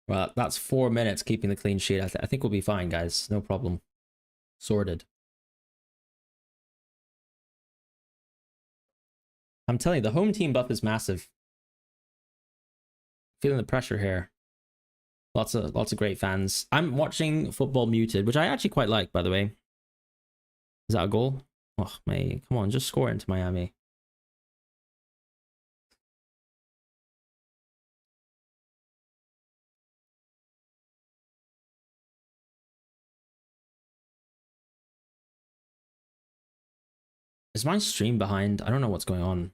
Well, that's 4 minutes keeping the clean sheet. I think we'll be fine, guys. No problem. Sorted. I'm telling you, the home team buff is massive. Feeling the pressure here. Lots of great fans. I'm watching football muted, which I actually quite like, by the way. Is that a goal? Oh, mate, come on, just score into Miami. Is my stream behind? I don't know what's going on.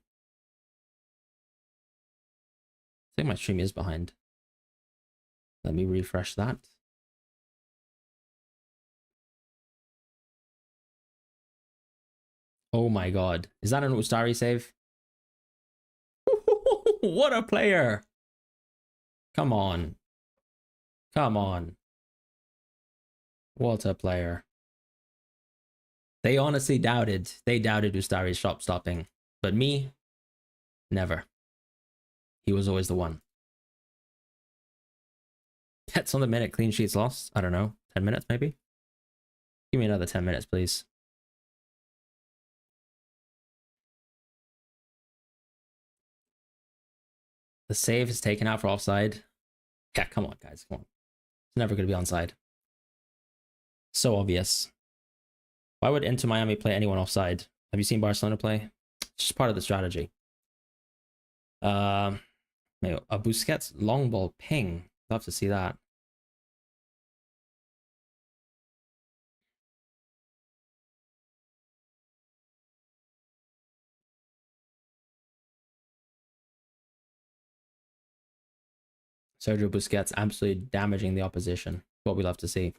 think my stream is behind. Let me refresh that. Oh my god. Is that an Ustari save? What a player! Come on. Come on. What a player. They honestly doubted. They doubted Ustari's shot stopping. But me, never. He was always the one. Pets on the minute, clean sheets lost. I don't know. 10 minutes maybe? Give me another 10 minutes, please. The save is taken out for offside. Yeah, come on, guys. Come on. It's never going to be onside. So obvious. Why would Inter Miami play anyone offside? Have you seen Barcelona play? It's just part of the strategy. Maybe a Busquets long ball ping. Love to see that. Sergio Busquets absolutely damaging the opposition. What we love to see.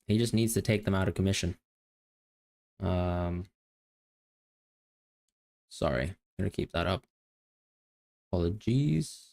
He just needs to take them out of commission. Sorry, I'm gonna keep that up. Apologies.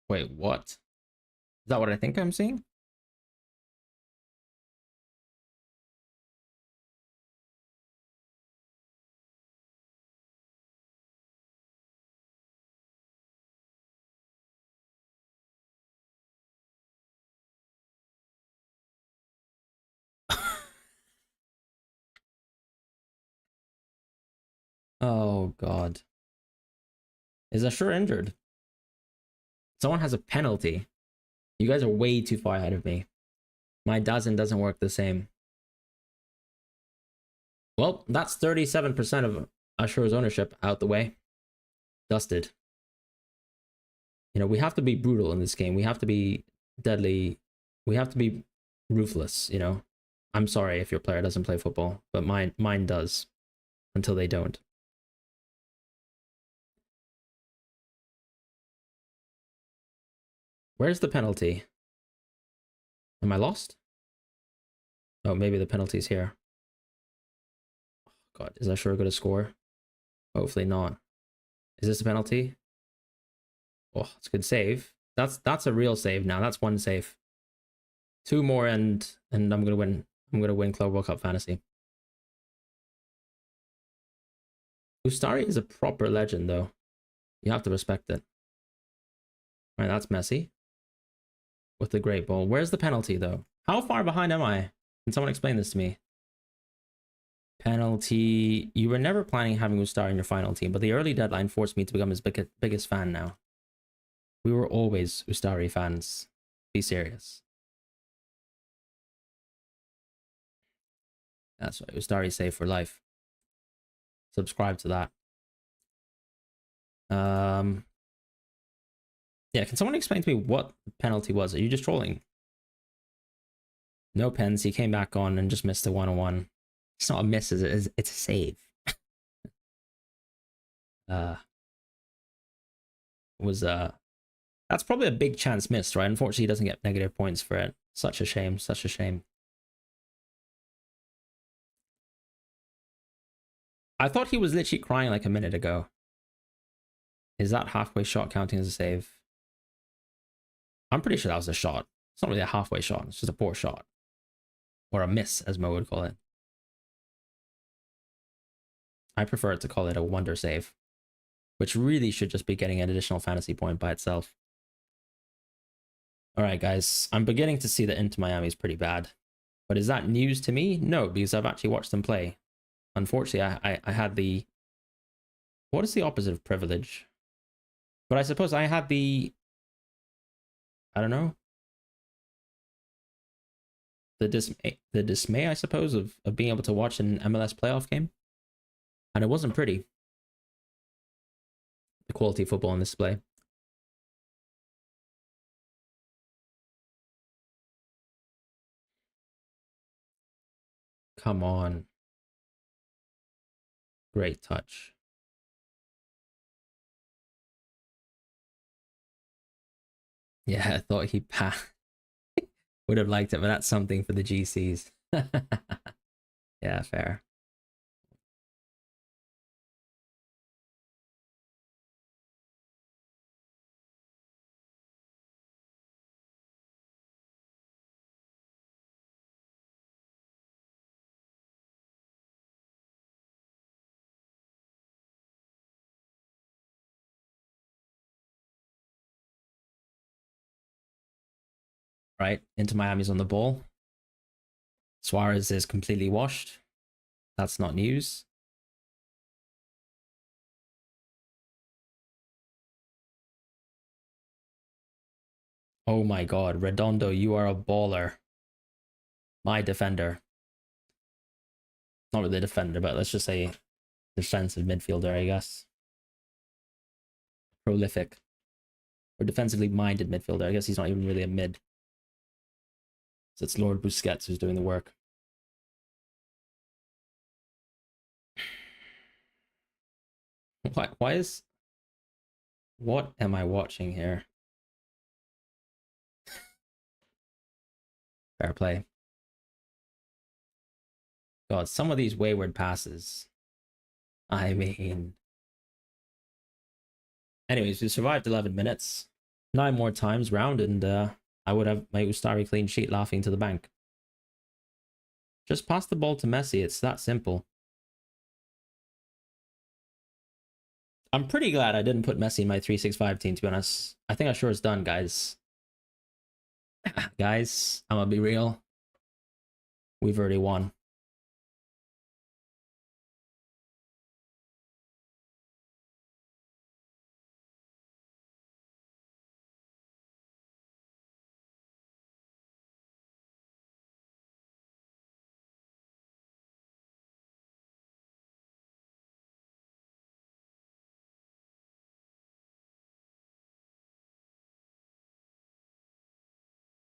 Wait, what? Is that what I think I'm seeing? Oh god. Is Ashur injured? Someone has a penalty. You guys are way too far ahead of me. My doesn't work the same. Well, that's 37% of Ashur's ownership out the way. Dusted. You know, we have to be brutal in this game. We have to be deadly. We have to be ruthless, you know. I'm sorry if your player doesn't play football, but mine does until they don't. Where's the penalty? Am I lost? Oh, maybe the penalty's here. Oh, God, is that sure going to score? Hopefully not. Is this a penalty? Oh, it's a good save. That's a real save now. That's one save. Two more and I'm gonna win. I'm gonna win Club World Cup Fantasy. Ustari is a proper legend though. You have to respect it. All right, that's Messi. With the great ball. Where's the penalty though? How far behind am I? Can someone explain this to me? Penalty. You were never planning having Ustari in your final team, but the early deadline forced me to become his biggest fan now. We were always Ustari fans. Be serious. That's right. Ustari save for life. Subscribe to that. Yeah, can someone explain to me what the penalty was? Are you just trolling? No pens. He came back on and just missed a 1-on-1. It's not a miss, it's a save. That's probably a big chance missed, right? Unfortunately, he doesn't get negative points for it. Such a shame, such a shame. I thought he was literally crying like a minute ago. Is that halfway shot counting as a save? I'm pretty sure that was a shot. It's not really a halfway shot. It's just a poor shot. Or a miss, as Mo would call it. I prefer to call it a wonder save. Which really should just be getting an additional fantasy point by itself. Alright, guys. I'm beginning to see that Inter Miami is pretty bad. But is that news to me? No, because I've actually watched them play. Unfortunately, I had the What is the opposite of privilege? But I suppose I had I don't know, the dismay, I suppose, of being able to watch an MLS playoff game. And it wasn't pretty. The quality of football on display. Come on. Great touch. Yeah, I thought he would have liked it, but that's something for the GCs. Yeah, fair. Right, Inter Miami's on the ball. Suarez is completely washed. That's not news. Oh my god, Redondo, you are a baller. My defender. Not really a defender, but let's just say defensive midfielder, I guess. Prolific. Or defensively minded midfielder. I guess he's not even really a mid. So it's Lord Busquets who's doing the work. Why is... What am I watching here? Fair play. God, some of these wayward passes. I mean... Anyways, we survived 11 minutes. 9 more times round, and I would have my Ustari clean sheet laughing to the bank. Just pass the ball to Messi. It's that simple. I'm pretty glad I didn't put Messi in my 365 team, to be honest. I think I sure it's done, guys. Guys, I'm gonna be real. We've already won.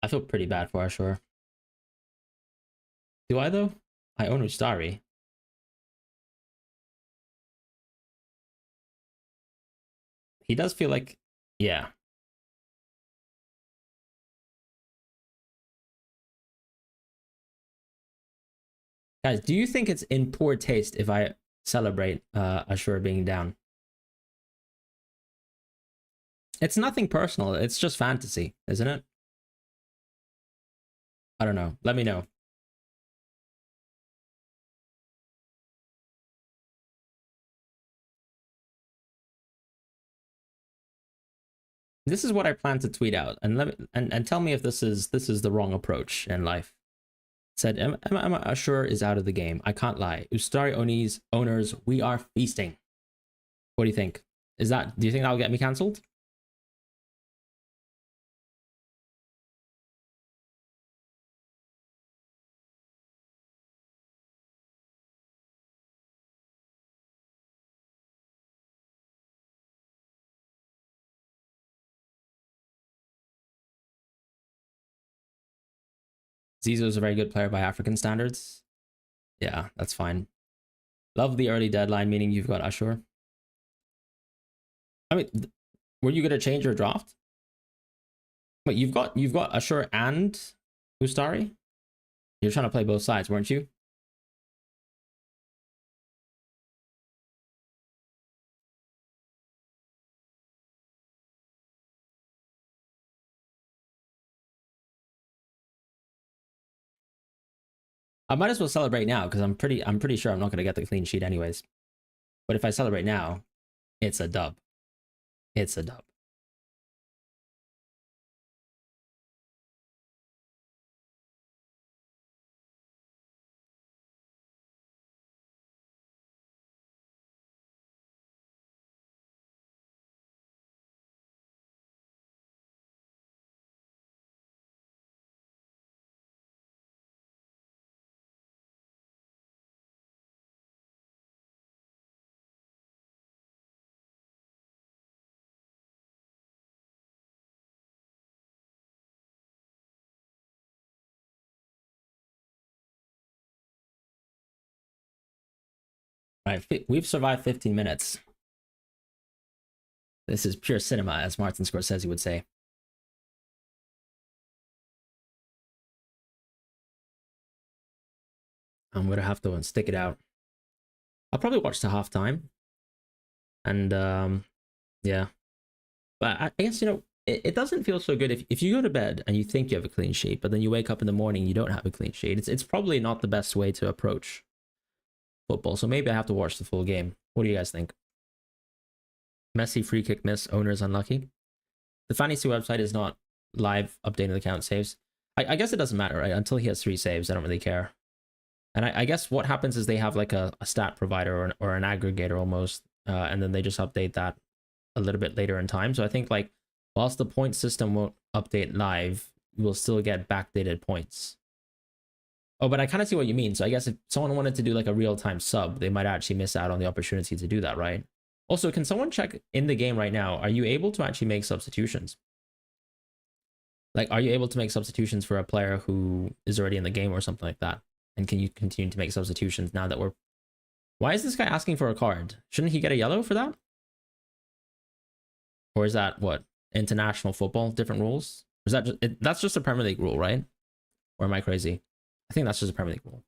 I feel pretty bad for Ashur. Do I, though? I own Ustari. He does feel like... Yeah. Guys, do you think it's in poor taste if I celebrate Ashur being down? It's nothing personal. It's just fantasy, isn't it? I don't know. Let me know. This is what I plan to tweet out, and let me, and tell me if this is the wrong approach in life. Said Emma Ashur is out of the game. I can't lie. Ustari Oni's owners, we are feasting. What do you think? Do you think that'll get me cancelled? Zizou is a very good player by African standards. Yeah, that's fine. Love the early deadline, meaning you've got Ashur. I mean, were you gonna change your draft? But you've got Ashur and Ustari? You're trying to play both sides, weren't you? I might as well celebrate now because I'm pretty sure I'm not gonna get the clean sheet anyways. But if I celebrate now, it's a dub. It's a dub. All right, we've survived 15 minutes. This is pure cinema, as Martin Scorsese would say. I'm gonna have to stick it out. I'll probably watch the halftime, and yeah. But I guess it doesn't feel so good if you go to bed and you think you have a clean sheet, but then you wake up in the morning you don't have a clean sheet. It's probably not the best way to approach football. So maybe I have to watch the full game. What do you guys think? Messi free kick miss, owners unlucky. The fantasy website is not live updating the count saves. I guess it doesn't matter, right? Until he has 3 saves, I don't really care. And I guess what happens is they have like a stat provider or an aggregator almost, and then they just update that a little bit later in time. So I think like whilst the point system won't update live, you will still get backdated points. Oh, but I kind of see what you mean. So I guess if someone wanted to do like a real-time sub, they might actually miss out on the opportunity to do that, right? Also, can someone check in the game right now? Are you able to actually make substitutions? Like, are you able to make substitutions for a player who is already in the game or something like that? And can you continue to make substitutions now that we're... Why is this guy asking for a card? Shouldn't he get a yellow for that? Or is that, what, international football, different rules? Or is that just, that's just a Premier League rule, right? Or am I crazy? I think that's just a Premier League rule.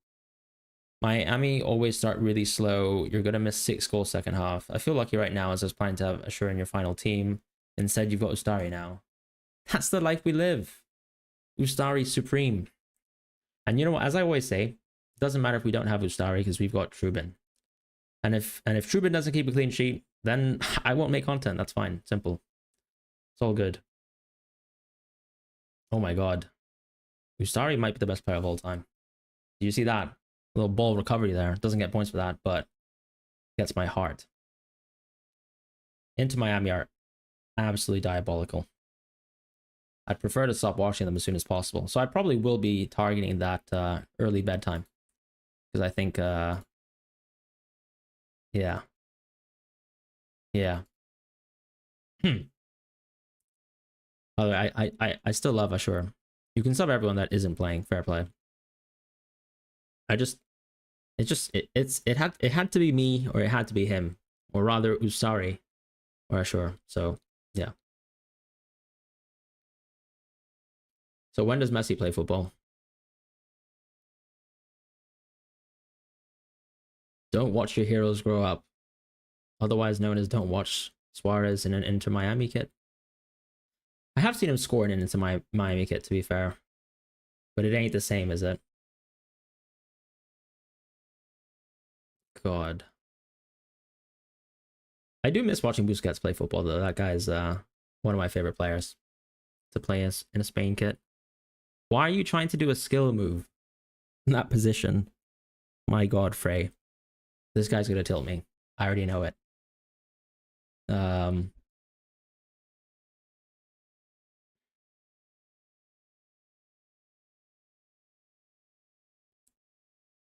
Miami always start really slow. You're going to miss 6 goals second half. I feel lucky right now as I was planning to have Assure in your final team. Instead, you've got Ustari now. That's the life we live. Ustari supreme. And you know what? As I always say, it doesn't matter if we don't have Ustari because we've got Trubin. And if Trubin doesn't keep a clean sheet, then I won't make content. That's fine. Simple. It's all good. Oh my god. Ustari might be the best player of all time. Do you see that? Little ball recovery there. Doesn't get points for that, but gets my heart. Into Miami are absolutely diabolical. I'd prefer to stop watching them as soon as possible. So I probably will be targeting that early bedtime. Because I think, yeah. Yeah. Although I still love Ashur. You can sub everyone that isn't playing. Fair play. It had to be me, or it had to be him, or rather Usari or Ashur. So yeah. So when does Messi play football? Don't watch your heroes grow up, otherwise known as don't watch Suarez in an Inter Miami kit. I have seen him score in an Inter Miami kit, to be fair, but it ain't the same, is it? God. I do miss watching Busquets play football, though. That guy's one of my favorite players to play in a Spain kit. Why are you trying to do a skill move in that position? My god, Frey. This guy's gonna tilt me. I already know it.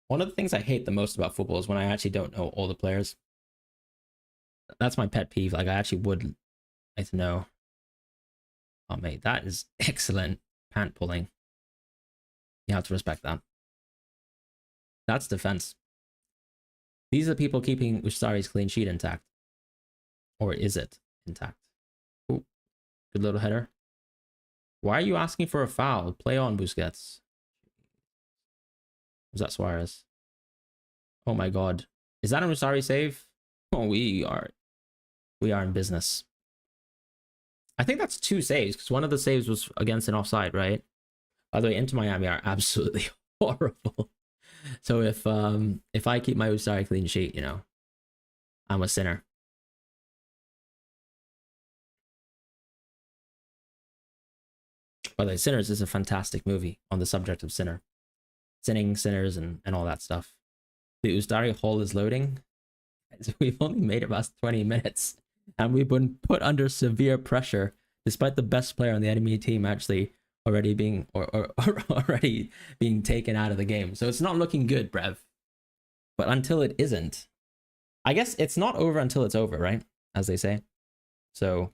One of the things I hate the most about football is when I actually don't know all the players. That's my pet peeve. Like, I actually would like to know. Oh, mate, that is excellent pant pulling. You have to respect that. That's defense. These are the people keeping Ustari's clean sheet intact. Or is it intact? Ooh, good little header. Why are you asking for a foul? Play on, Busquets. Was that Suarez? Oh my god. Is that an Usari save? Oh, we are in business. I think that's 2 saves, because one of the saves was against an offside, right? By the way, Inter Miami are absolutely horrible. So if I keep my Usari clean sheet, you know, I'm a sinner. By the way, Sinners is a fantastic movie on the subject of sinning, sinners, and all that stuff. The Ustari hole is loading. We've only made it past 20 minutes, and we've been put under severe pressure, despite the best player on the enemy team actually already being already being taken out of the game. So it's not looking good, Brev. But until it isn't, I guess it's not over until it's over, right? As they say. So,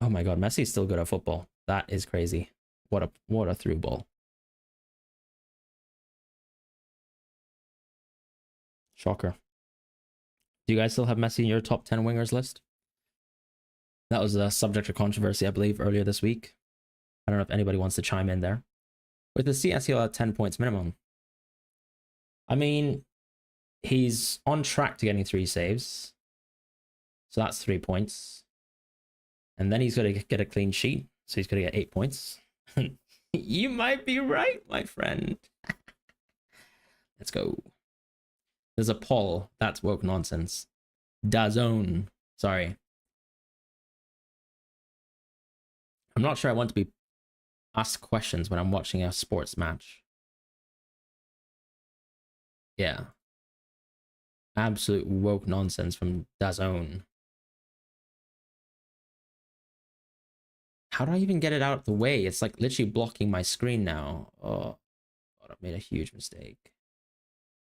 oh my god, Messi's still good at football. That is crazy. What a through ball. Shocker. Do you guys still have Messi in your top 10 wingers list? That was a subject of controversy, I believe, earlier this week. I don't know if anybody wants to chime in there. With the CS, he'll have 10 points minimum. I mean, he's on track to getting 3 saves. So that's 3 points. And then he's going to get a clean sheet. So he's going to get 8 points. You might be right, my friend. Let's go. There's a poll. That's woke nonsense. DAZN. Sorry. I'm not sure I want to be asked questions when I'm watching a sports match. Yeah. Absolute woke nonsense from DAZN. How do I even get it out of the way? It's like literally blocking my screen now. Oh, God, I've made a huge mistake.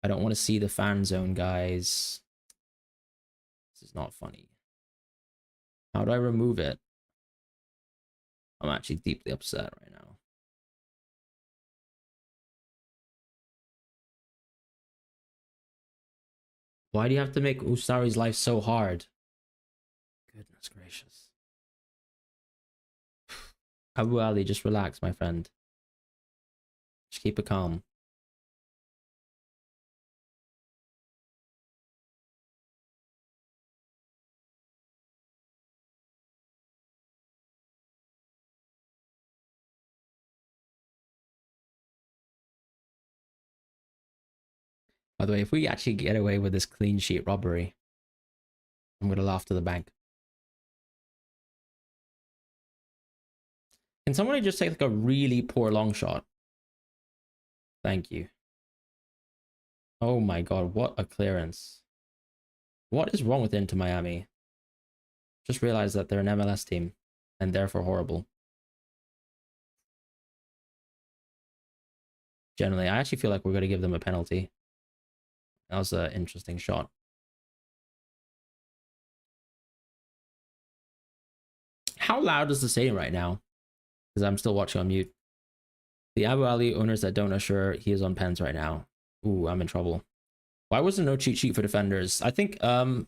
I don't want to see the fan zone, guys. This is not funny. How do I remove it? I'm actually deeply upset right now. Why do you have to make Usari's life so hard? Goodness gracious. Abu Ali, just relax, my friend. Just keep it calm. By the way, if we actually get away with this clean sheet robbery, I'm going to laugh to the bank. Can somebody just take like a really poor long shot? Thank you. Oh my God, what a clearance. What is wrong with Inter Miami? Just realized that they're an MLS team and therefore horrible. Generally, I actually feel like we're going to give them a penalty. That was an interesting shot. How loud is the stadium right now? Because I'm still watching on mute. The Abu Ali owners that don't assure he is on pens right now. Ooh, I'm in trouble. Why was there no cheat sheet for defenders? I think, to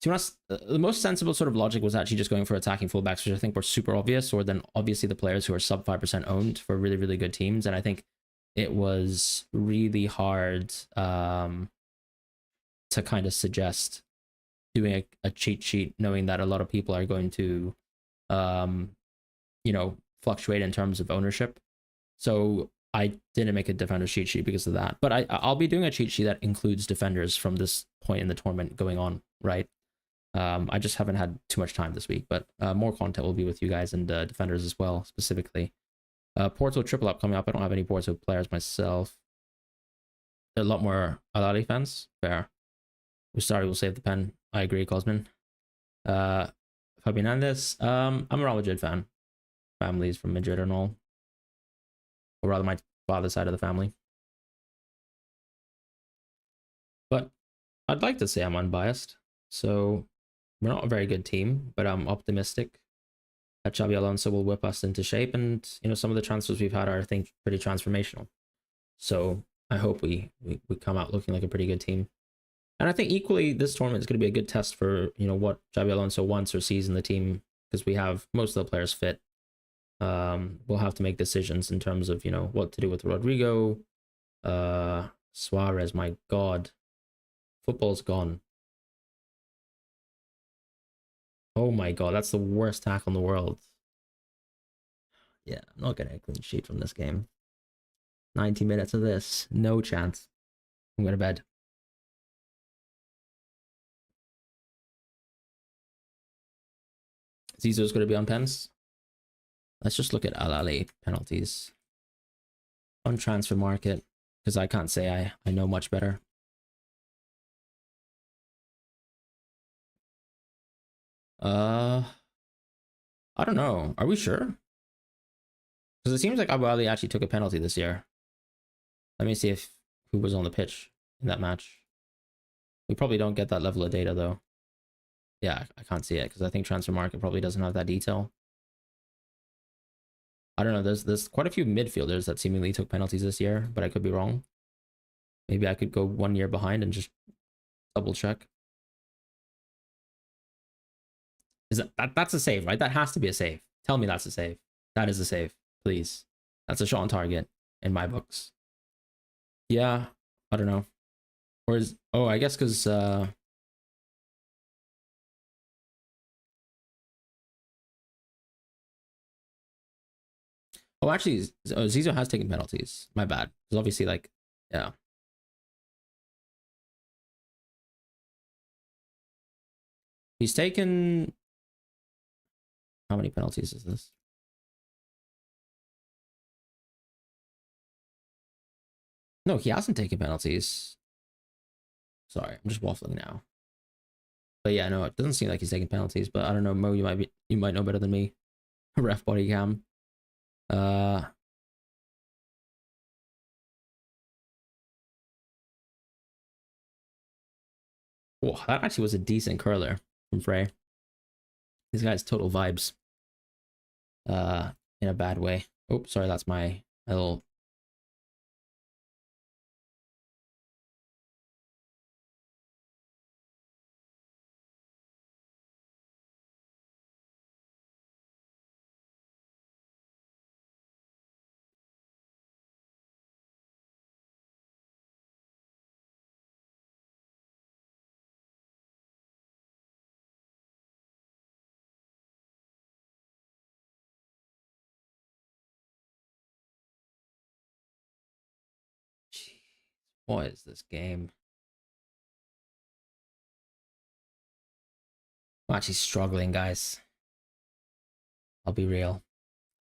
be honest, the most sensible sort of logic was actually just going for attacking fullbacks, which I think were super obvious, or then obviously the players who are sub 5% owned for really, really good teams. And I think it was really hard to kind of suggest doing a cheat sheet, knowing that a lot of people are going to, you know, fluctuate in terms of ownership. So I didn't make a defender cheat sheet because of that. But I'll be doing a cheat sheet that includes defenders from this point in the tournament going on, right? I just haven't had too much time this week, but more content will be with you guys and defenders as well, specifically. Porto triple up coming up. I don't have any Porto players myself. A lot more Al-Ali fans. Fair. Usari will save the pen. I agree, Cosmin. Fabian Hernandez. I'm a Real Madrid fan. Families from Madrid and all. Or rather my father's side of the family. But I'd like to say I'm unbiased. So we're not a very good team, but I'm optimistic that Xabi Alonso will whip us into shape. And, you know, some of the transfers we've had are, I think, pretty transformational. So I hope we come out looking like a pretty good team. And I think equally this tournament is going to be a good test for, you know, what Xabi Alonso wants or sees in the team, because we have most of the players fit. We'll have to make decisions in terms of, you know, what to do with Rodrigo, Suarez. My God, football's gone. Oh my God, that's the worst tackle in the world. Yeah, I'm not getting a clean sheet from this game. 90 minutes of this, no chance. I'm going to bed. Zizou's going to be on pens. Let's just look at Al-Ali penalties on transfer market, because I can't say I know much better. I don't know. Are we sure? Because it seems like Abu Ali actually took a penalty this year. Let me see if who was on the pitch in that match. We probably don't get that level of data though. Yeah, I can't see it because I think transfer market probably doesn't have that detail. I don't know. There's quite a few midfielders that seemingly took penalties this year, but I could be wrong. Maybe I could go 1 year behind and just double check. Is that's a save, right? That has to be a save. Tell me that's a save. That is a save, please. That's a shot on target in my books. Yeah, I don't know. Or is, oh, I guess because oh, actually, Zizo has taken penalties. My bad. Because obviously, like, yeah. He's taken... How many penalties is this? No, he hasn't taken penalties. Sorry, I'm just waffling now. But yeah, no, it doesn't seem like he's taking penalties. But I don't know, Mo, you might know better than me. Ref body cam. Oh, that actually was a decent curler from Frey. These guys total vibes. In a bad way. Oh, sorry, that's my little... Jeez, what is this game? I'm actually struggling, guys. I'll be real.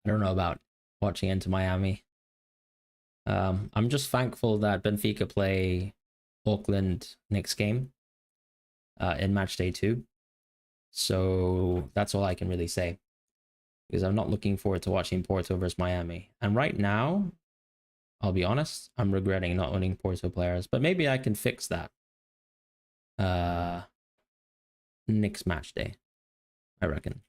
I don't know about watching Into Miami. I'm just thankful that Benfica play Auckland next game in Matchday 2. So that's all I can really say. Because I'm not looking forward to watching Porto versus Miami. And right now, I'll be honest, I'm regretting not owning Porto players. But maybe I can fix that next Matchday, I reckon.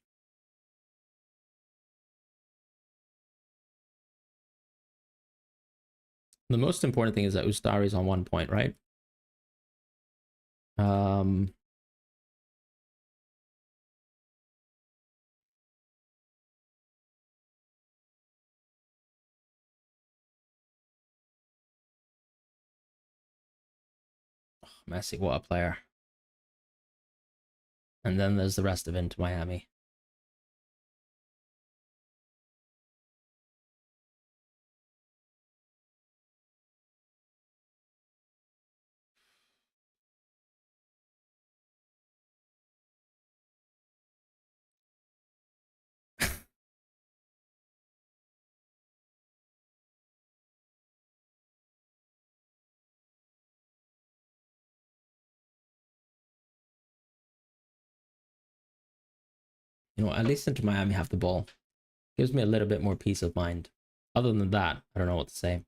The most important thing is that Ustari's on 1 point, right? Messi, what a player. And then there's the rest of Inter Miami. You know, at least Inter Miami have the ball. Gives me a little bit more peace of mind. Other than that, I don't know what to say.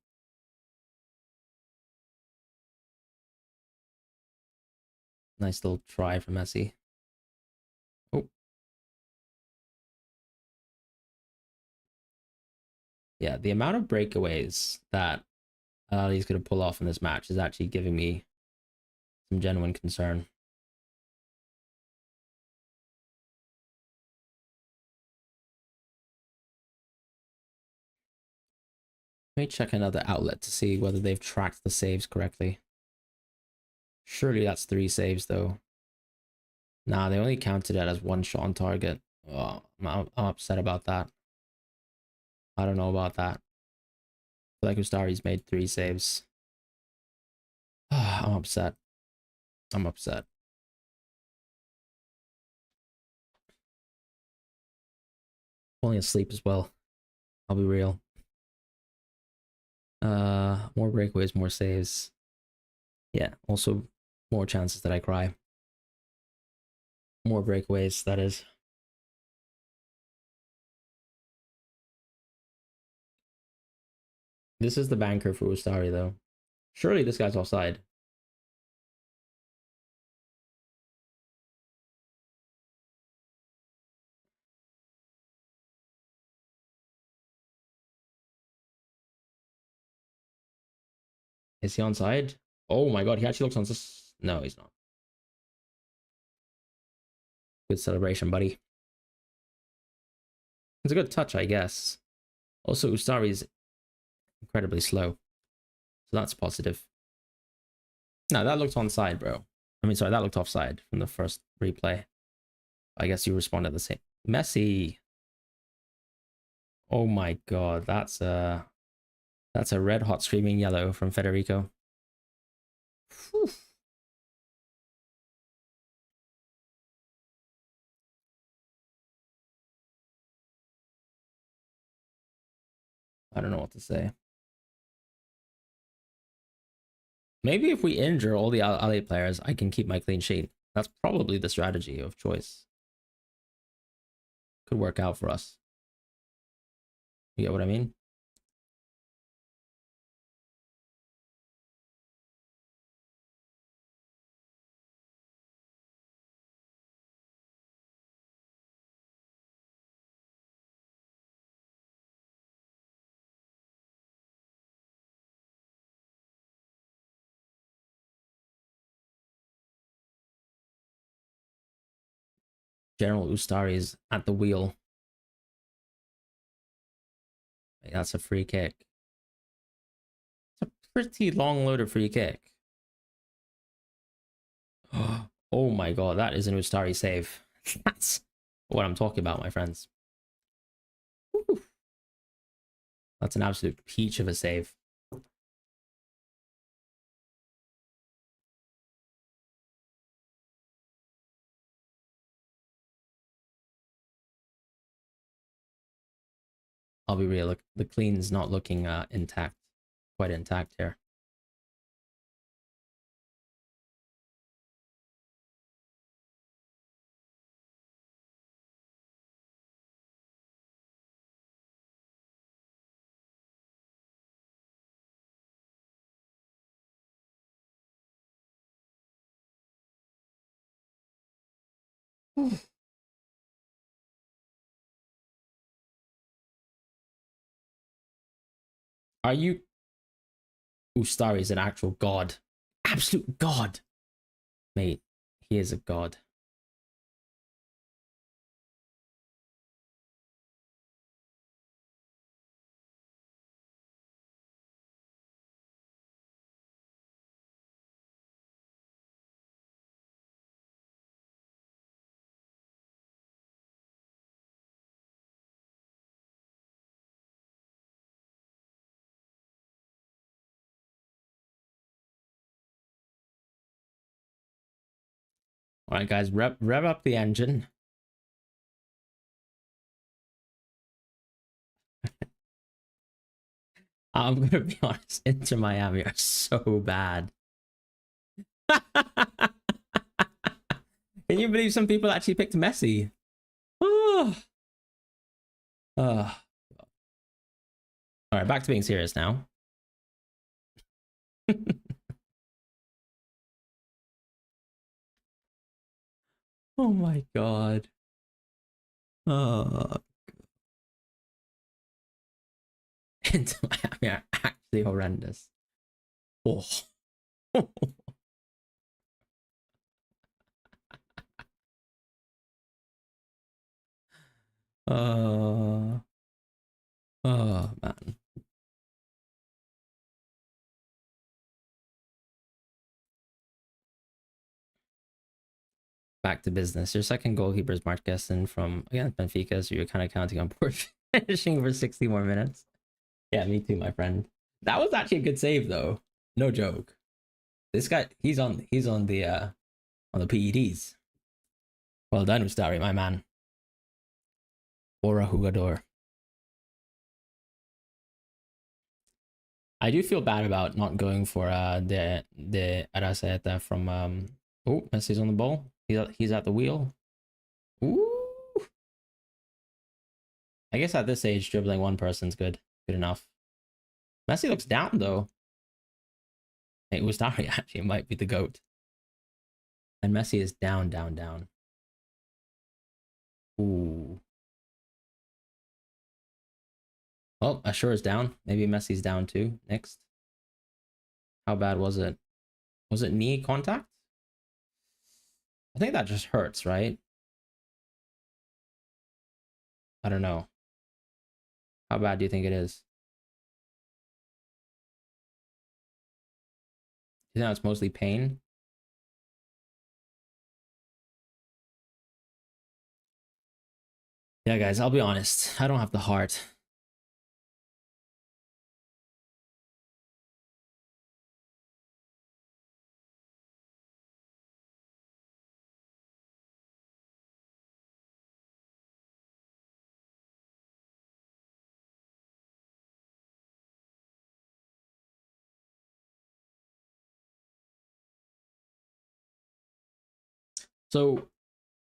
Nice little try from Messi. Oh. Yeah, the amount of breakaways that he's going to pull off in this match is actually giving me some genuine concern. Let me check another outlet to see whether they've tracked the saves correctly. Surely that's 3 saves, though. Nah, they only counted it as 1 shot on target. Oh, I'm upset about that. I don't know about that. I feel like Ustari's made 3 saves. I'm upset. I'm upset. Falling asleep as well. I'll be real. More breakaways, more saves. Yeah, also more chances that I cry. More breakaways, that is. This is the banker for Ustari, though. Surely this guy's offside. Is he onside? Oh my god, he actually looks on this. No, he's not. Good celebration, buddy. It's a good touch, I guess. Also, Ustari is incredibly slow, so that's positive. No, that looked onside, bro. I mean, sorry, that looked offside from the first replay. I guess you responded the same. Messi. Oh my god, that's a red hot screaming yellow from Federico. Whew. I don't know what to say. Maybe if we injure all the LA players, I can keep my clean sheet. That's probably the strategy of choice. Could work out for us. You get what I mean? General Ustari is at the wheel. That's a free kick. It's a pretty long loaded free kick. Oh my god, that is an Ustari save. That's what I'm talking about, my friends. Woo. That's an absolute peach of a save. I'll be real, look, the clean's not looking intact, quite intact here. Are you... Ustari is an actual god. Absolute god. Mate, he is a god. All right, guys, rev up the engine. I'm gonna be honest, Inter Miami are so bad. Can you believe some people actually picked Messi? Oh. Oh. All right, back to being serious now. Oh my god. Oh. Inter Miami are actually horrendous. Oh. Oh man. Back to business. Your second goalkeeper is Mark Gesson from, again, Benfica, so you're kind of counting on poor finishing for 60 more minutes. Yeah, me too, my friend. That was actually a good save though. No joke. This guy, he's on the PEDs. Well done, Ustari, my man. Ora jugador. I do feel bad about not going for the Araceta from oh, Messi's on the ball. He's at the wheel. Ooh. I guess at this age, dribbling one person's good enough. Messi looks down though. Hey, Ustari actually might be the GOAT. And Messi is down. Ooh. Oh, Ashur is down. Maybe Messi's down too. Next. How bad was it? Was it knee contact? I think that just hurts, right? I don't know. How bad do you think it is? You think it's mostly pain? Yeah, guys, I'll be honest. I don't have the heart. So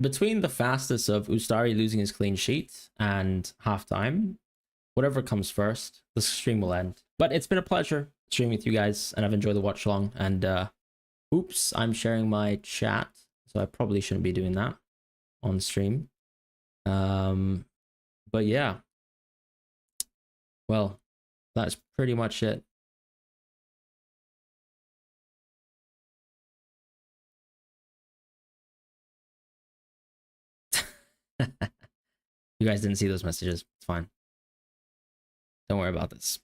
between the fastest of Ustari losing his clean sheet and halftime, whatever comes first, the stream will end. But it's been a pleasure streaming with you guys, and I've enjoyed the watch along. And oops, I'm sharing my chat, so I probably shouldn't be doing that on stream. But yeah, well, that's pretty much it. You guys didn't see those messages. It's fine. Don't worry about this.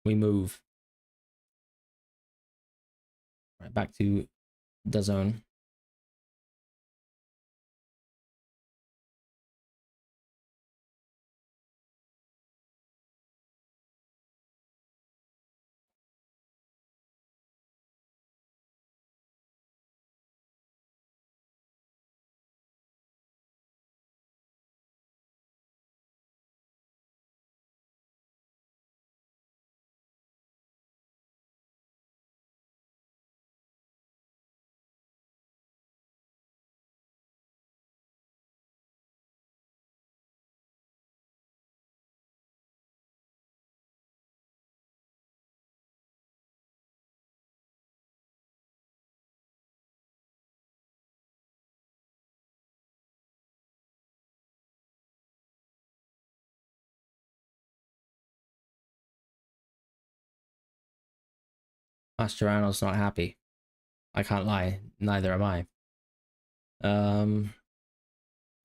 We move. Right back to the zone. Mascherano's not happy. I can't lie. Neither am I.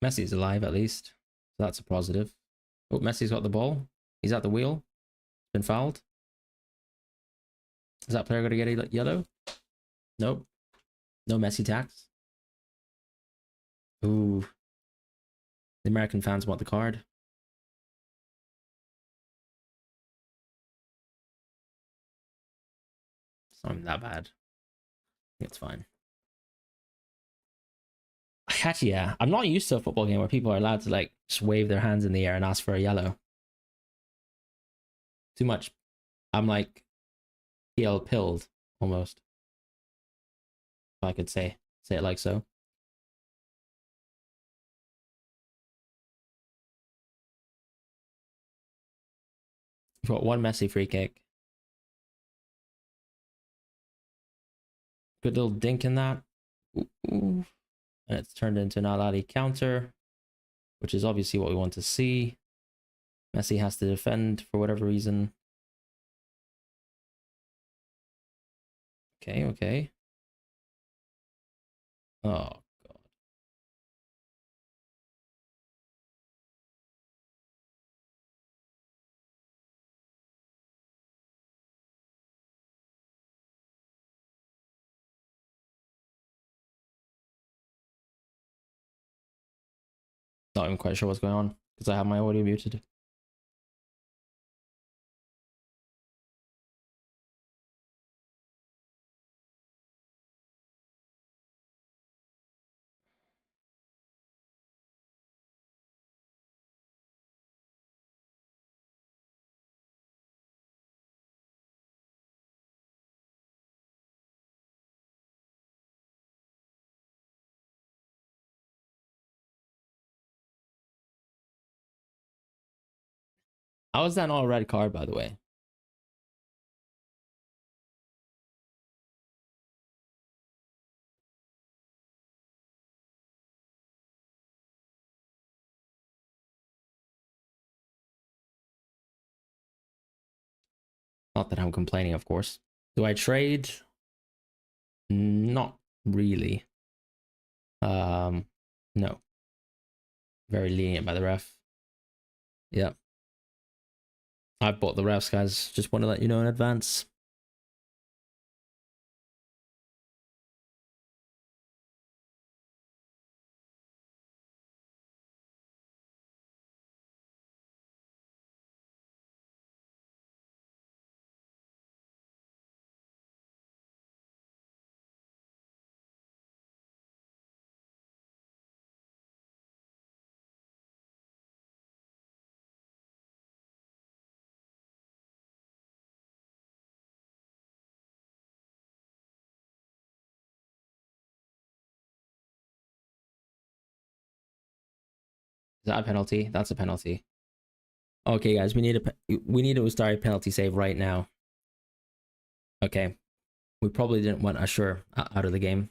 Messi's alive at least. So that's a positive. Oh, Messi's got the ball. He's at the wheel. Been fouled. Is that player going to get a yellow? Nope. No Messi tax. Ooh. The American fans want the card. It's not even that bad. I think it's fine. Actually, yeah. I'm not used to a football game where people are allowed to like just wave their hands in the air and ask for a yellow. Too much. I'm like PL pilled almost. If I could say it like so. You've got one Messi free kick. Good little dink in that. Ooh. And it's turned into an Al-Ali counter, which is obviously what we want to see. Messi has to defend for whatever reason. Okay, okay. Oh, God. Not even quite sure what's going on because I have my audio muted. How is that not a red card, by the way? Not that I'm complaining, of course. Do I trade? Not really. No. Very lenient by the ref. Yep. I've bought the refs, guys. Just want to let you know in advance. Is that a penalty? That's a penalty. Okay, guys, we need a Ustari penalty save right now. Okay, we probably didn't want Ashur out of the game.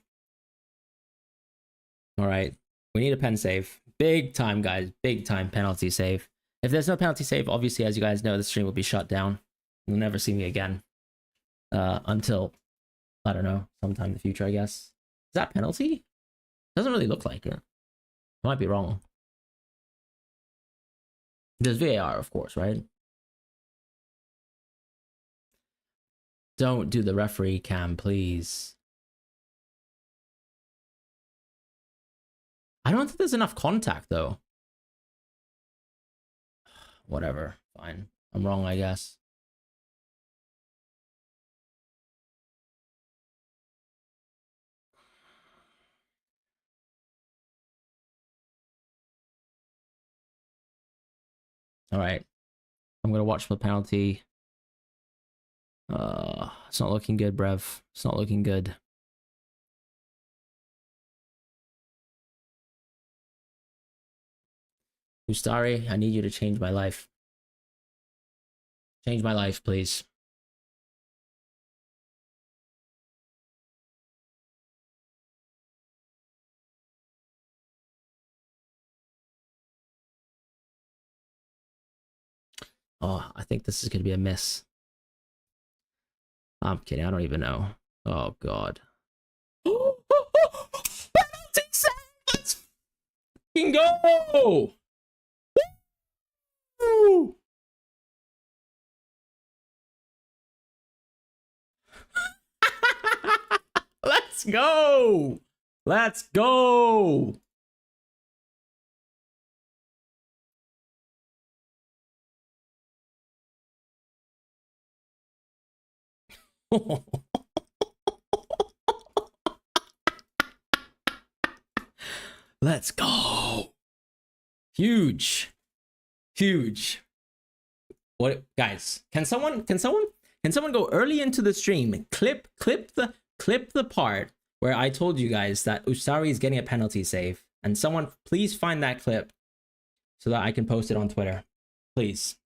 All right, we need a pen save. Big time, guys. Big time penalty save. If there's no penalty save, obviously, as you guys know, the stream will be shut down. You'll never see me again until, I don't know, sometime in the future, I guess. Is that penalty? Doesn't really look like it. I might be wrong. There's VAR, of course, right? Don't do the referee cam, please. I don't think there's enough contact, though. Whatever. Fine. I'm wrong, I guess. All right. I'm going to watch the penalty. It's not looking good, Brev. It's not looking good. Ustari, I need you to change my life. Change my life, please. Oh, I think this is going to be a miss. I'm kidding. I don't even know. Oh, God. Penalty save! Let's fucking go! Woo! Let's go! Let's go! Let's go. Huge. Huge. What, guys, can someone go early into the stream and clip the part where I told you guys that Ustari is getting a penalty save, and someone please find that clip so that I can post it on Twitter. Please.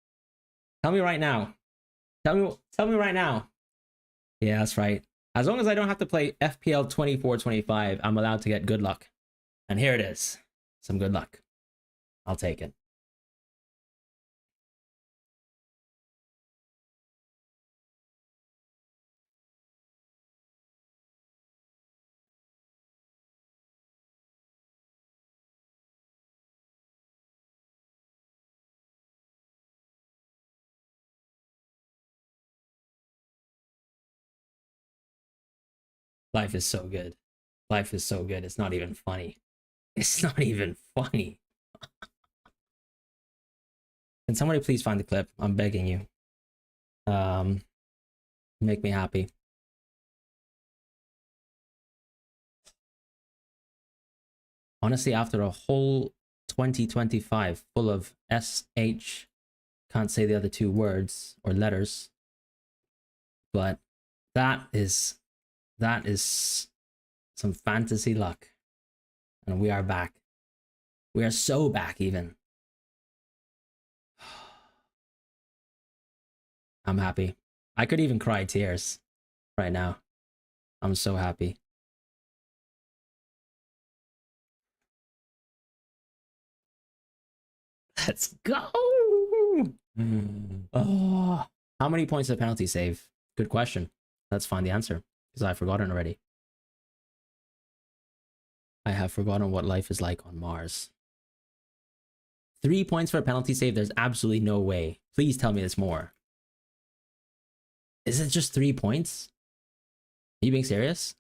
Tell me right now. Tell me right now. Yeah, that's right. As long as I don't have to play FPL 24-25, I'm allowed to get good luck. And here it is. Some good luck. I'll take it. Life is so good. Life is so good. It's not even funny. It's not even funny. Can somebody please find the clip? I'm begging you. Make me happy. Honestly, after a whole 2025 full of SH, can't say the other two words or letters, but that is some fantasy luck. And we are back. We are so back even. I'm happy. I could even cry tears right now. I'm so happy. Let's go. Oh, how many points of penalty save? Good question. Let's find the answer, because I've forgotten already. I have forgotten what life is like on Mars. 3 points for a penalty save. There's absolutely no way. Please tell me there's more. Is it just 3 points? Are you being serious?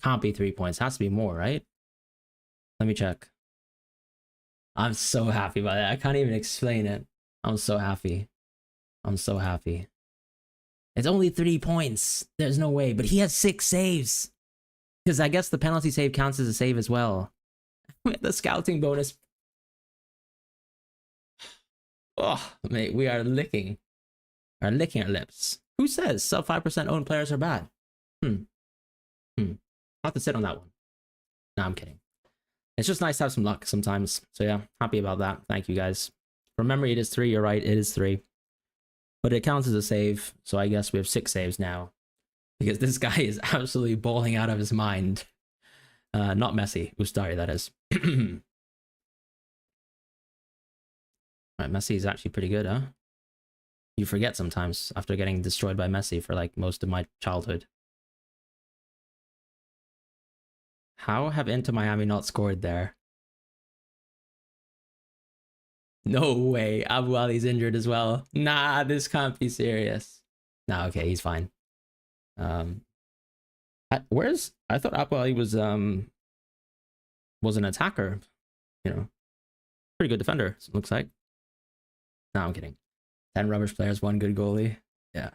Can't be 3 points. Has to be more, right? Let me check. I'm so happy about that. I can't even explain it. I'm so happy. I'm so happy. It's only 3 points. There's no way. But he has 6 saves. Because I guess the penalty save counts as a save as well. The scouting bonus. Oh, mate, we are licking our lips. Who says sub 5% owned players are bad? I'll have to sit on that one. No, I'm kidding. It's just nice to have some luck sometimes. So yeah, happy about that. Thank you guys. From memory, it is 3. You're right, it is 3. But it counts as a save, so I guess we have 6 saves now. Because this guy is absolutely balling out of his mind. Not Messi. Ustari, that is. Right, Messi is actually pretty good, huh? You forget sometimes after getting destroyed by Messi for like most of my childhood. How have Inter Miami not scored there? No way. Abu Ali's injured as well. Nah, this can't be serious. Nah, okay, he's fine. I thought Abu Ali was an attacker, you know. Pretty good defender, it looks like. No, I'm kidding. 10 rubbish players, 1 good goalie. Yeah.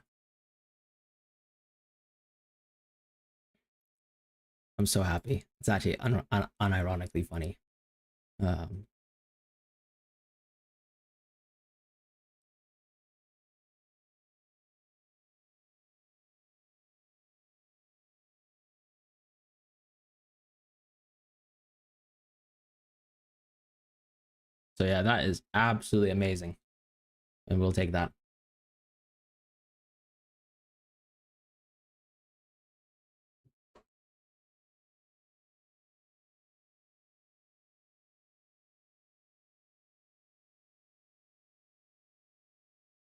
I'm so happy. It's actually unironically funny. So yeah, that is absolutely amazing. And we'll take that.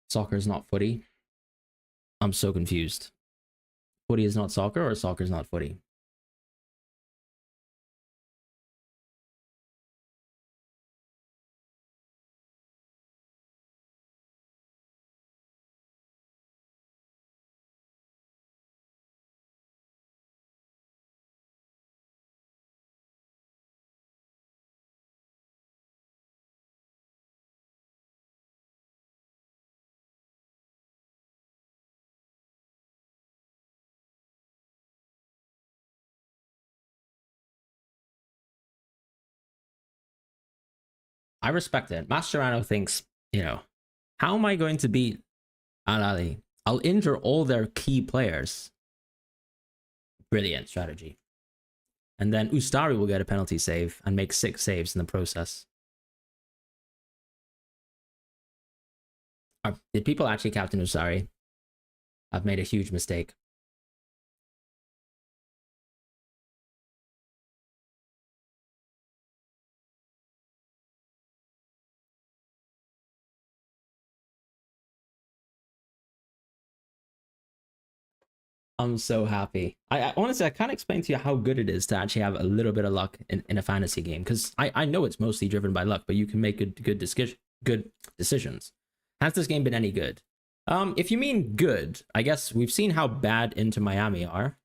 Soccer is not footy. I'm so confused. Footy is not soccer, or soccer is not footy? I respect it. Mascherano thinks, how am I going to beat Al Ali? I'll injure all their key players. Brilliant strategy. And then Ustari will get a penalty save and make 6 saves in the process. Did people actually captain Ustari? I've made a huge mistake. I'm so happy. I honestly, I can't explain to you how good it is to actually have a little bit of luck in a fantasy game, because I know it's mostly driven by luck, but you can make good decisions. Has this game been any good? If you mean good, I guess we've seen how bad Inter Miami are.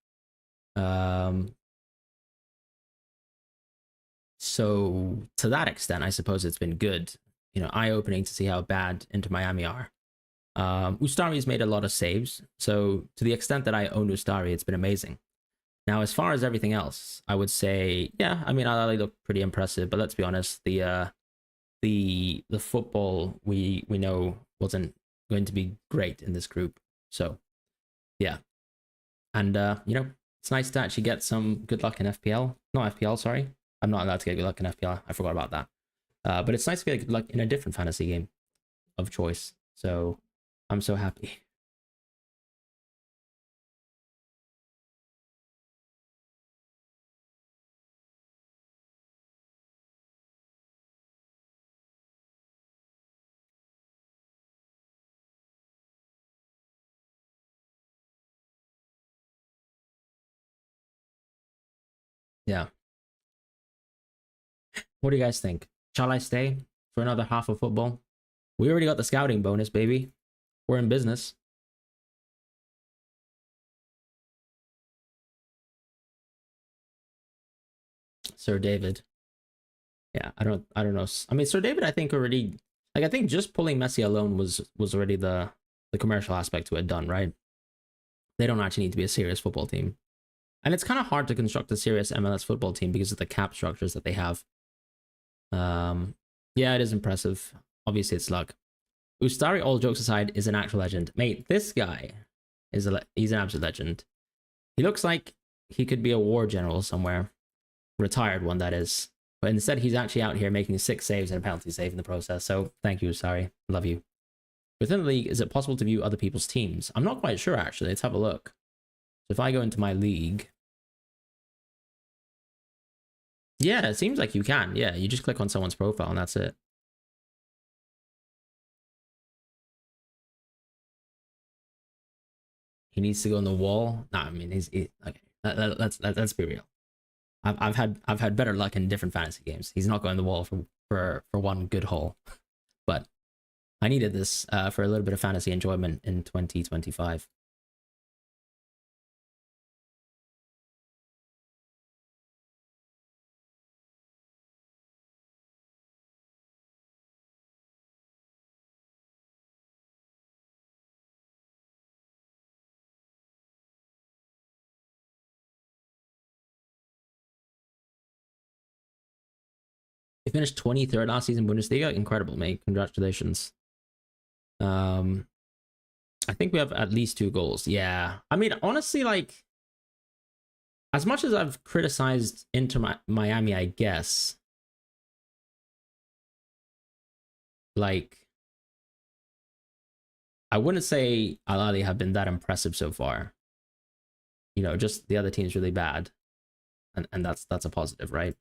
So to that extent, I suppose it's been good. Eye-opening to see how bad Inter Miami are. Ustari's made a lot of saves, so to the extent that I own Ustari, it's been amazing. Now, as far as everything else, I would say, yeah, I mean, Al looked pretty impressive, but let's be honest, the football we know wasn't going to be great in this group. So, yeah, and it's nice to actually get some good luck in FPL. Not FPL, sorry. I'm not allowed to get good luck in FPL. I forgot about that. But it's nice to get good luck in a different fantasy game of choice. So I'm so happy. Yeah. What do you guys think? Shall I stay for another half of football? We already got the scouting bonus, baby. We're in business. Sir David. Yeah, I don't know. I mean, Sir David, I think already, like, I think just pulling Messi alone was already the commercial aspect to it done, right? They don't actually need to be a serious football team, and it's kind of hard to construct a serious MLS football team because of the cap structures that they have. Um, yeah, it is impressive. Obviously, it's luck. Ustari, all jokes aside, is an actual legend, mate. This guy he's an absolute legend. He looks like he could be a war general somewhere, retired one that is. But instead, he's actually out here making 6 saves and a penalty save in the process. So thank you, sorry. Love you. Within the league, is it possible to view other people's teams? I'm not quite sure, actually. Let's have a look. So if I go into my league... Yeah, it seems like you can. Yeah, you just click on someone's profile and that's it. He needs to go on the wall. Nah, I mean, okay. Let's be real. I've had better luck in different fantasy games. He's not going the wall for one good hole, but I needed this for a little bit of fantasy enjoyment in 2025. He finished 23rd last season Bundesliga. Incredible, mate. Congratulations. Um, I think we have at least 2 goals. Yeah. I mean, honestly, like, as much as I've criticized Inter Miami, I guess, like, I wouldn't say Al Ahly have been that impressive so far. You know, just the other team's really bad, and that's a positive, right?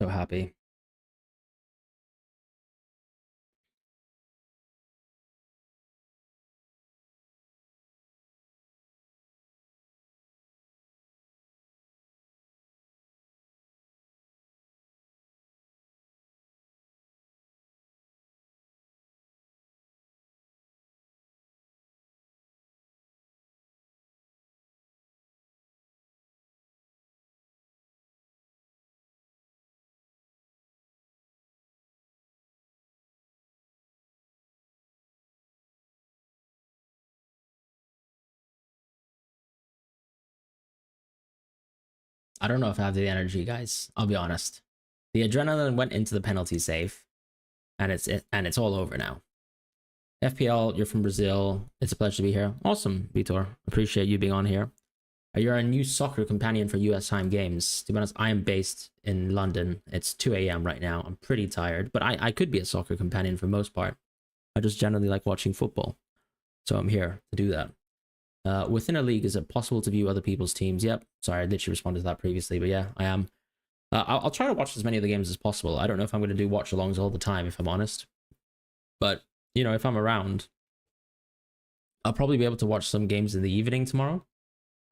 So happy. I don't know if I have the energy, guys. I'll be honest. The adrenaline went into the penalty save, and it's all over now. FPL, you're from Brazil. It's a pleasure to be here. Awesome, Vitor. Appreciate you being on here. You're a new soccer companion for US time games. To be honest, I am based in London. It's 2 a.m. right now. I'm pretty tired, but I could be a soccer companion for most part. I just generally like watching football. So I'm here to do that. Within a league, is it possible to view other people's teams? Yep. Sorry, I literally responded to that previously, but yeah, I am. I'll try to watch as many of the games as possible. I don't know if I'm going to do watch-alongs all the time, if I'm honest. But, you know, if I'm around, I'll probably be able to watch some games in the evening tomorrow.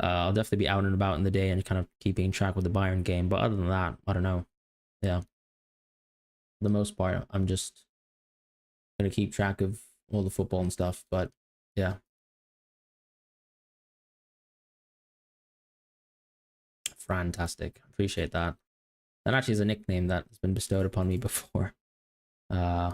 I'll definitely be out and about in the day and kind of keeping track with the Bayern game. But other than that, I don't know. Yeah. For the most part, I'm just going to keep track of all the football and stuff. But yeah. Fantastic. Appreciate that. That actually is a nickname that has been bestowed upon me before. Uh,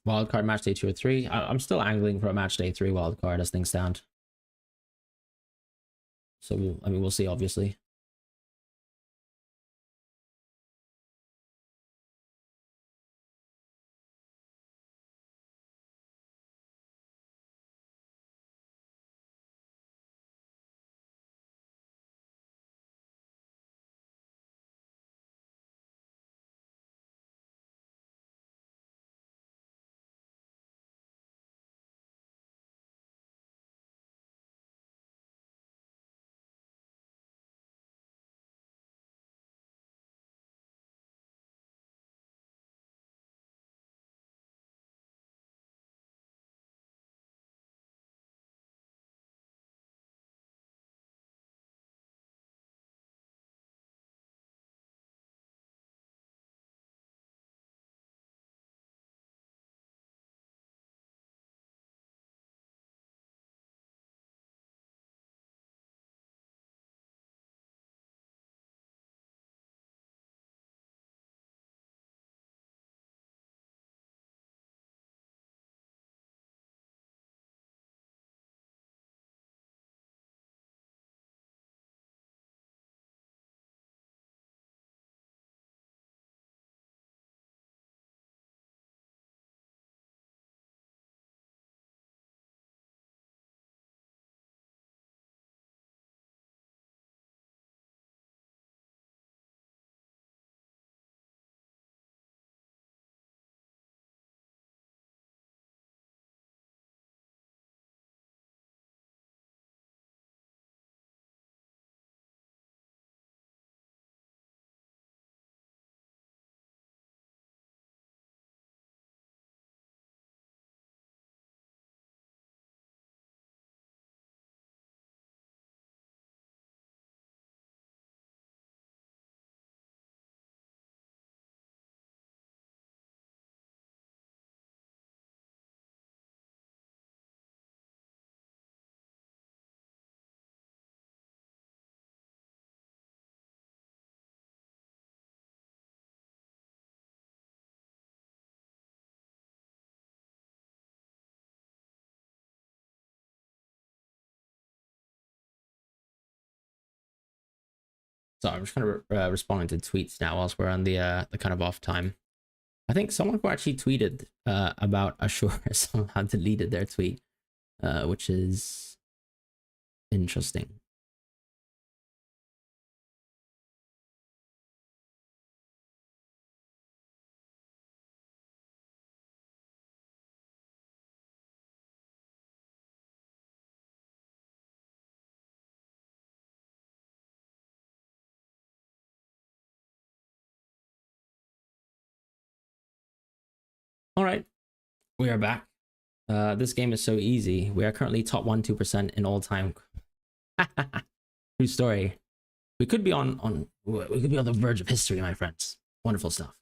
Wildcard match day 2 or 3. I'm still angling for a match day 3 wildcard as things stand. So we'll see, obviously. So I'm just kind of responding to tweets now whilst we're on the kind of off time. I think someone who actually tweeted about Ashore somehow deleted their tweet, which is interesting. All right, we are back. This game is so easy. We are currently top 1-2% in all time. True story. We could be on the verge of history, my friends. Wonderful stuff.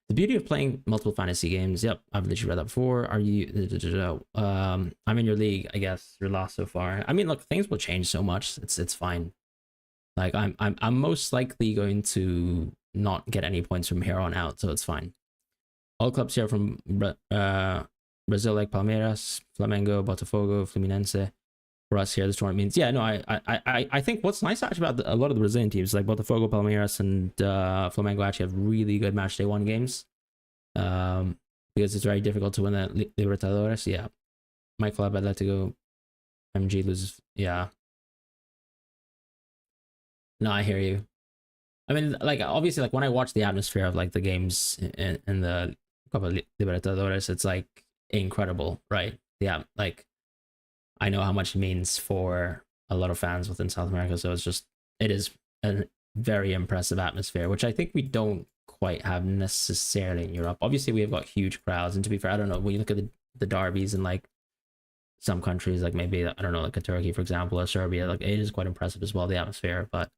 The beauty of playing multiple fantasy games. Yep, I've literally read that before. Are you? I'm in your league, I guess. You're lost so far. I mean, look, things will change so much. It's fine. Like I'm most likely going to not get any points from here on out, so it's fine. All clubs here from Brazil, like Palmeiras, Flamengo, Botafogo, Fluminense. For us here, this tournament means, yeah, no, I think what's nice actually about a lot of the Brazilian teams, like Botafogo, Palmeiras, and Flamengo, actually have really good match day 1 games. Because it's very difficult to win the Libertadores. Yeah, my club, Atletico, MG loses. Yeah. No, I hear you. I mean, like, obviously, like when I watch the atmosphere of like the games in the Copa Libertadores, it's like incredible, right? Yeah, like I know how much it means for a lot of fans within South America, so it is a very impressive atmosphere, which I think we don't quite have necessarily in Europe. Obviously, we have got huge crowds, and to be fair, I don't know, when you look at the derbies in like some countries, like maybe I don't know, like a Turkey, for example, or Serbia, like it is quite impressive as well, the atmosphere. But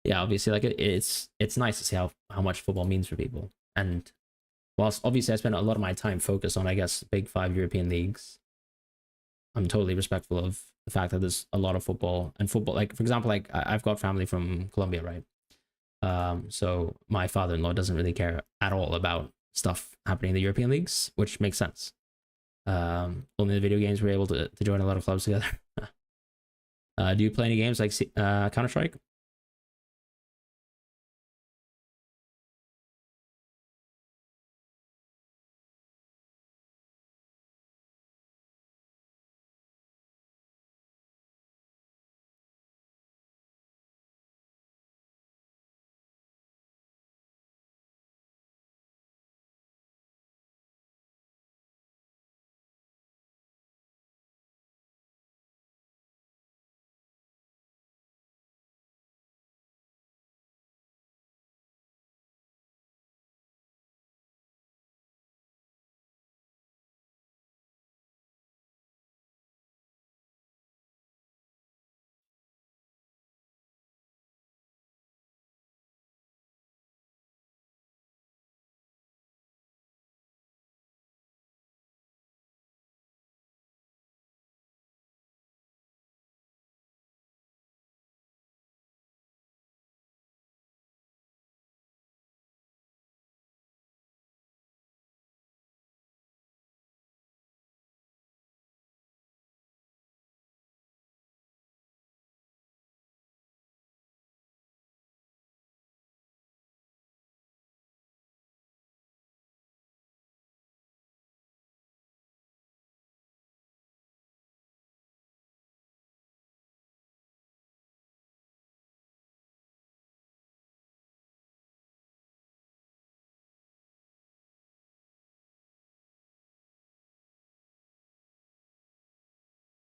yeah, obviously, like it's nice to see how much football means for people. And whilst obviously I spend a lot of my time focused on, I guess, big 5 European leagues, I'm totally respectful of the fact that there's a lot of football. Like for example, like I've got family from Colombia, right? So my father-in-law doesn't really care at all about stuff happening in the European leagues, which makes sense. Only the video games were able to join a lot of clubs together. Do you play any games like Counter Strike?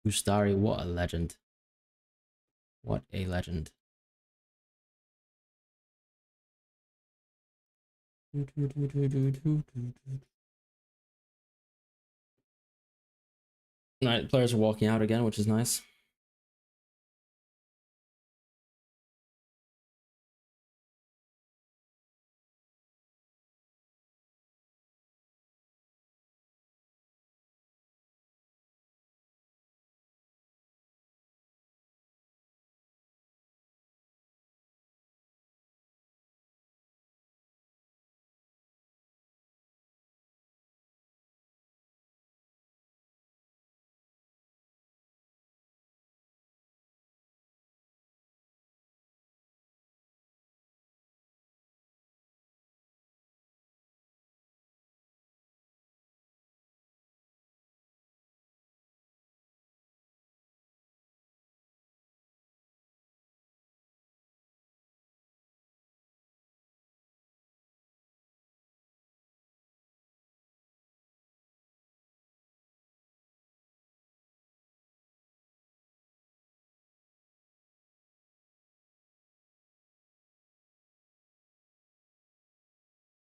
Ustari, what a legend. What a legend. Alright, players are walking out again, which is nice.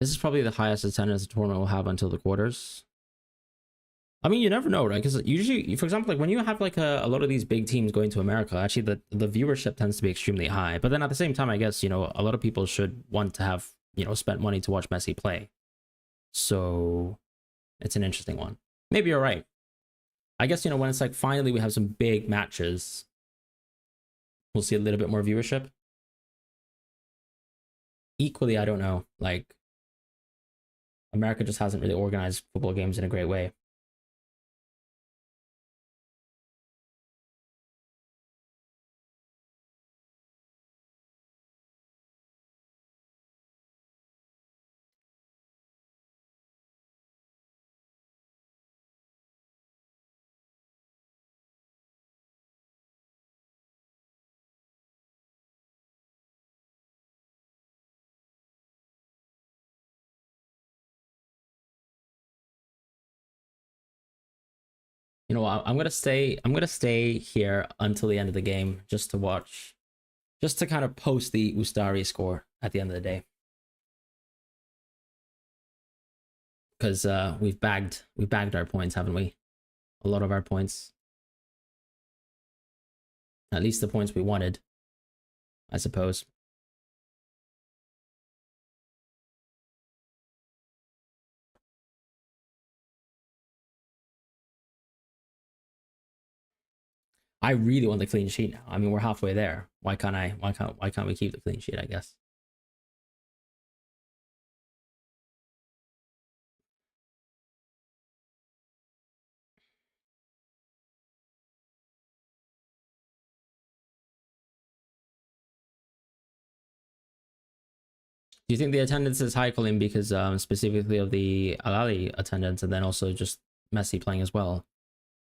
This is probably the highest attendance the tournament will have until the quarters. I mean, you never know, right? Because usually, for example, like when you have like a lot of these big teams going to America, actually the viewership tends to be extremely high. But then at the same time, I guess, a lot of people should want to have, spent money to watch Messi play. So it's an interesting one. Maybe you're right. I guess, when it's like finally we have some big matches, we'll see a little bit more viewership. Equally, I don't know. Like, America just hasn't really organized football games in a great way. I'm gonna stay. I'm gonna stay here until the end of the game just to watch, just to kind of post the Ustari score at the end of the day, because we've bagged our points, haven't we? A lot of our points, at least the points we wanted, I suppose. I really want the clean sheet now. I mean, we're halfway there. Why can't I? Why can't we keep the clean sheet? I guess. Do you think the attendance is high, Colin, because specifically of the Al Ahly attendance, and then also just Messi playing as well?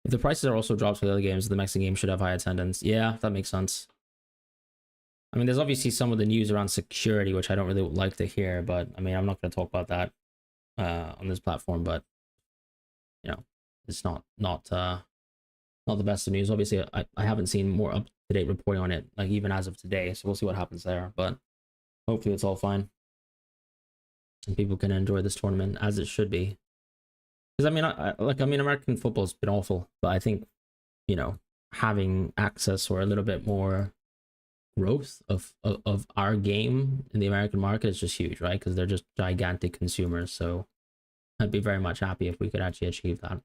If the prices are also dropped for the other games, the Mexican game should have high attendance. Yeah, that makes sense. I mean, there's obviously some of the news around security, which I don't really like to hear, but I mean, I'm not going to talk about that on this platform, but you know, it's not the best of news. Obviously, I haven't seen more up to date reporting on it, like even as of today. So we'll see what happens there. But hopefully, it's all fine and people can enjoy this tournament as it should be. Because I mean, I mean, American football's been awful, but I think you know having access or a little bit more growth of our game in the American market is just huge, right? Because they're just gigantic consumers. So I'd be very much happy if we could actually achieve that.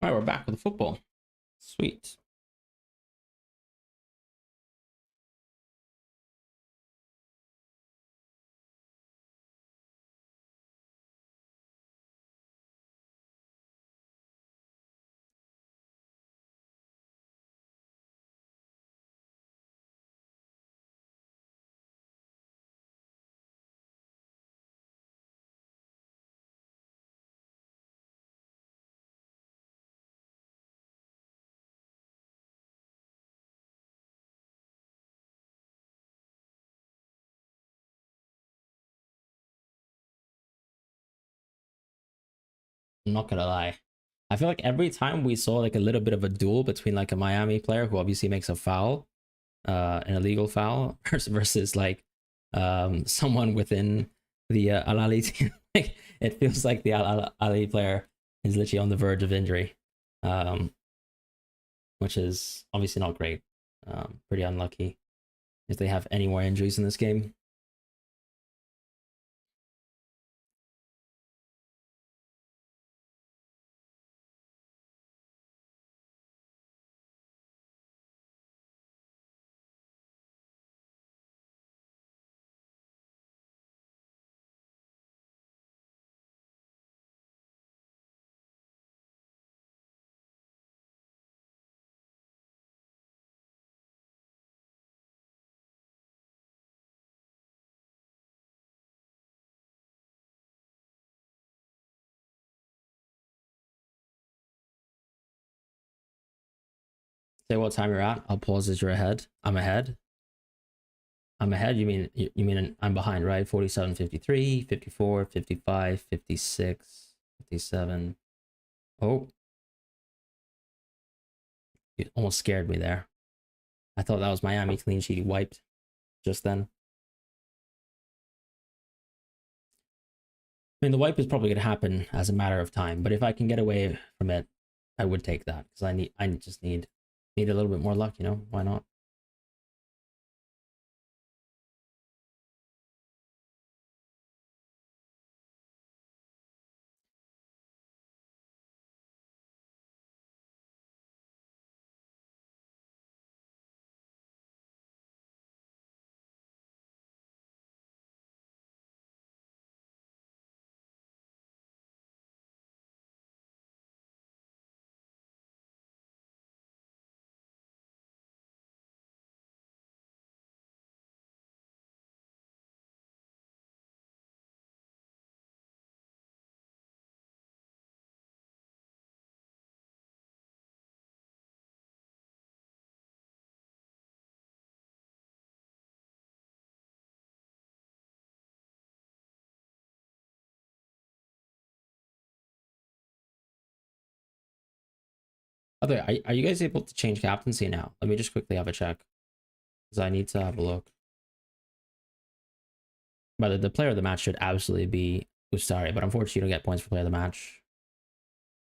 All right, we're back with the football. Sweet. I'm not gonna lie. I feel like every time we saw like a little bit of a duel between like a Miami player who obviously makes a foul, an illegal foul, versus like someone within the Al Ahly team, like, it feels like the Al Ahly player is literally on the verge of injury, um, which is obviously not great. Pretty unlucky if they have any more injuries in this game. Say what time you're at. I'll pause as you're ahead. I'm ahead. I'm ahead. You mean I'm behind, right? 47, 53, 54, 55, 56, 57. Oh, you almost scared me there. I thought that was Miami clean sheet wiped just then. I mean, the wipe is probably going to happen as a matter of time, but if I can get away from it, I would take that because I just need a little bit more luck. You know, why not? Other, are you guys able to change captaincy now? Let me just quickly have a check, because I need to have a look. But the player of the match should absolutely be Ustari, but unfortunately you don't get points for player of the match.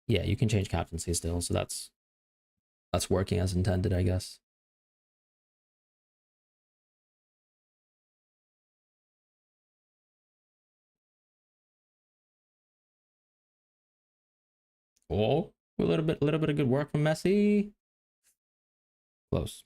Yeah, you can change captaincy still, so that's working as intended, I guess. Oh, a little bit of good work from Messi. Close.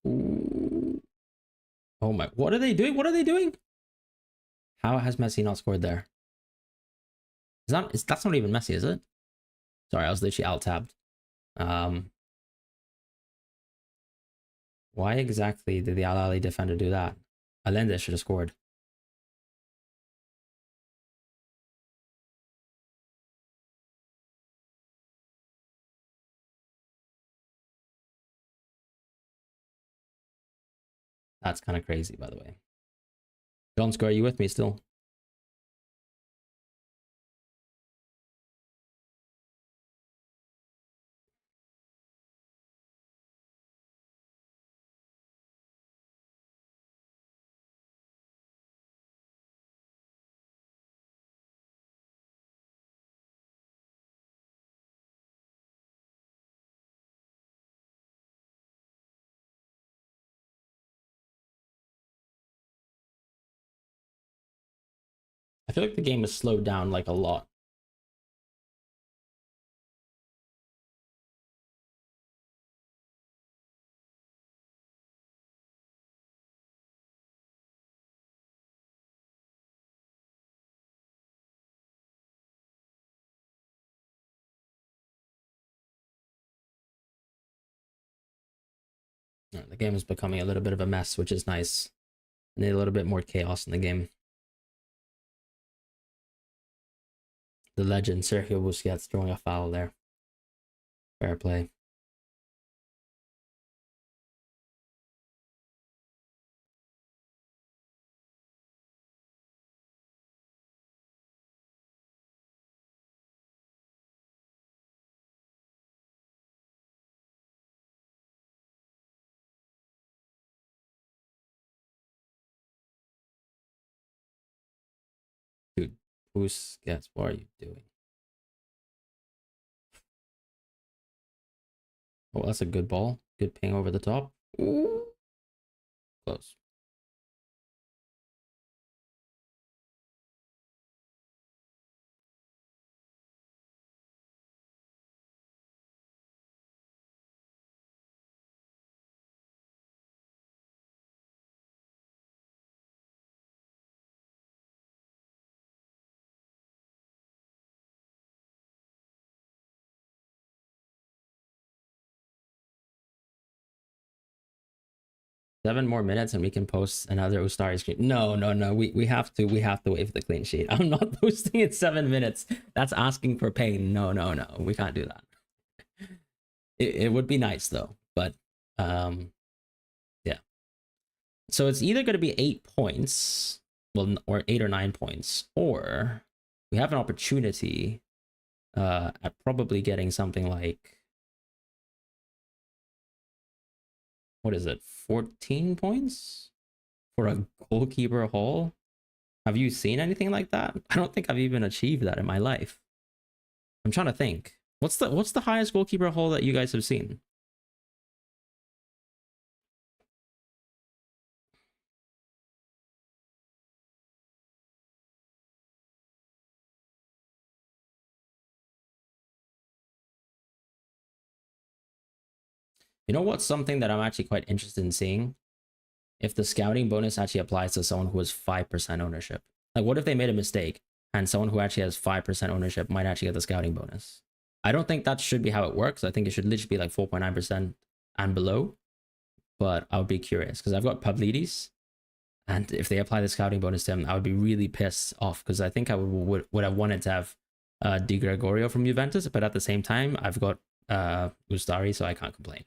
Ooh. Oh my, what are they doing? What are they doing? How has Messi not scored there? That's not even Messi, is it? Sorry, I was literally alt tabbed. Why exactly did the Al Ahly defender do that? Allende should have scored. That's kind of crazy, by the way. John Score, are you with me still? I feel like the game has slowed down like a lot. The game is becoming a little bit of a mess, which is nice. I need a little bit more chaos in the game. The legend Sergio Busquets throwing a foul there. Fair play. Dude, Busquets, what are you doing? Oh, that's a good ball. Good ping over the top. Ooh. Close. 7 more minutes and we can post another Ustari screen. No. We have to wait for the clean sheet. I'm not posting in 7 minutes. That's asking for pain. No. We can't do that. It would be nice though, but yeah. So it's either going to be 8 points, well, or 8 or 9 points, or we have an opportunity at probably getting something like, what is it, 14 points for a goalkeeper haul? Have you seen anything like that? I don't think I've even achieved that in my life. I'm trying to think. What's the highest goalkeeper haul that you guys have seen? You know what's something that I'm actually quite interested in seeing? If the scouting bonus actually applies to someone who has 5% ownership. Like, what if they made a mistake and someone who actually has 5% ownership might actually get the scouting bonus? I don't think that should be how it works. I think it should literally be like 4.9% and below. But I would be curious because I've got Pavlidis, and if they apply the scouting bonus to him, I would be really pissed off because I think I would have wanted to have Di Gregorio from Juventus, but at the same time, I've got Ustari, so I can't complain.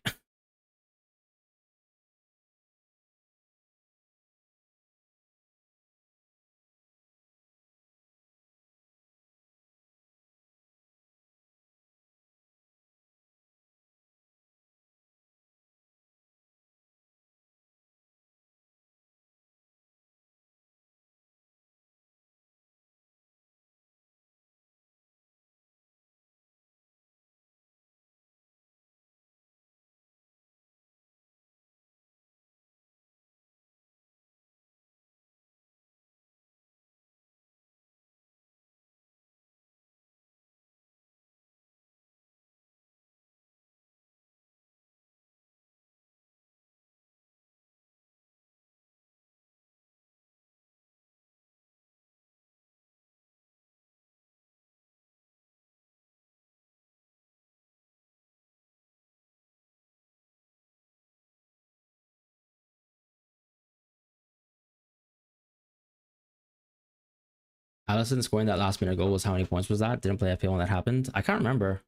Allison scoring that last minute goal was how many points was that? Didn't play FPL when that happened. I can't remember.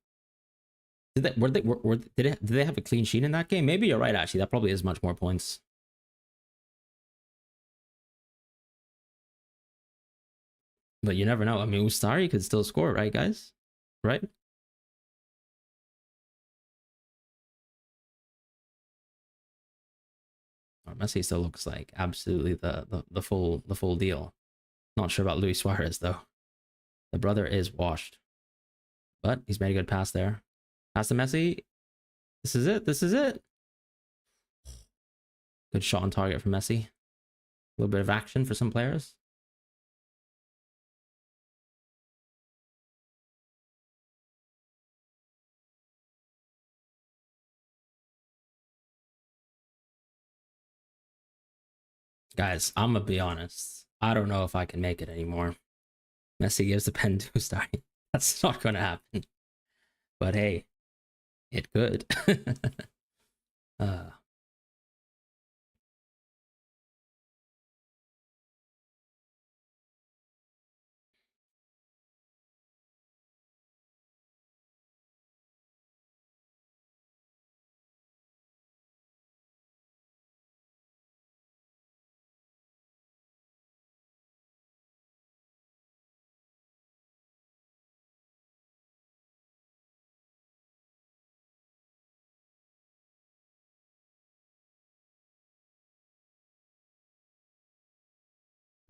Did they have a clean sheet in that game? Maybe you're right. Actually, that probably is much more points. But you never know. I mean, Ustari could still score, right, guys? Right? Oh, Messi still looks like absolutely the full deal. Not sure about Luis Suarez though. The brother is washed, but he's made a good pass there. Pass to Messi. This is it. This is it. Good shot on target from Messi. A little bit of action for some players. Guys, I'm gonna be honest. I don't know if I can make it anymore. Messi gives the pen to Ustari. That's not gonna happen. But hey, it could. uh,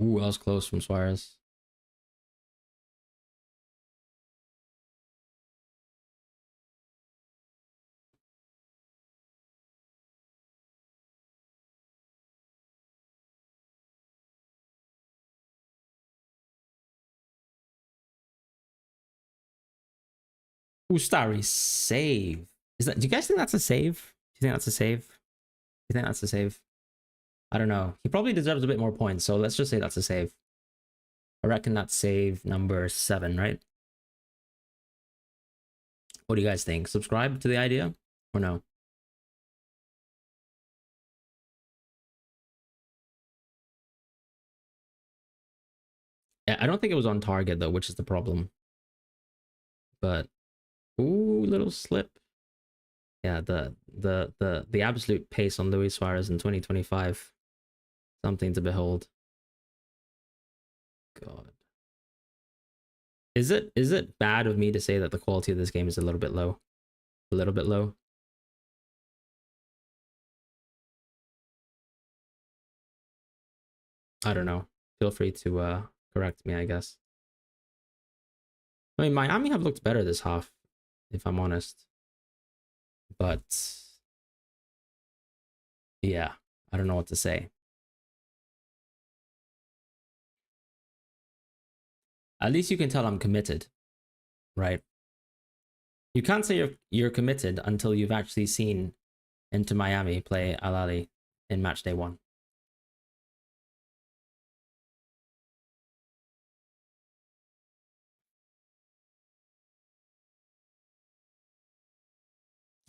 ooh, that was close from Suarez. Ustari save. Is that? Do you guys think that's a save? Do you think that's a save? Do you think that's a save? I don't know. He probably deserves a bit more points, so let's just say that's a save. I reckon that's save number 7, right? What do you guys think? Subscribe to the idea or no? Yeah, I don't think it was on target though, which is the problem. But ooh, little slip. Yeah, the absolute pace on Luis Suarez in 2025. Something to behold. God. Is it bad of me to say that the quality of this game is a little bit low? A little bit low? I don't know. Feel free to correct me, I guess. I mean, Miami have looked better this half, if I'm honest. But yeah, I don't know what to say. At least you can tell I'm committed, right? You can't say you're committed until you've actually seen into Miami, play Al Ahly in Matchday 1.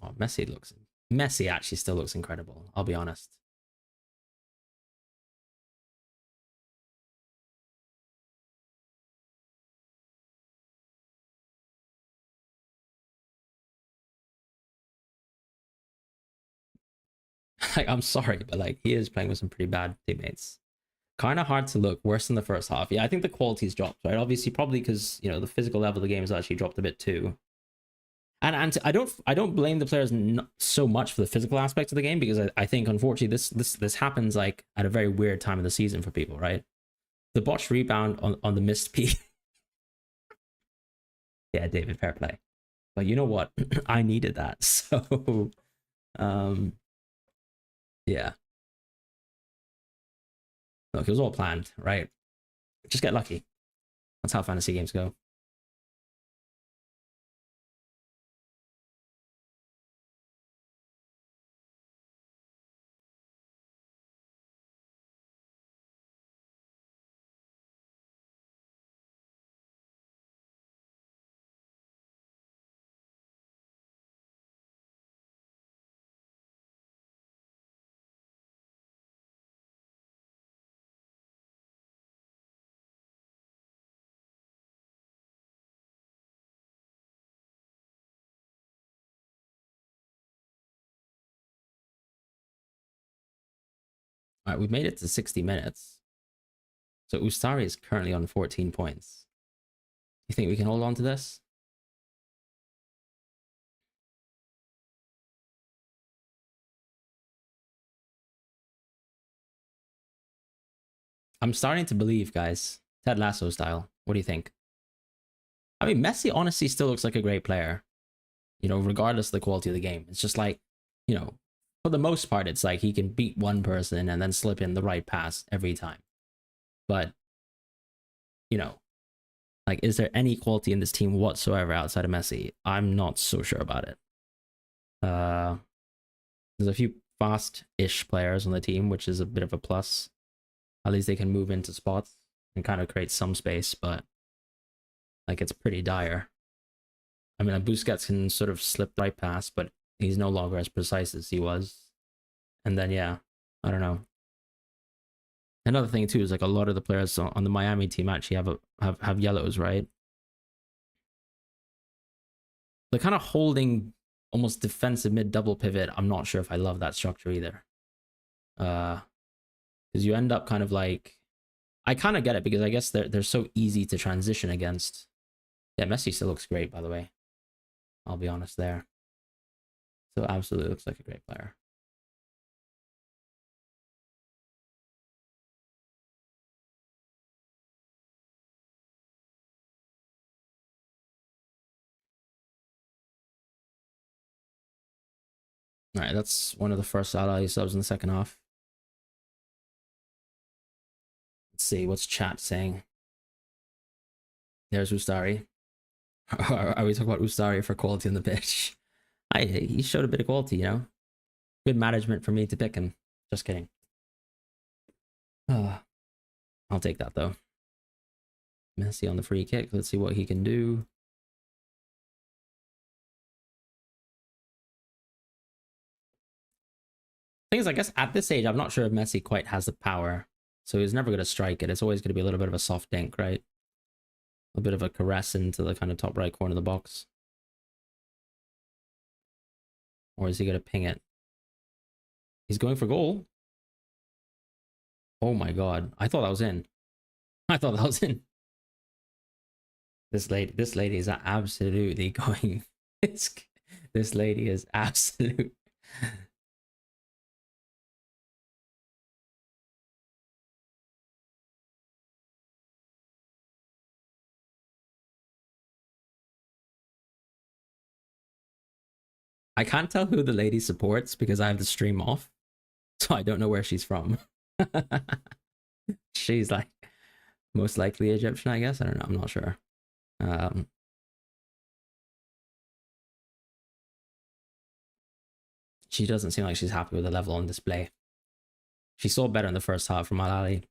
Oh, Messi actually still looks incredible, I'll be honest. Like, I'm sorry, but like he is playing with some pretty bad teammates. Kind of hard to look, worse than the first half. Yeah, I think the quality's dropped, right? Obviously, probably because the physical level of the game has actually dropped a bit too. And I don't blame the players so much for the physical aspect of the game, because I think unfortunately this happens like at a very weird time of the season for people, right? The botched rebound on the missed peak. Yeah, David, fair play. But you know what? I needed that. So um yeah. Look, it was all planned, right? Just get lucky. That's how fantasy games go. All right, we've made it to 60 minutes. So Ustari is currently on 14 points. You think we can hold on to this? I'm starting to believe, guys. Ted Lasso style. What do you think? I mean, Messi honestly still looks like a great player, regardless of the quality of the game. It's just like, for the most part, it's like he can beat one person and then slip in the right pass every time. But, like, is there any quality in this team whatsoever outside of Messi? I'm not so sure about it. There's a few fast-ish players on the team, which is a bit of a plus. At least they can move into spots and kind of create some space, but like it's pretty dire. I mean, like Busquets can sort of slip right past, but he's no longer as precise as he was. And then yeah, I don't know. Another thing too is like a lot of the players on the Miami team actually have yellows, right? They're kind of holding almost defensive mid double pivot. I'm not sure if I love that structure either. Because you end up kind of like, I kind of get it because I guess they're so easy to transition against. Yeah, Messi still looks great, by the way. I'll be honest there. So absolutely looks like a great player. All right, that's one of the first ally subs in the second half. Let's see, what's chat saying? There's Ustari. Are we talking about Ustari for quality on the pitch? He showed a bit of quality, Good management for me to pick him. Just kidding. I'll take that though. Messi on the free kick. Let's see what he can do. Thing is, I guess at this age, I'm not sure if Messi quite has the power. So he's never going to strike it. It's always going to be a little bit of a soft dink, right? A bit of a caress into the kind of top right corner of the box. Or is he going to ping it? He's going for goal. Oh my god. I thought that was in. I thought that was in. This lady is absolutely going. This lady is absolute. I can't tell who the lady supports because I have the stream off. So I don't know where she's from. She's like most likely Egyptian, I guess. I don't know. I'm not sure. she doesn't seem like she's happy with the level on display. She saw better in the first half from Al Ali.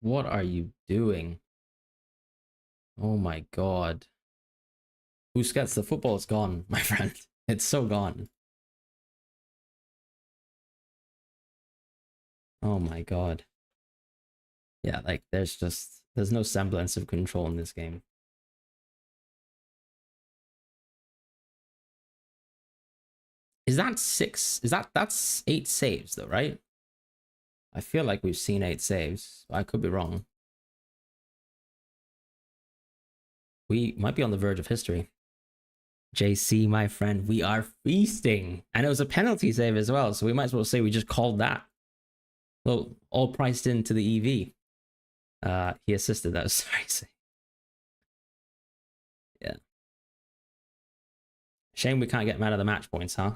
What are you doing? Oh my god. Busquets, the football is gone, my friend. It's so gone. Oh my god. Yeah, like there's no semblance of control in this game. Is that six? That's 8 saves though, right? I feel like we've seen 8 saves. I could be wrong. We might be on the verge of history. JC, my friend, we are feasting. And it was a penalty save as well, so we might as well say we just called that. Well, all priced into the EV. He assisted that, sorry. Yeah. Shame we can't get mad at the match points, huh?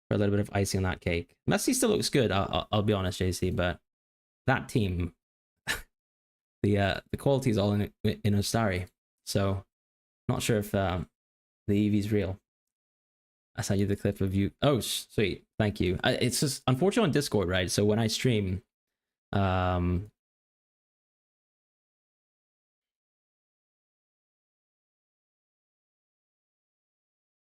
For a little bit of icing on that cake. Messi still looks good, I'll be honest, JC, but that team, the quality is all in Ostari. So, not sure if the EV's real. I sent you the clip of you. Oh, sweet. Thank you. It's just unfortunate on Discord, right? So when I stream,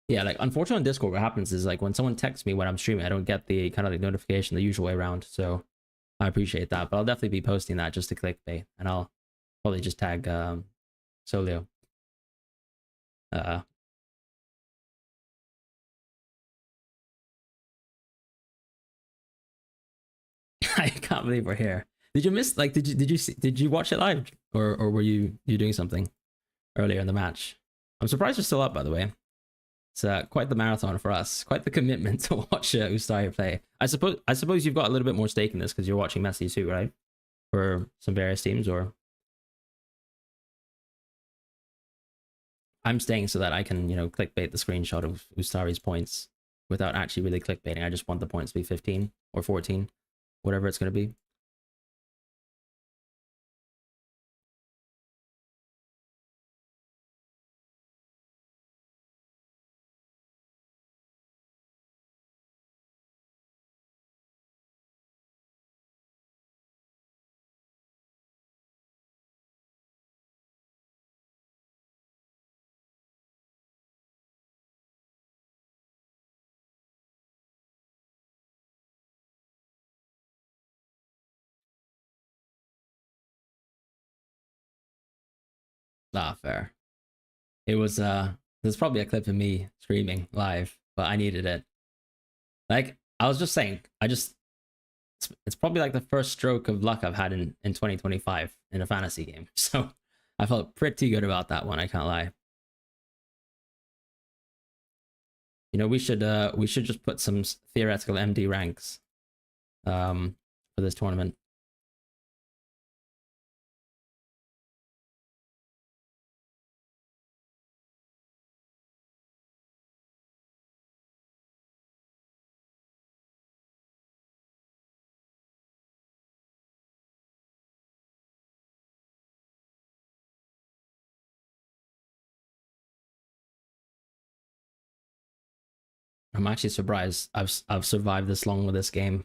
yeah, like unfortunately on Discord, what happens is like when someone texts me when I'm streaming, I don't get the kind of like notification the usual way around. So I appreciate that, but I'll definitely be posting that just to clickbait, and I'll probably just tag Solio. I can't believe we're here. Did you miss like did you watch it live, or were you doing something earlier in the match? I'm surprised you're still up, by the way. It's quite the marathon for us, quite the commitment to watch Ustari play. I suppose you've got a little bit more stake in this because you're watching Messi too, right? For some various teams, or I'm staying so that I can, clickbait the screenshot of Ustari's points without actually really clickbaiting. I just want the points to be 15 or 14, whatever it's going to be. Ah, fair. It was there's probably a clip of me screaming live, but I needed it. Like I was just saying, it's probably like the first stroke of luck I've had in 2025 in a fantasy game. So I felt pretty good about that one, I can't lie. We should just put some theoretical MD ranks for this tournament. I'm actually surprised I've survived this long with this game.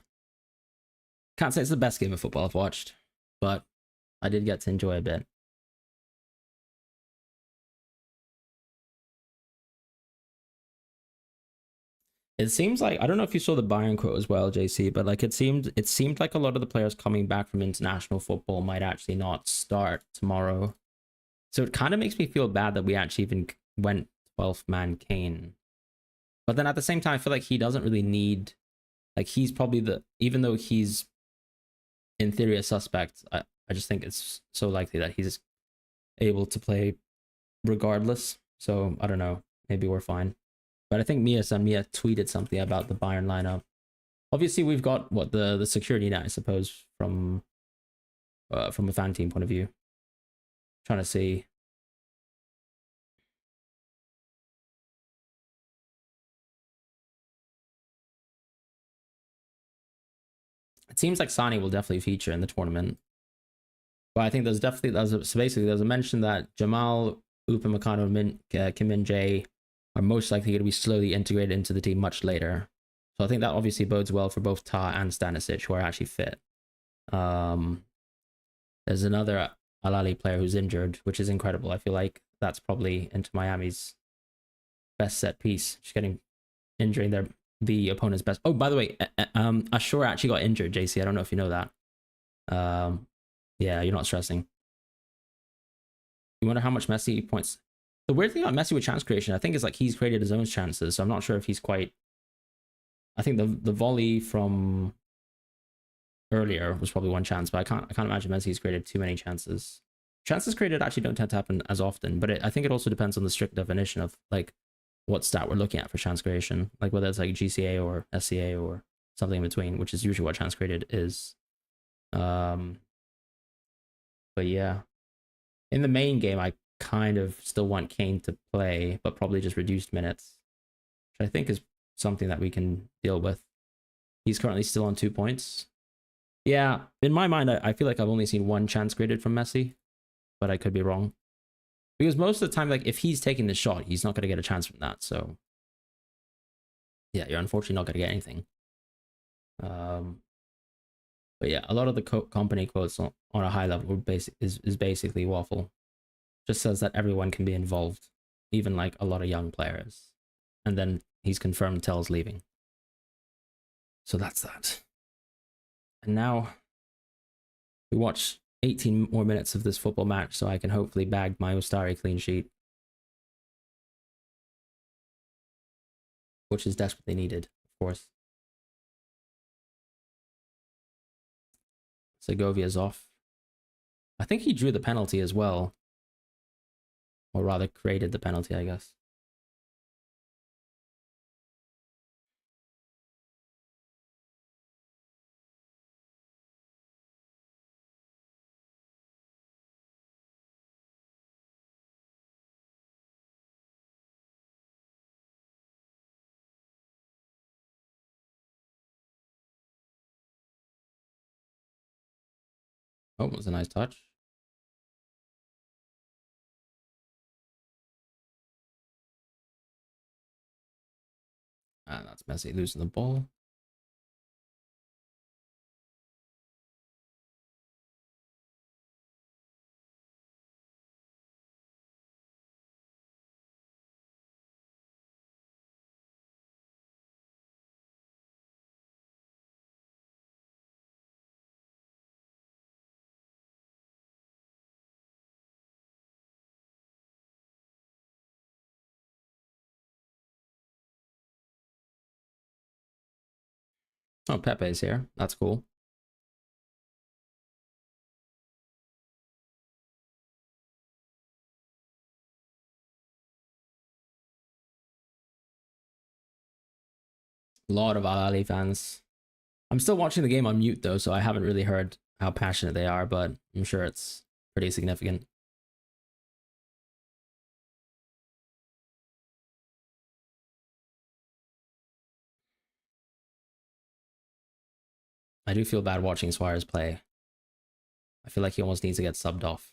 Can't say it's the best game of football I've watched, but I did get to enjoy a bit. It seems like, I don't know if you saw the Bayern quote as well, JC, but like it seemed like a lot of the players coming back from international football might actually not start tomorrow. So it kind of makes me feel bad that we actually even went 12th man Kane. But then at the same time, I feel like he doesn't really need, like he's probably even though he's in theory a suspect, I just think it's so likely that he's able to play regardless. So I don't know, maybe we're fine. But I think Mia tweeted something about the Bayern lineup. Obviously, we've got what the security net, I suppose, from a fan team point of view. Trying to see. It seems like Sani will definitely feature in the tournament. But I think there's a mention that Jamal, Upamecano, Kim Min Jae are most likely going to be slowly integrated into the team much later. So I think that obviously bodes well for both Ta and Stanisic, who are actually fit. There's another Alali player who's injured, which is incredible. I feel like that's probably Inter Miami's best set piece. Just getting injuring the opponent's best. Oh, by the way, Ashur actually got injured. JC, I don't know if you know that. Yeah, you're not stressing. You wonder how much Messi points. The weird thing about Messi with chance creation, I think, is like he's created his own chances. So I'm not sure if he's quite. I think the volley from earlier was probably one chance, but I can't imagine Messi's created too many chances. Chances created actually don't tend to happen as often, but I think it also depends on the strict definition of like what stat we're looking at for chance creation, like whether it's like GCA or SCA or something in between, which is usually what chance created is. But yeah, in the main game, I kind of still want Kane to play, but probably just reduced minutes, which I think is something that we can deal with. He's currently still on 2 points. Yeah, in my mind, I feel like I've only seen one chance created from Messi, but I could be wrong. Because most of the time, like if he's taking the shot, he's not going to get a chance from that. So yeah, you're unfortunately not going to get anything. But yeah, a lot of the company quotes on a high level is basically waffle. Just says that everyone can be involved, even like a lot of young players. And then he's confirmed Tell's leaving. So that's that. And now we watch 18 more minutes of this football match so I can hopefully bag my Ustari clean sheet, which is desperately needed, of course. Segovia's off. I think he drew the penalty as well. Or rather created the penalty, I guess. Oh, it was a nice touch. That's Messi losing the ball. Oh, Pepe's here. That's cool. A lot of Al Ali fans. I'm still watching the game on mute though, so I haven't really heard how passionate they are, but I'm sure it's pretty significant. I do feel bad watching Suarez play. I feel like he almost needs to get subbed off.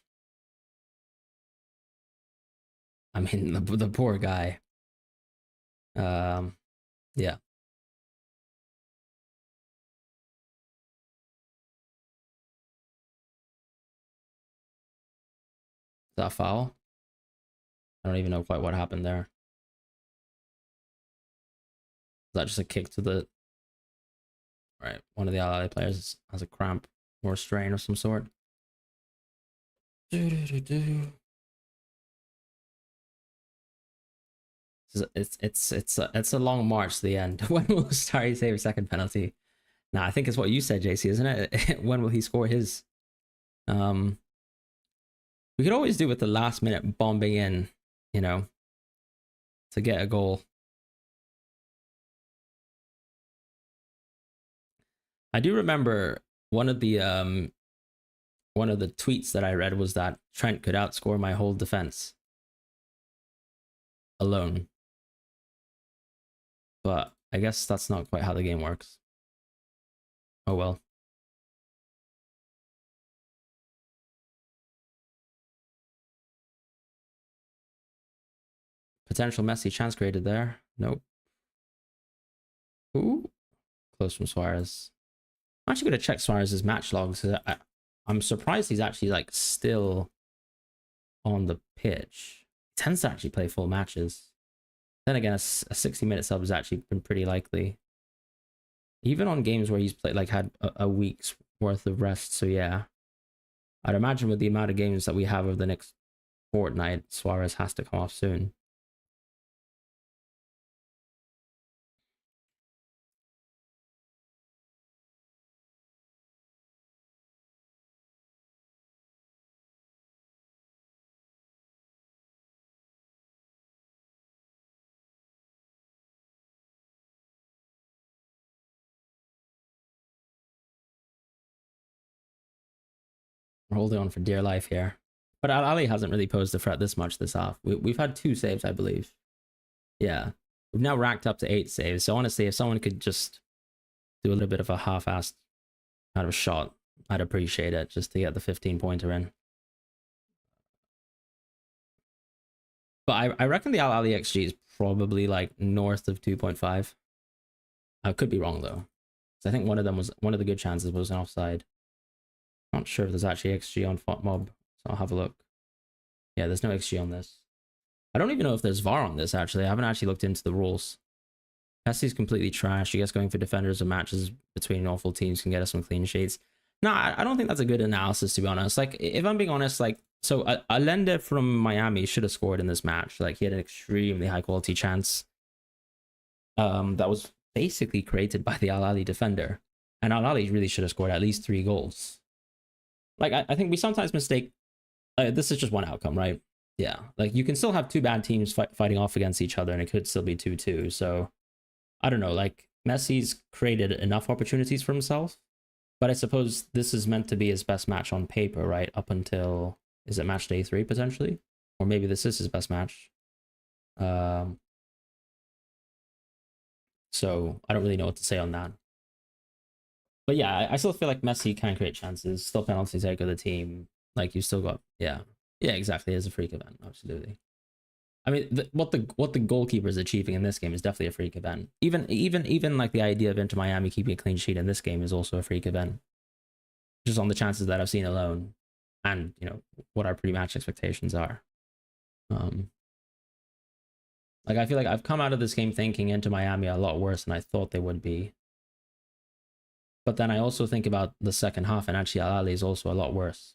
I mean, the poor guy. Yeah. Is that a foul? I don't even know quite what happened there. that just a kick to the right? One of the Al Ahly players has a cramp or a strain of some sort. It's a long march to the end. When will Starry save a second penalty? Nah, I think it's what you said, JC, isn't it? When will he score his? Um, we could always do with the last minute bombing in, you know, to get a goal. I do remember one of the tweets that I read was that Trent could outscore my whole defense alone. But I guess that's not quite how the game works. Oh well. Potential Messi chance created there. Nope. Ooh. Close from Suarez. I'm actually going to check Suarez's match logs. I'm surprised he's actually like still on the pitch. He tends to actually play full matches. Then again, a 60-minute sub has actually been pretty likely. Even on games where he's played, like had a week's worth of rest. So yeah, I'd imagine with the amount of games that we have over the next fortnight, Suarez has to come off soon. We're holding on for dear life here. But Al Ali hasn't really posed a threat this much this half. We've had 2 saves, I believe. Yeah. We've now racked up to 8 saves. So honestly, if someone could just do a little bit of a half-assed kind of a shot, I'd appreciate it just to get the 15-pointer in. But I reckon the Al Ali XG is probably like north of 2.5. I could be wrong though. So I think one of the good chances was an offside. Not sure if there's actually XG on FOTMob, so I'll have a look. Yeah, there's no XG on this. I don't even know if there's VAR on this, actually. I haven't actually looked into the rules. Pessi's completely trash. I guess going for defenders and matches between awful teams can get us some clean sheets. No, I don't think that's a good analysis, to be honest. Like, if I'm being honest, like, so Allende from Miami should have scored in this match. Like, he had an extremely high-quality chance that was basically created by the Al Ahly defender. And Al Ahly really should have scored at least 3 goals. Like, I think we sometimes mistake... this is just one outcome, right? Yeah, like you can still have 2 bad teams fighting off against each other and it could still be 2-2. So I don't know, like Messi's created enough opportunities for himself, but I suppose this is meant to be his best match on paper, right? Up until, is it match day 3 potentially? Or maybe this is his best match. So I don't really know what to say on that. But yeah, I still feel like Messi can create chances, still penalties take of the team. Like you still got, yeah, exactly. It's a freak event, absolutely. I mean, what the goalkeeper is achieving in this game is definitely a freak event. Even like the idea of Inter Miami keeping a clean sheet in this game is also a freak event. Just on the chances that I've seen alone, and you know what our pre-match expectations are. Like I feel like I've come out of this game thinking Inter Miami a lot worse than I thought they would be. But then I also think about the second half, and actually Al Ahly is also a lot worse,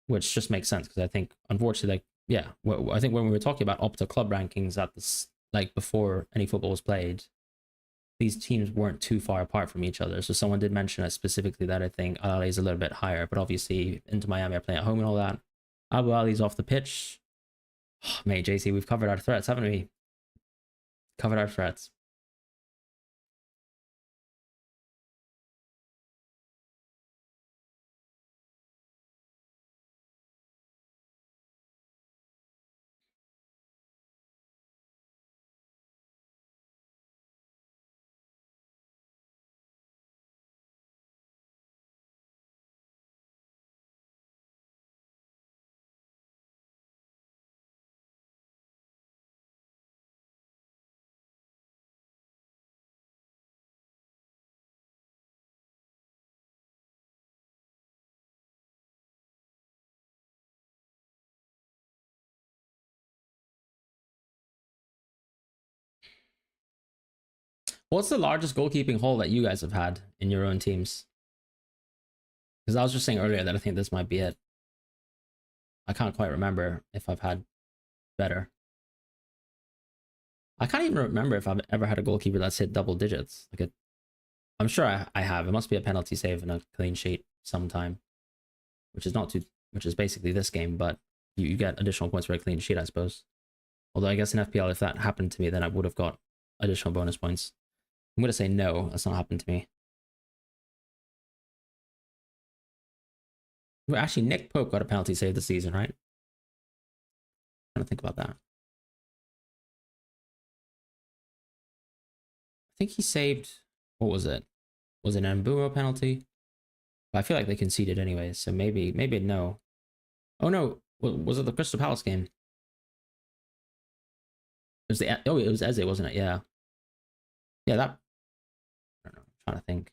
which just makes sense because I think unfortunately, like yeah, I think when we were talking about Opta club rankings at this, like before any football was played, these teams weren't too far apart from each other. So someone did mention it specifically that I think Al Ahly is a little bit higher, but obviously Inter Miami are playing at home and all that. Abu Ali's off the pitch. Oh, mate, JC, we've covered our threats, haven't we? Covered our threats. What's the largest goalkeeping hole that you guys have had in your own teams? Because I was just saying earlier that I think this might be it. I can't quite remember if I've had better. I can't even remember if I've ever had a goalkeeper that's hit double digits. Like I'm sure I have. It must be a penalty save and a clean sheet sometime, which is not too, which is basically this game, but you get additional points for a clean sheet, I suppose. Although I guess in FPL, if that happened to me, then I would have got additional bonus points. I'm going to say no, that's not happened to me. Well, actually, Nick Pope got a penalty save this season, right? I'm trying to think about that. I think he saved, what was it? Was it an Mbumo penalty? But I feel like they conceded anyway, so maybe no. Oh no, was it the Crystal Palace game? It was it was Eze, wasn't it? Yeah. Yeah, that, I don't know, I'm trying to think.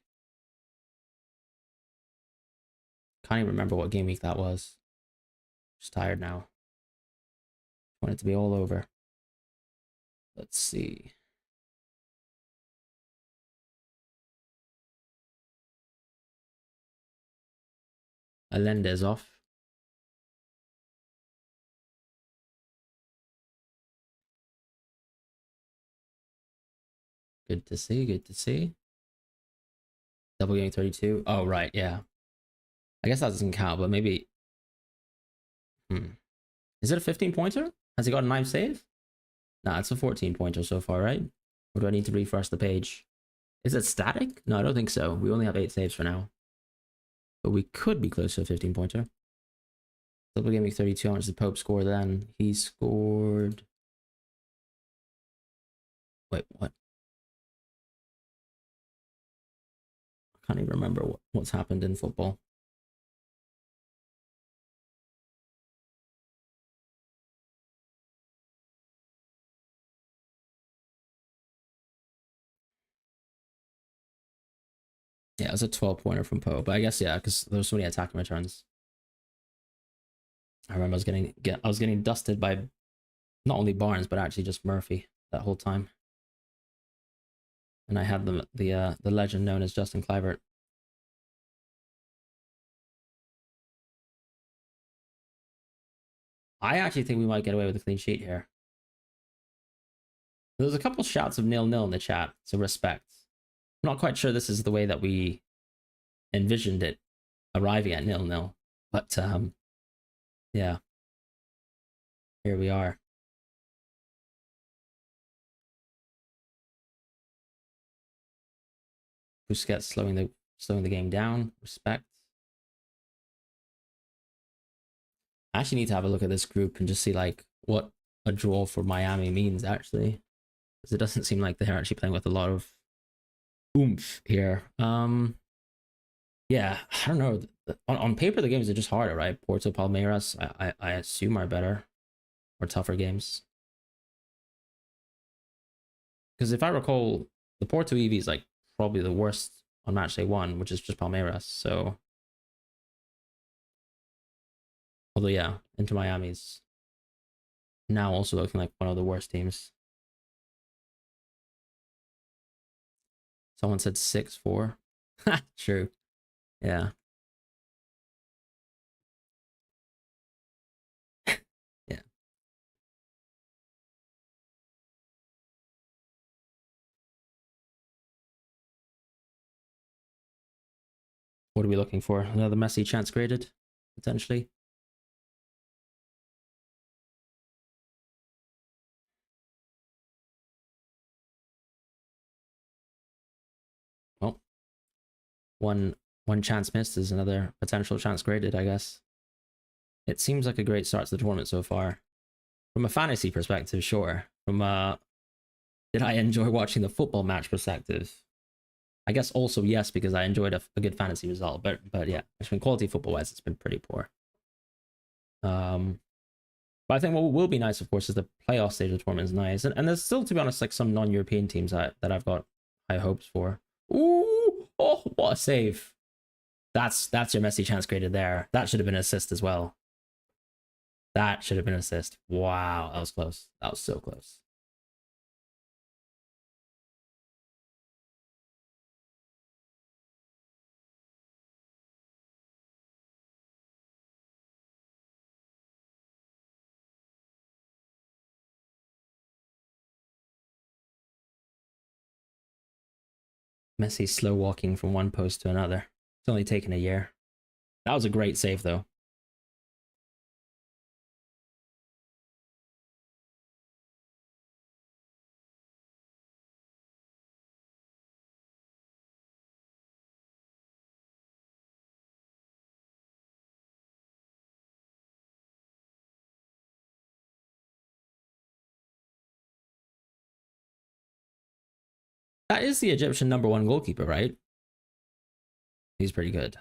Can't even remember what game week that was. Just tired now. Want it to be all over. Let's see. Alende's off. Good to see, good to see. Double game 32. Oh, right, yeah. I guess that doesn't count, but maybe... Is it a 15-pointer? Has he got a 9 save? Nah, it's a 14-pointer so far, right? Or do I need to refresh the page? Is it static? No, I don't think so. We only have 8 saves for now. But we could be close to a 15-pointer. Double game week 32. How much did Pope score then? He scored... Wait, what? I can't even remember what's happened in football. Yeah, it was a 12-pointer from Poe, but I guess yeah, because there was so many attacking returns. I remember I was getting dusted by not only Barnes but actually just Murphy that whole time, and I had the legend known as Justin Kluivert. I actually think we might get away with a clean sheet here. There's a couple shouts of 0-0 in the chat, so respect. I'm not quite sure this is the way that we envisioned it arriving at 0-0, but yeah, here we are. Busquets slowing the game down. Respect. I actually need to have a look at this group and just see like what a draw for Miami means actually, because it doesn't seem like they're actually playing with a lot of oomph here. Yeah, I don't know. On paper, the games are just harder, right? Porto, Palmeiras, I assume are better or tougher games. Because if I recall, the Porto EV is like probably the worst on Matchday 1, which is just Palmeiras. So, although yeah, Inter Miami's now also looking like one of the worst teams. Someone said 6-4. True. Yeah. Yeah. What are we looking for? Another Messi chance created, potentially. Well, one chance missed is another potential chance created, I guess. It seems like a great start to the tournament so far. From a fantasy perspective, sure. From did I enjoy watching the football match perspective? I guess also yes, because I enjoyed a good fantasy result. But yeah, I mean, quality football wise, it's been pretty poor. But I think what will be nice, of course, is the playoff stage of the tournament is nice, and there's still, to be honest, like some non-European teams that I've got high hopes for. Ooh, oh, what a save! That's your Messi chance created there. That should have been an assist as well. That should have been an assist. Wow, that was close. That was so close. Messi slow walking from one post to another. It's only taken a year. That was a great save, though. That is the Egyptian #1 goalkeeper, right? He's pretty good.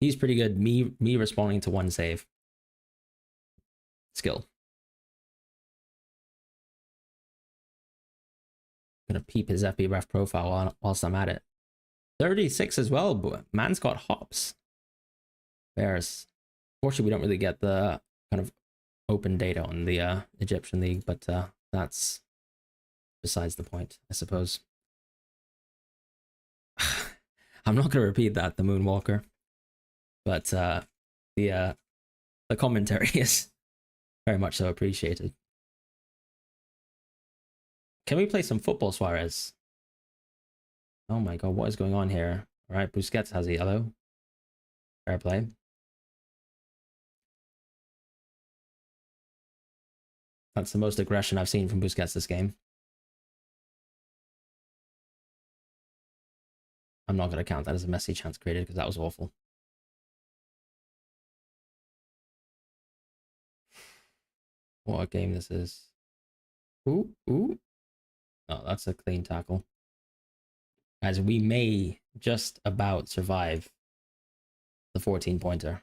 He's pretty good. Me responding to one save. Skill. Gonna peep his FBref profile whilst I'm at it. 36 as well, but man's got hops. Bears. Fortunately, we don't really get the kind of open data on the Egyptian league, but that's besides the point, I suppose. I'm not going to repeat that, the Moonwalker, but the commentary is very much so appreciated. Can we play some football, Suarez? Oh my god, what is going on here? All right, Busquets has a yellow. Fair play. That's the most aggression I've seen from Busquets this game. I'm not going to count that as a Messi chance created because that was awful. What a game this is. Ooh, ooh. Oh, that's a clean tackle. As we may just about survive the 14-pointer.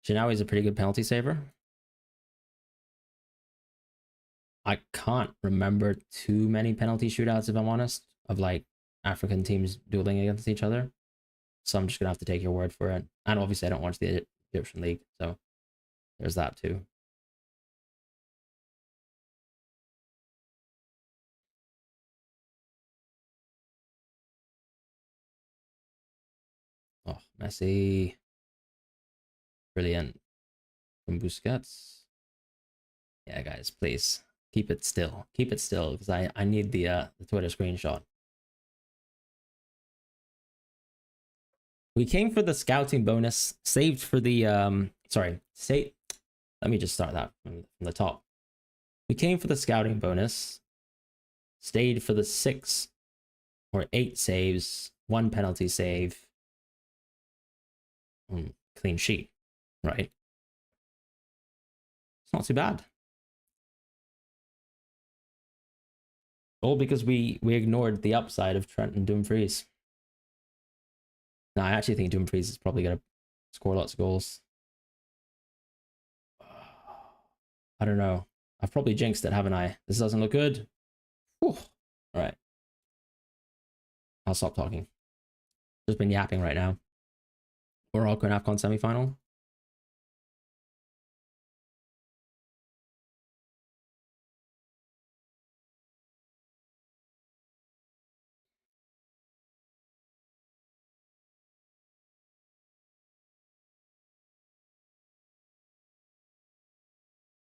Shinawi's a pretty good penalty saver. I can't remember too many penalty shootouts, if I'm honest, of like African teams dueling against each other. So I'm just going to have to take your word for it. And obviously I don't watch the Egyptian league, so there's that too. Oh, Messi. Brilliant. From Busquets. Yeah, guys, please keep it still. Keep it still, because I need the Twitter screenshot. We came for the scouting bonus, saved for the let me just start that from the top. We came for the scouting bonus, stayed for the 6 or 8 saves, 1 penalty save, clean sheet, right? It's not too bad. All because we ignored the upside of Trent and Dumfries. No, I actually think Dumfries is probably going to score lots of goals. I don't know. I've probably jinxed it, haven't I? This doesn't look good. Whew. All right. I'll stop talking. Just been yapping right now. Morocco and AFCON semi-final.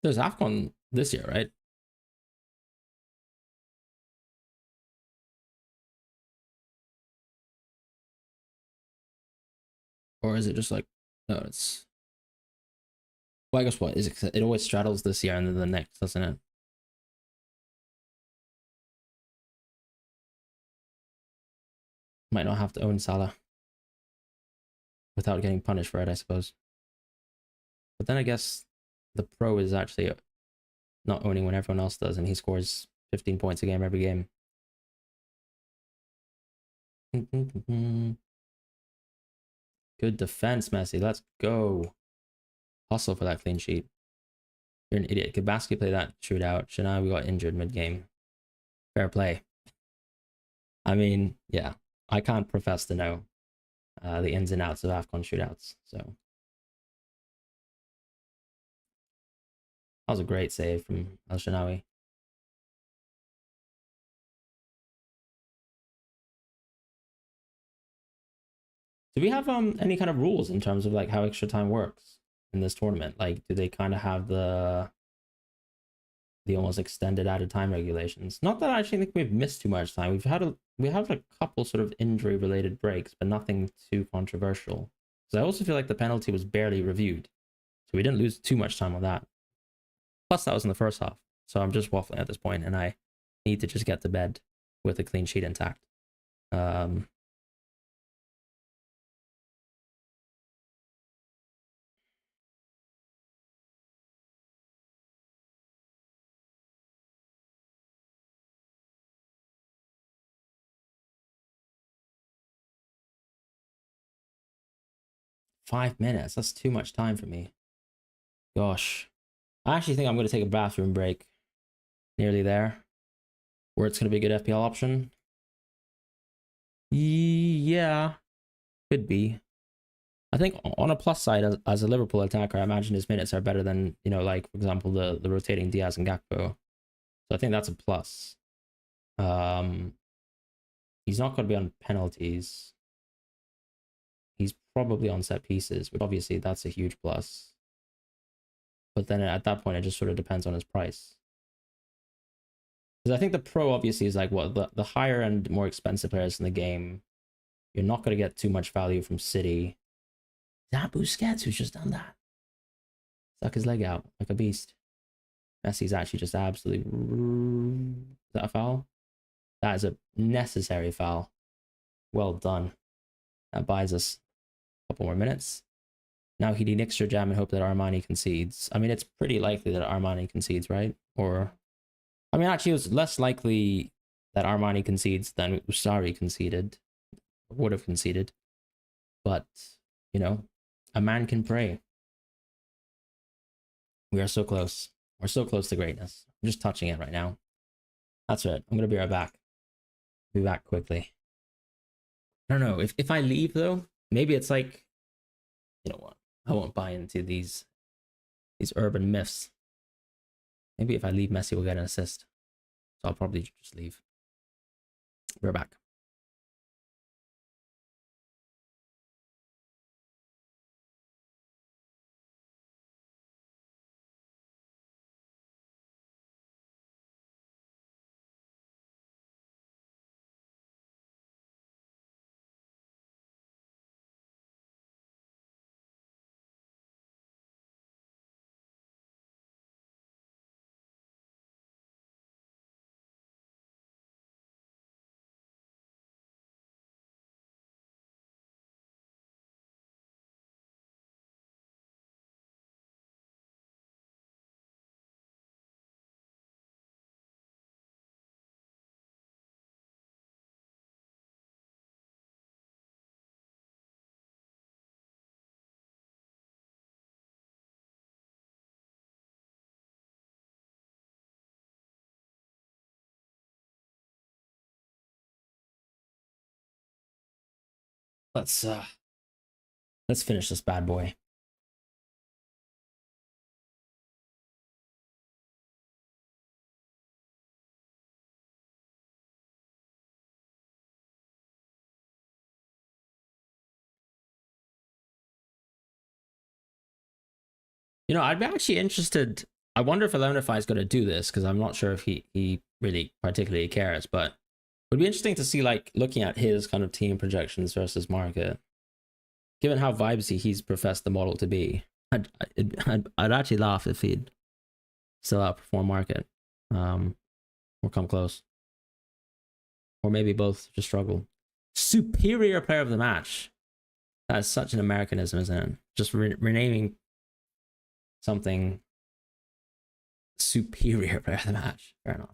There's AFCON this year, right? Or is it just like, no, it's... Well, I guess what? Is it always straddles this year and then the next, doesn't it? Might not have to own Salah without getting punished for it, I suppose. But then I guess the pro is actually not owning when everyone else does, and he scores 15 points a game every game. Good defense, Messi. Let's go. Hustle for that clean sheet. You're an idiot. Could Basky play that shootout? Shanawi got injured mid-game. Fair play. I mean, yeah. I can't profess to know the ins and outs of AFCON shootouts, so. That was a great save from El Shanawi. Do we have any kind of rules in terms of like how extra time works in this tournament? Like, do they kind of have the almost extended added time regulations? Not that I actually think we've missed too much time. We've had we have a couple sort of injury related breaks, but nothing too controversial. Because I also feel like the penalty was barely reviewed, so we didn't lose too much time on that. Plus, that was in the first half, so I'm just waffling at this point, and I need to just get to bed with a clean sheet intact. 5 minutes. That's too much time for me. Gosh. I actually think I'm going to take a bathroom break. Nearly there. Where it's going to be a good FPL option. Yeah. Could be. I think on a plus side, as a Liverpool attacker, I imagine his minutes are better than, you know, like, for example, the rotating Diaz and Gakpo. So I think that's a plus. He's not going to be on penalties. He's probably on set pieces, which obviously that's a huge plus. But then at that point, it just sort of depends on his price. Because I think the pro obviously is like what the higher and more expensive players in the game. You're not going to get too much value from City. Is that Busquets who's just done that? Stuck his leg out like a beast. Messi's actually just absolutely... Is that a foul? That is a necessary foul. Well done. That buys us a couple more minutes. Now he need extra jam and hope that Armani concedes. I mean, it's pretty likely that Armani concedes, right? Or... I mean, actually, it was less likely that Armani concedes than Usari conceded. Would have conceded. But, you know, a man can pray. We are so close. We're so close to greatness. I'm just touching it right now. That's right. I'm going to be right back. Be back quickly. I don't know. If I leave, though, maybe it's like, you know what? I won't buy into these urban myths. Maybe if I leave, Messi will get an assist. So I'll probably just leave. We're back. Let's finish this bad boy. You know, I'd be actually interested. I wonder if Alonify is going to do this because I'm not sure if he really particularly cares, but it would be interesting to see, like, looking at his kind of team projections versus market. Given how vibesy he's professed the model to be, I'd actually laugh if he'd still outperform market, or come close, or maybe both just struggle. Superior player of the match. That's such an Americanism, isn't it? Just renaming something superior player of the match. Fair enough.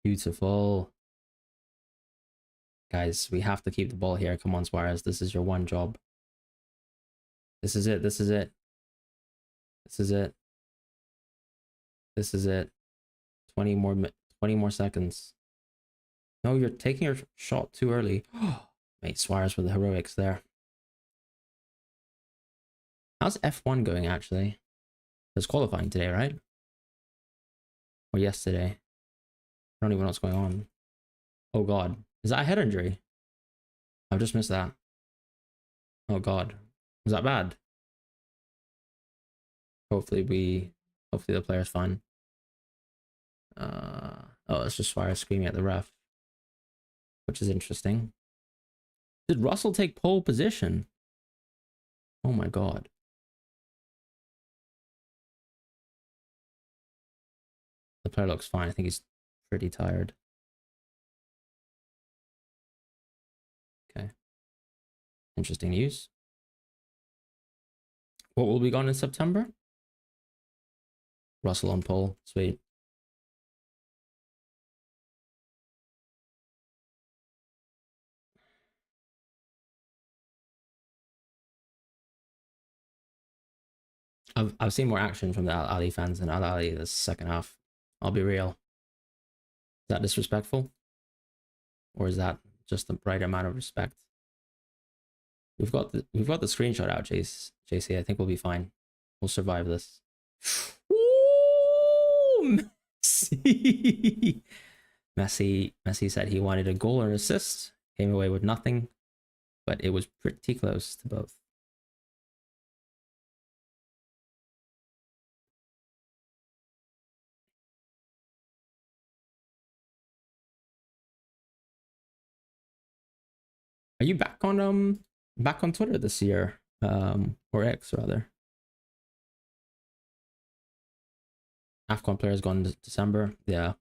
Beautiful. Guys, we have to keep the ball here. Come on, Suarez. This is your one job. This is it. This is it. This is it. This is it. 20 more seconds. No, you're taking your shot too early. Mate, Suarez with the heroics there. How's F1 going, actually? There's qualifying today, right? Or yesterday? I don't even know what's going on. Oh, God. Is that a head injury? I've just missed that. Oh, God. Was that bad? Hopefully the player's fine. Oh, it's just Suarez screaming at the ref, which is interesting. Did Russell take pole position? Oh my God. The player looks fine. I think he's pretty tired. Okay. Interesting news. What will be gone in September? Russell on pole. Sweet. I've seen more action from the Al Ali fans than Al Ali this second half. I'll be real. Is that disrespectful? Or is that just the right amount of respect? We've got the screenshot out, JC. I think we'll be fine. We'll survive this. Ooh, Messi. Messi said he wanted a goal or an assist. Came away with nothing, but it was pretty close to both. Are you back on Twitter this year? Or X rather? AFCON players gone in December. Yeah.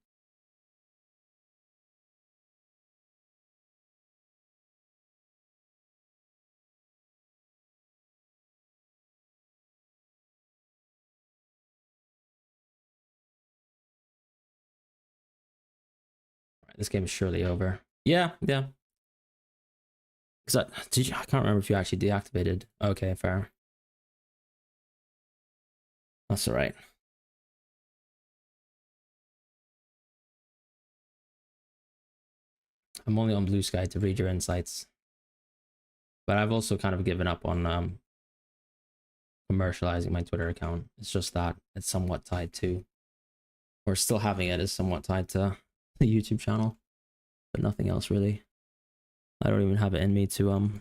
Right, this game is surely over. Yeah. Because I can't remember if you actually deactivated. Okay, fair. That's all right. I'm only on Blue Sky to read your insights, but I've also kind of given up on commercializing my Twitter account. It's just that it's somewhat tied to, or still having it is somewhat tied to the YouTube channel, but nothing else really. I don't even have it in me to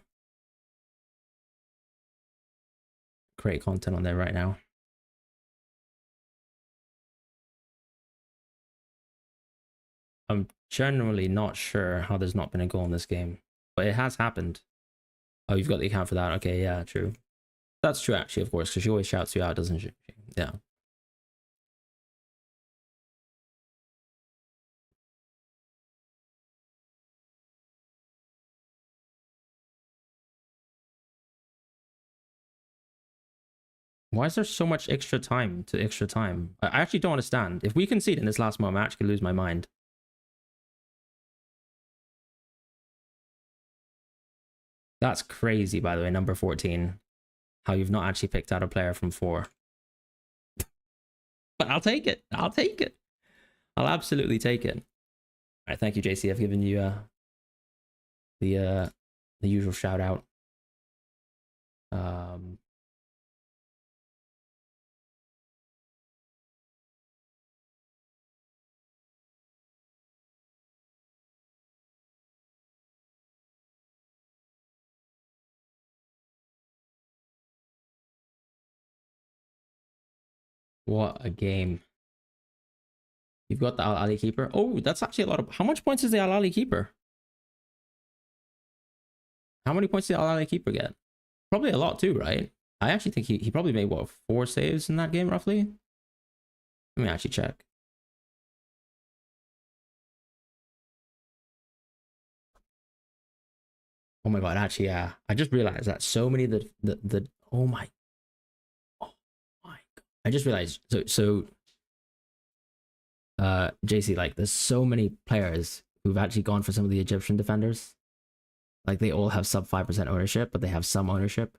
create content on there right now. I'm generally not sure how there's not been a goal in this game, but it has happened. Oh, you've got the account for that. Okay, yeah, true. That's true, actually, of course, because she always shouts you out, doesn't she? Yeah. Why is there so much extra time to extra time? I actually don't understand. If we concede in this last moment, I actually lose my mind. That's crazy, by the way, number 14. How you've not actually picked out a player from 4. But I'll take it. I'll take it. I'll absolutely take it. All right, thank you, JC. I've given you the usual shout out. What a game. You've got the Al Ali keeper. Oh, that's actually a lot of... How much points is the Al Ali keeper? How many points did Al Ali keeper get? Probably a lot too, right? I actually think he probably made, what, 4 saves in that game, roughly? Let me actually check. Oh my god, actually, yeah. I just realized that so many of the oh my god. I just realized JC, like, there's so many players who've actually gone for some of the Egyptian defenders. Like, they all have sub 5% ownership, but they have some ownership.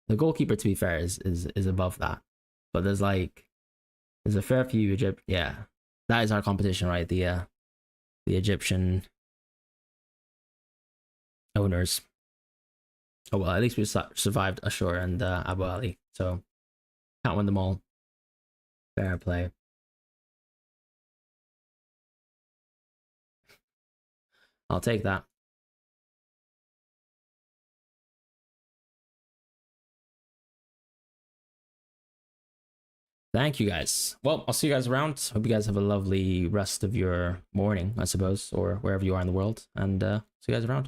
The goalkeeper, to be fair, is above that. But there's a fair few yeah. That is our competition, right? The Egyptian owners. Oh well, at least we survived Ashur and Abu Ali, so can't win them all. Fair play. I'll take that. Thank you guys. Well, I'll see you guys around. Hope you guys have a lovely rest of your morning, I suppose, or wherever you are in the world. And see you guys around.